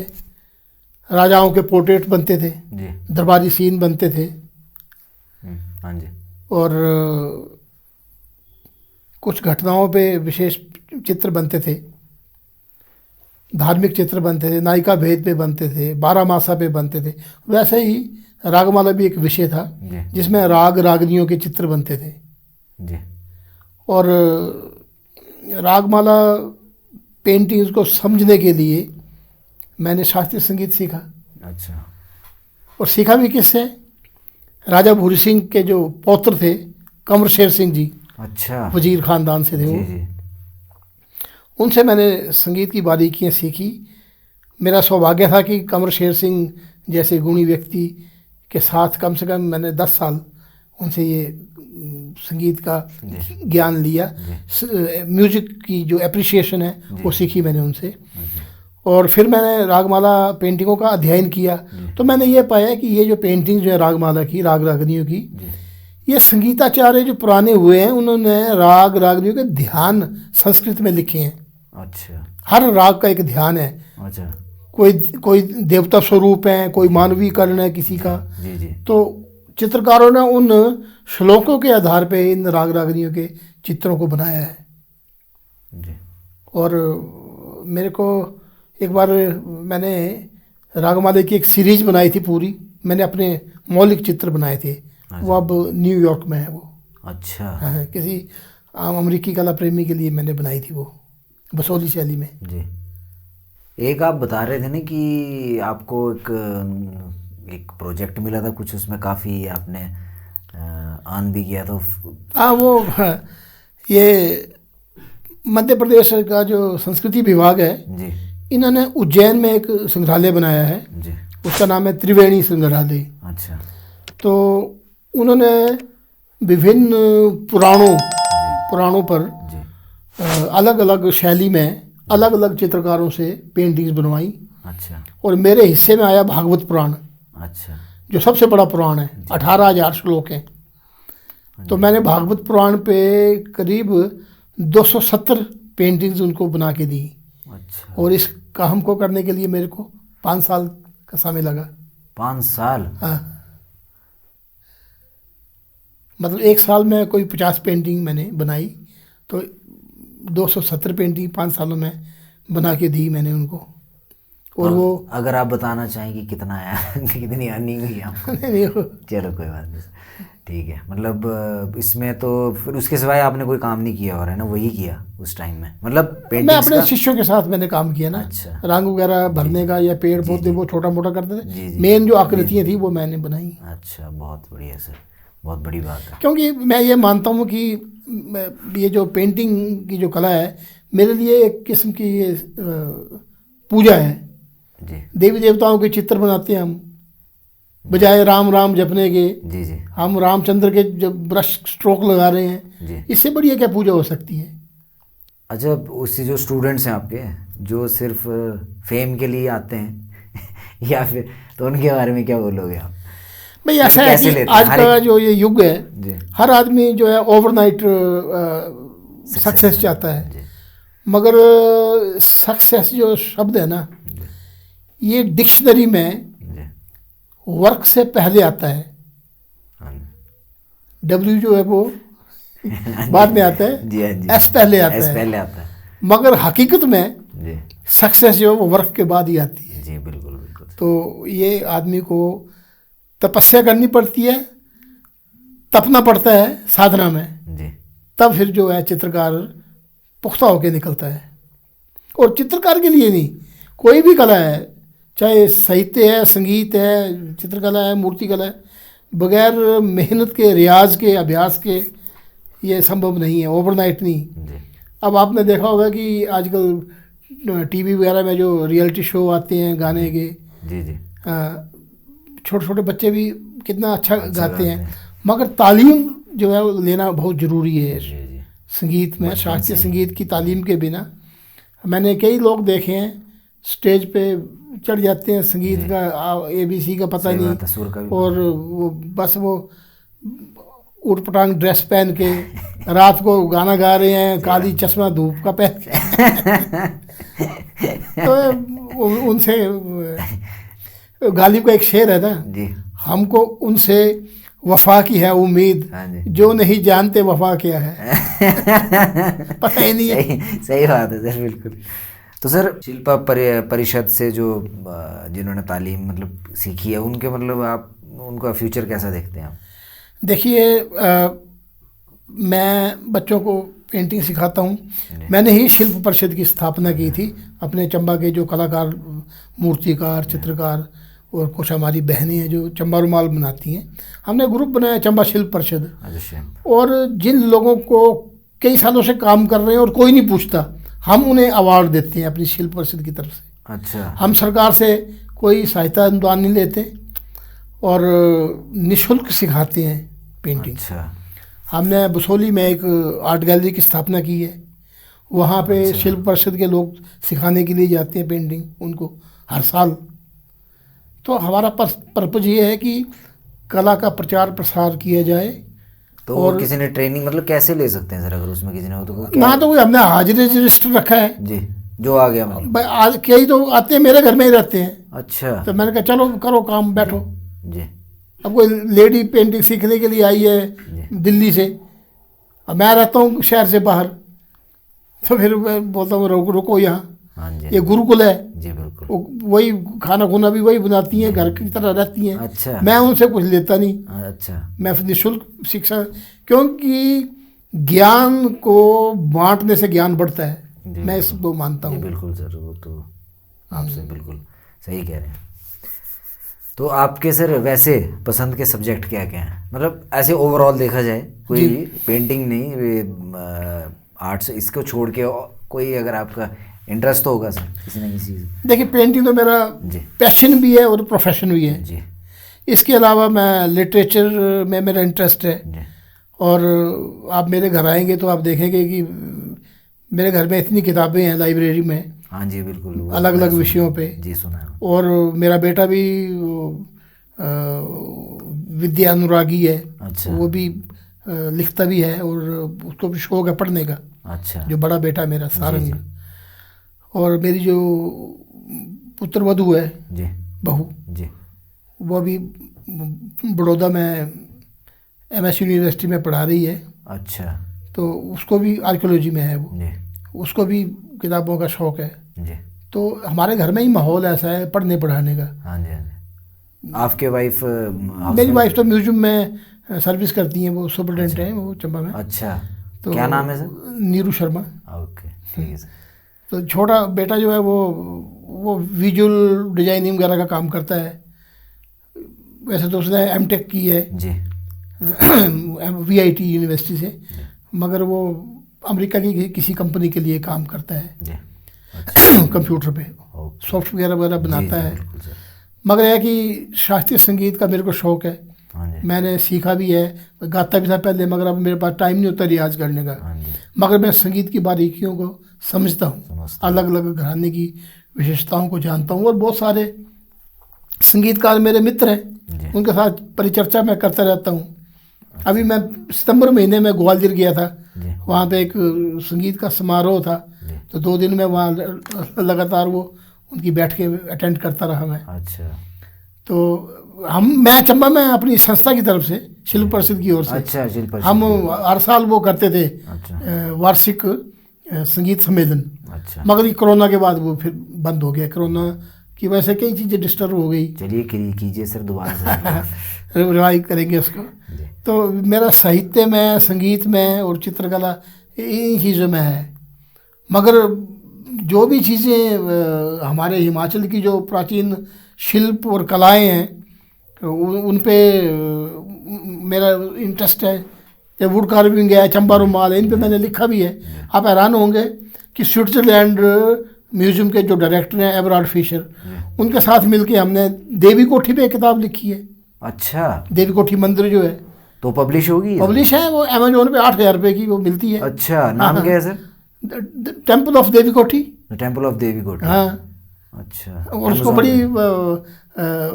राजाओं के पोर्ट्रेट बनते थे, जी। दरबारी सीन बनते थे, हाँ जी। और कुछ घटनाओं पे विशेष चित्र बनते थे, धार्मिक चित्र बनते थे, नायिका भेद पे बनते थे, 12 मासा पे बनते थे। वैसे ही रागमाला भी एक विषय था जी। जिसमें राग रागनियों के चित्र बनते थे। जी। और रागमाला पेंटिंग्स को समझने के लिए मैंने शास्त्रीय संगीत सीखा। अच्छा। और सीखा भी किससे? राजा भूरी सिंह के जो पौत्र थे कमर शेर सिंह जी, अच्छा। वजीर ख़ानदान से थे जी वो। जी। उनसे मैंने संगीत की बारीकियाँ सीखी। मेरा सौभाग्य था कि कमर शेर सिंह जैसे गुणी व्यक्ति के साथ कम से कम मैंने 10 साल उनसे ये संगीत का ज्ञान लिया। म्यूज़िक की जो एप्रिसिएशन है वो सीखी मैंने उनसे। और फिर मैंने रागमाला पेंटिंगों का अध्ययन किया, तो मैंने ये पाया कि ये जो पेंटिंग जो है रागमाला की, राग रागनियों की, ये संगीताचार्य जो पुराने हुए हैं उन्होंने राग रागनियों के ध्यान संस्कृत में लिखे हैं। अच्छा। हर राग का एक ध्यान है। अच्छा। कोई देवता स्वरूप है, कोई मानवीकरण है किसी का। जी जी। तो चित्रकारों ने उन श्लोकों के आधार पे इन राग रागनियों के चित्रों को बनाया है। जी। और मेरे को एक बार मैंने रागमाला की एक सीरीज बनाई थी पूरी। मैंने अपने मौलिक चित्र बनाए थे। वो अब न्यूयॉर्क में है वो। अच्छा। हाँ, किसी आम अमेरिकी कला प्रेमी के लिए मैंने बनाई थी वो, बसोली शैली में। जी। एक आप बता रहे थे ना कि आपको एक प्रोजेक्ट मिला था कुछ, उसमें काफ़ी आपने अर्न भी किया। तो हाँ, वो ये मध्य प्रदेश का जो संस्कृति विभाग है जी, इन्होंने उज्जैन में एक संग्रहालय बनाया है। जी। उसका नाम है त्रिवेणी संग्रहालय। अच्छा। तो उन्होंने विभिन्न पुराणों पर जी। अलग अलग शैली में अलग अलग चित्रकारों से पेंटिंग्स बनवाई। अच्छा। और मेरे हिस्से में आया भागवत पुराण, अच्छा। जो सबसे बड़ा पुराण है। 18,000 श्लोक हैं। तो मैंने भागवत पुराण पे करीब 270 पेंटिंग्स उनको बना के दी। अच्छा। और इस काम को करने के लिए मेरे को 5 साल का समय लगा। 5 साल? हाँ, मतलब 1 साल में कोई 50 पेंटिंग मैंने बनाई, तो 270 पेंटिंग 5 सालों में बना के दी मैंने उनको। और वो अगर आप बताना चाहें कि कितना आया कितनी अर्निंग हुई आपको? नहीं, चलो कोई बात नहीं, ठीक है। मतलब इसमें तो फिर उसके सिवाय आपने कोई काम नहीं किया और है ना, वही किया उस टाइम में, मतलब मैं पेंटिंग्स अपने का? शिष्यों के साथ मैंने काम किया ना। अच्छा। रंग वगैरह भरने का या पेड़ पौधे वो छोटा मोटा करते जी, थे। जी। मेन जो आकृतियाँ थी वो मैंने बनाई। अच्छा, बहुत बढ़िया सर, बहुत बड़ी बात है। क्योंकि मैं ये मानता हूँ कि ये जो पेंटिंग की जो कला है मेरे लिए एक किस्म की ये पूजा है। जी देवी देवताओं के चित्र बनाते हैं हम, बजाय राम राम जपने के जी। जी हम रामचंद्र के जब ब्रश स्ट्रोक लगा रहे हैं। जी। इससे बढ़िया क्या पूजा हो सकती है। अच्छा, उससे जो स्टूडेंट्स हैं आपके, जो सिर्फ फेम के लिए आते हैं या फिर, तो उनके बारे में क्या बोलोगे आप? भाई ऐसा है कैसे कि लेते हैं? आज का जो ये युग है, जी। हर आदमी जो है ओवरनाइट सक्सेस चाहता है। जी। मगर सक्सेस जो शब्द है ना, ये डिक्शनरी में जी। वर्क से पहले आता है। हाँ डब्ल्यू जो है वो बाद में आता है। जी। हाँ जी। एस पहले आता एस है। पहले आता है। मगर हकीकत में जी सक्सेस जो है वो वर्क के बाद ही आती है। जी, बिल्कुल बिल्कुल। तो ये आदमी को तपस्या करनी पड़ती है, तपना पड़ता है साधना में, जी तब फिर जो है चित्रकार पुख्ता होके निकलता है। और चित्रकार के लिए नहीं, कोई भी कला है, चाहे साहित्य है, संगीत है, चित्रकला है, मूर्तिकला है, बगैर मेहनत के, रियाज के, अभ्यास के ये संभव नहीं है। ओवरनाइट नहीं। जी। अब आपने देखा होगा कि आजकल टीवी वगैरह में जो रियलिटी शो आते हैं गाने के, जी जी। छोटे छोटे बच्चे भी कितना अच्छा गाते गाते हैं। हैं। मगर तालीम जो है वो लेना बहुत ज़रूरी है। जी जी। संगीत में शास्त्रीय संगीत की तालीम के बिना, मैंने कई लोग देखे हैं स्टेज पे चढ़ जाते हैं, संगीत का ABC का पता सही नहीं, बात है, सुर का भी और वो बस वो उटपटांग ड्रेस पहन के रात को गाना गा रहे हैं, काली चश्मा धूप का पहन के। तो उनसे गालिब का एक शेर है ना, जी। हमको उनसे वफा की है उम्मीद, हाँ जी। जो नहीं जानते वफा क्या है। पता ही नहीं है। सही बात है सर, बिल्कुल। तो सर, शिल्पा परिषद से जो जिन्होंने तालीम मतलब सीखी है, उनके मतलब आप उनका फ्यूचर कैसा देखते हैं आप? देखिए, मैं बच्चों को पेंटिंग सिखाता हूँ। मैंने ही शिल्प परिषद की स्थापना की थी। अपने चंबा के जो कलाकार, मूर्तिकार, चित्रकार, और कुछ हमारी बहनें हैं जो चंबा रुमाल बनाती हैं। हमने ग्रुप बनाया चंबा शिल्प परिषद, अच्छा। और जिन लोगों को कई सालों से काम कर रहे हैं और कोई नहीं पूछता, हम उन्हें अवार्ड देते हैं अपनी शिल्प परिषद की तरफ से। अच्छा। हम सरकार से कोई सहायता अनुदान नहीं लेते और निःशुल्क सिखाते हैं पेंटिंग। अच्छा। हमने बसोली में एक आर्ट गैलरी की स्थापना की है, वहाँ पे शिल्प परिषद के लोग सिखाने के लिए जाते हैं पेंटिंग उनको हर साल। तो हमारा पर्पज ये है कि कला का प्रचार प्रसार किया जाए। तो और किसी ने ट्रेनिंग मतलब कैसे ले सकते हैं सर, अगर उसमें किसी ने हो तो ना तो कोई हमने हाजिरी रजिस्टर रखा है जी, जो आ गया मतलब। आज कई तो आते हैं मेरे घर में ही रहते हैं, अच्छा। तो मैंने कहा चलो करो काम, बैठो। जी। अब कोई लेडी पेंटिंग सीखने के लिए आई है दिल्ली से, और मैं रहता हूँ शहर से बाहर, तो फिर मैं बोलता हूँ रुको यहाँ, हाँ जी। ये गुरुकुल है, जी बिल्कुल। वही खाना खुना भी वही बनाती हैं, घर की तरह रहती हैं। अच्छा। मैं उनसे कुछ लेता नहीं, अच्छा। मैं निःशुल्क शिक्षा, क्योंकि ज्ञान को बांटने से ज्ञान बढ़ता है, जी, मैं इसको मानता जी हूँ। बिल्कुल सर, वो तो आपसे बिल्कुल सही कह रहे हैं। तो आपके सर वैसे पसंद के सब्जेक्ट क्या क्या हैं, मतलब ऐसे ओवरऑल देखा जाए, कोई भी पेंटिंग नहीं, आर्ट्स इसको छोड़ के कोई अगर आपका इंटरेस्ट तो होगा सर किसी न किसी चीज़। देखिए पेंटिंग तो मेरा जी। पैशन भी है और प्रोफेशन भी है जी। इसके अलावा मैं लिटरेचर में मेरा इंटरेस्ट है। जी। और आप मेरे घर आएंगे तो आप देखेंगे कि मेरे घर में इतनी किताबें हैं लाइब्रेरी में, हाँ जी बिल्कुल, अलग अलग विषयों पे। जी सुना है। और मेरा बेटा भी विद्या अनुरागी है। अच्छा। वो भी लिखता भी है और उसको भी शौक है पढ़ने का। अच्छा। जो बड़ा बेटा है मेरा सारंग। जी। और मेरी जो पुत्र वधू है, जी। बहू, जी। वो भी बड़ौदा में MS यूनिवर्सिटी में पढ़ा रही है। अच्छा। तो उसको भी आर्कियोलॉजी में है वो, जी। उसको भी किताबों का शौक है। जी। तो हमारे घर में ही माहौल ऐसा है पढ़ने पढ़ाने का। हाँ जी। हाँ जी। आपके वाइफ मेरी वाइफ तो म्यूजियम में सर्विस करती हैं, वो सुपरटेंडेंट हैं वो चंबा में। अच्छा। तो क्या नाम है सर? नीरू शर्मा। ओके ठीक है सर। तो छोटा बेटा जो है वो विजुअल डिजाइनिंग वगैरह का काम करता है। वैसे तो उसने M.Tech की है जी। VIT यूनिवर्सिटी से, मगर वो अमेरिका की किसी कंपनी के लिए काम करता है जी। अच्छा। कंप्यूटर पे ओके। सॉफ्टवेयर वगैरह बनाता जी, है। बिल्कुल सर। मगर यह है कि शास्त्रीय संगीत का मेरे को शौक़ है, हाँ जी। मैंने सीखा भी है, गाता भी था पहले, मगर अब मेरे पास टाइम नहीं होता रियाज करने का। हाँ जी। मगर मैं संगीत की बारीकियों को समझता हूँ, समझता हूँ। अलग अलग घराने की विशेषताओं को जानता हूँ। और बहुत सारे संगीतकार मेरे मित्र हैं, जी। उनके साथ परिचर्चा मैं करता रहता हूँ। अभी मैं सितंबर महीने में ग्वालियर गया था, जी। वहाँ पे एक संगीत का समारोह था, जी। तो 2 दिन में वहाँ लगातार वो उनकी बैठ के अटेंड करता रहा मैं। अच्छा। तो मैं चंबा में अपनी संस्था की तरफ से शिल्प परिषद की ओर से अच्छा, शिल्प परिषद हम हर साल वो करते थे अच्छा। वार्षिक संगीत सम्मेलन। अच्छा। मगर ये कोरोना के बाद वो फिर बंद हो गया, कोरोना की वजह से कई चीज़ें डिस्टर्ब हो गई। चलिए कीजिए सर दोबारा से। रिवाइव करेंगे उसको। जी। तो मेरा साहित्य में, संगीत में और चित्रकला इन चीज़ों में है। मगर जो भी चीज़ें हमारे हिमाचल की जो प्राचीन शिल्प और कलाएं हैं उन पे मेरा इंटरेस्ट है। या वुड कार्विंग है, चंबा रुमाल है, इन पे मैंने लिखा भी है। आप हैरान होंगे कि स्विट्ज़रलैंड म्यूजियम के जो डायरेक्टर हैं एवरार्ड फिशर, उनके साथ मिलके हमने देवी कोठी पे एक किताब लिखी है। अच्छा। देवी कोठी मंदिर जो है तो पब्लिश होगी? पब्लिश है, वो अमेजोन पे 8,000 रुपये की वो मिलती है। अच्छा। नाम क्या है सर? टेम्पल ऑफ देवी कोठी। टेम्पल ऑफ देवी कोठी। हाँ। अच्छा। और उसको बड़ी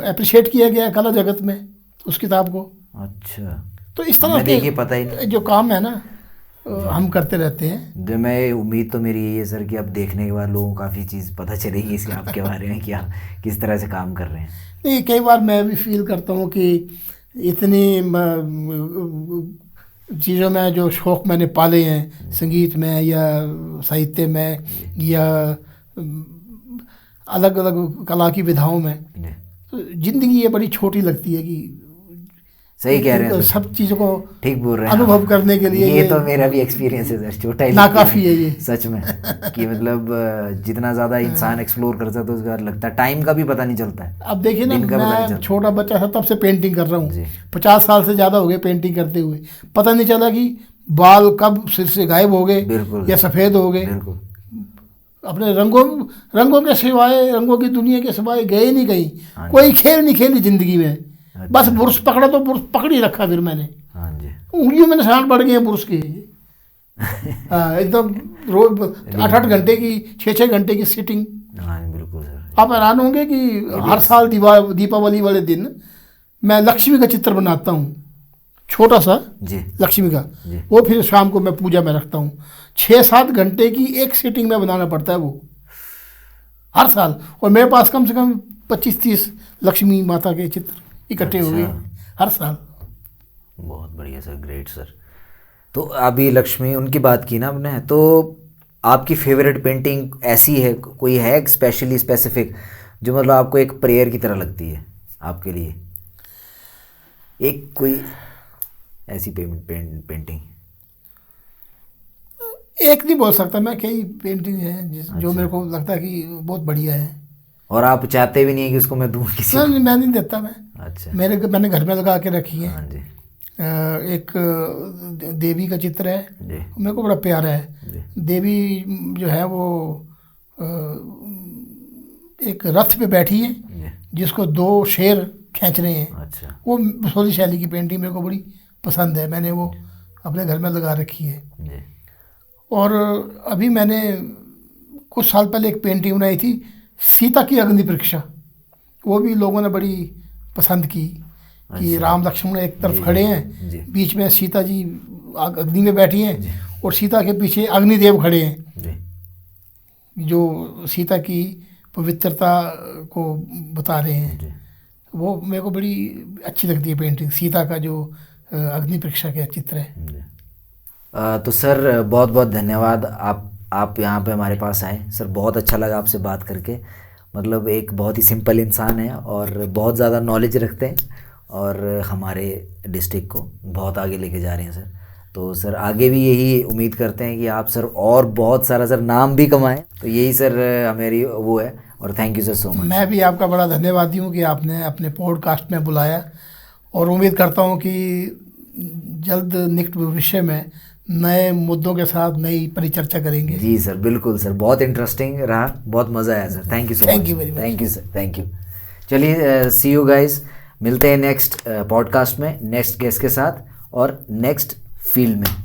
अप्रिशिएट किया गया है कला जगत में, उस किताब को। अच्छा। तो इस हमें तरह देखिए के पता ही नहीं। जो काम है ना हम करते रहते हैं। जो मैं उम्मीद तो मेरी यही है सर कि अब देखने के बाद लोगों को काफ़ी चीज़ पता चलेगी इसके आपके बारे में कि आप किस तरह से काम कर रहे हैं। नहीं, कई बार मैं भी फील करता हूँ कि इतनी चीज़ों में जो शौक़ मैंने पाले हैं, संगीत में या साहित्य में या अलग अलग कला की विधाओं में, तो ज़िंदगी ये बड़ी छोटी लगती है कि सही कह रहे हैं सर, सब चीज़ों को ठीक बोल रहे हैं अनुभव करने के लिए ये तो मेरा भी एक्सपीरियंस है सर, छोटा ही नाकाफी है ये। सच में कि मतलब जितना ज़्यादा इंसान एक्सप्लोर करता है तो उसके बाद लगता है टाइम का भी पता नहीं चलता है। अब देखिए ना, दिन का पता नहीं मैं चलता। छोटा बच्चा था तब से पेंटिंग कर रहा जी। हूँ, 50 साल से ज़्यादा हो गए पेंटिंग करते हुए, पता नहीं चला कि बाल कब सिर से गायब हो गए बिल्कुल या सफ़ेद हो गए। बिल्कुल। अपने रंगों के सिवाय, रंगों की दुनिया के सिवाय गए नहीं कहीं, हाँ कोई खेल नहीं खेली जिंदगी में। अच्छा। बस बुरश पकड़ा तो बुरश पकड़ ही रखा, फिर मैंने हाँ जी। उंगलियों में निशान पड़ गए हैं बुरश के। हाँ, एकदम रोज 8-8 घंटे की, 6-6 घंटे की सिटिंग। हाँ बिल्कुल सर। आप हैरान होंगे कि हर साल दीपावली वाले दिन मैं लक्ष्मी का चित्र बनाता हूँ, छोटा सा जी लक्ष्मी का, जी। वो फिर शाम को मैं पूजा में रखता हूँ। 6-7 घंटे की एक सिटिंग में बनाना पड़ता है वो, हर साल। और मेरे पास कम से कम 25-30 लक्ष्मी माता के चित्र इकट्ठे हो गए हर साल। बहुत बढ़िया सर, ग्रेट सर। तो अभी लक्ष्मी उनकी बात की ना आपने, तो आपकी फेवरेट पेंटिंग ऐसी है, कोई है स्पेशली स्पेसिफिक जो मतलब आपको एक प्रेयर की तरह लगती है आपके लिए, एक कोई ऐसी पेंटिंग? एक नहीं बोल सकता मैं, कई पेंटिंग है जो मेरे को लगता है कि बहुत बढ़िया है। और आप चाहते भी नहीं है कि उसको मैं दूँ किसी को? मैं नहीं देता मैं। अच्छा। मैंने घर में लगा के रखी है। हाँ जी। एक देवी का चित्र है, जी मेरे को बड़ा प्यारा है। जी। देवी जो है वो एक रथ पे बैठी है जी। जिसको 2 शेर खींच रहे हैं। अच्छा। वो सोली शैली की पेंटिंग मेरे को बड़ी पसंद है, मैंने वो अपने घर में लगा रखी है। जी। और अभी मैंने कुछ साल पहले एक पेंटिंग बनाई थी, सीता की अग्नि परीक्षा, वो भी लोगों ने बड़ी पसंद की कि राम लक्ष्मण एक तरफ खड़े हैं, जी। बीच में सीता जी अग्नि में बैठी हैं और सीता के पीछे अग्निदेव खड़े हैं, जी। जो सीता की पवित्रता को बता रहे हैं। जी। वो मेरे को बड़ी अच्छी लगती है पेंटिंग, सीता का जो अग्नि परीक्षा का चित्र है। जी। तो सर बहुत बहुत धन्यवाद, आप यहाँ पे हमारे पास आए सर, बहुत अच्छा लगा आपसे बात करके। मतलब एक बहुत ही सिंपल इंसान है और बहुत ज़्यादा नॉलेज रखते हैं और हमारे डिस्ट्रिक्ट को बहुत आगे लेके जा रहे हैं सर। तो सर आगे भी यही उम्मीद करते हैं कि आप सर और बहुत सारा सर नाम भी कमाएं, तो यही सर मेरी वो है। और thank you sir so much. मैं भी आपका बड़ा धन्यवादी हूँ कि आपने अपने पॉडकास्ट में बुलाया, और उम्मीद करता हूँ कि जल्द निकट भविष्य में नए मुद्दों के साथ नई परिचर्चा करेंगे। जी सर बिल्कुल सर, बहुत इंटरेस्टिंग रहा, बहुत मज़ा आया sir. Thank you so much. Thank you very much. Thank you sir, thank you. चलिए सी यू गाइस, मिलते हैं नेक्स्ट पॉडकास्ट में नेक्स्ट गेस्ट के साथ और नेक्स्ट फील्ड में।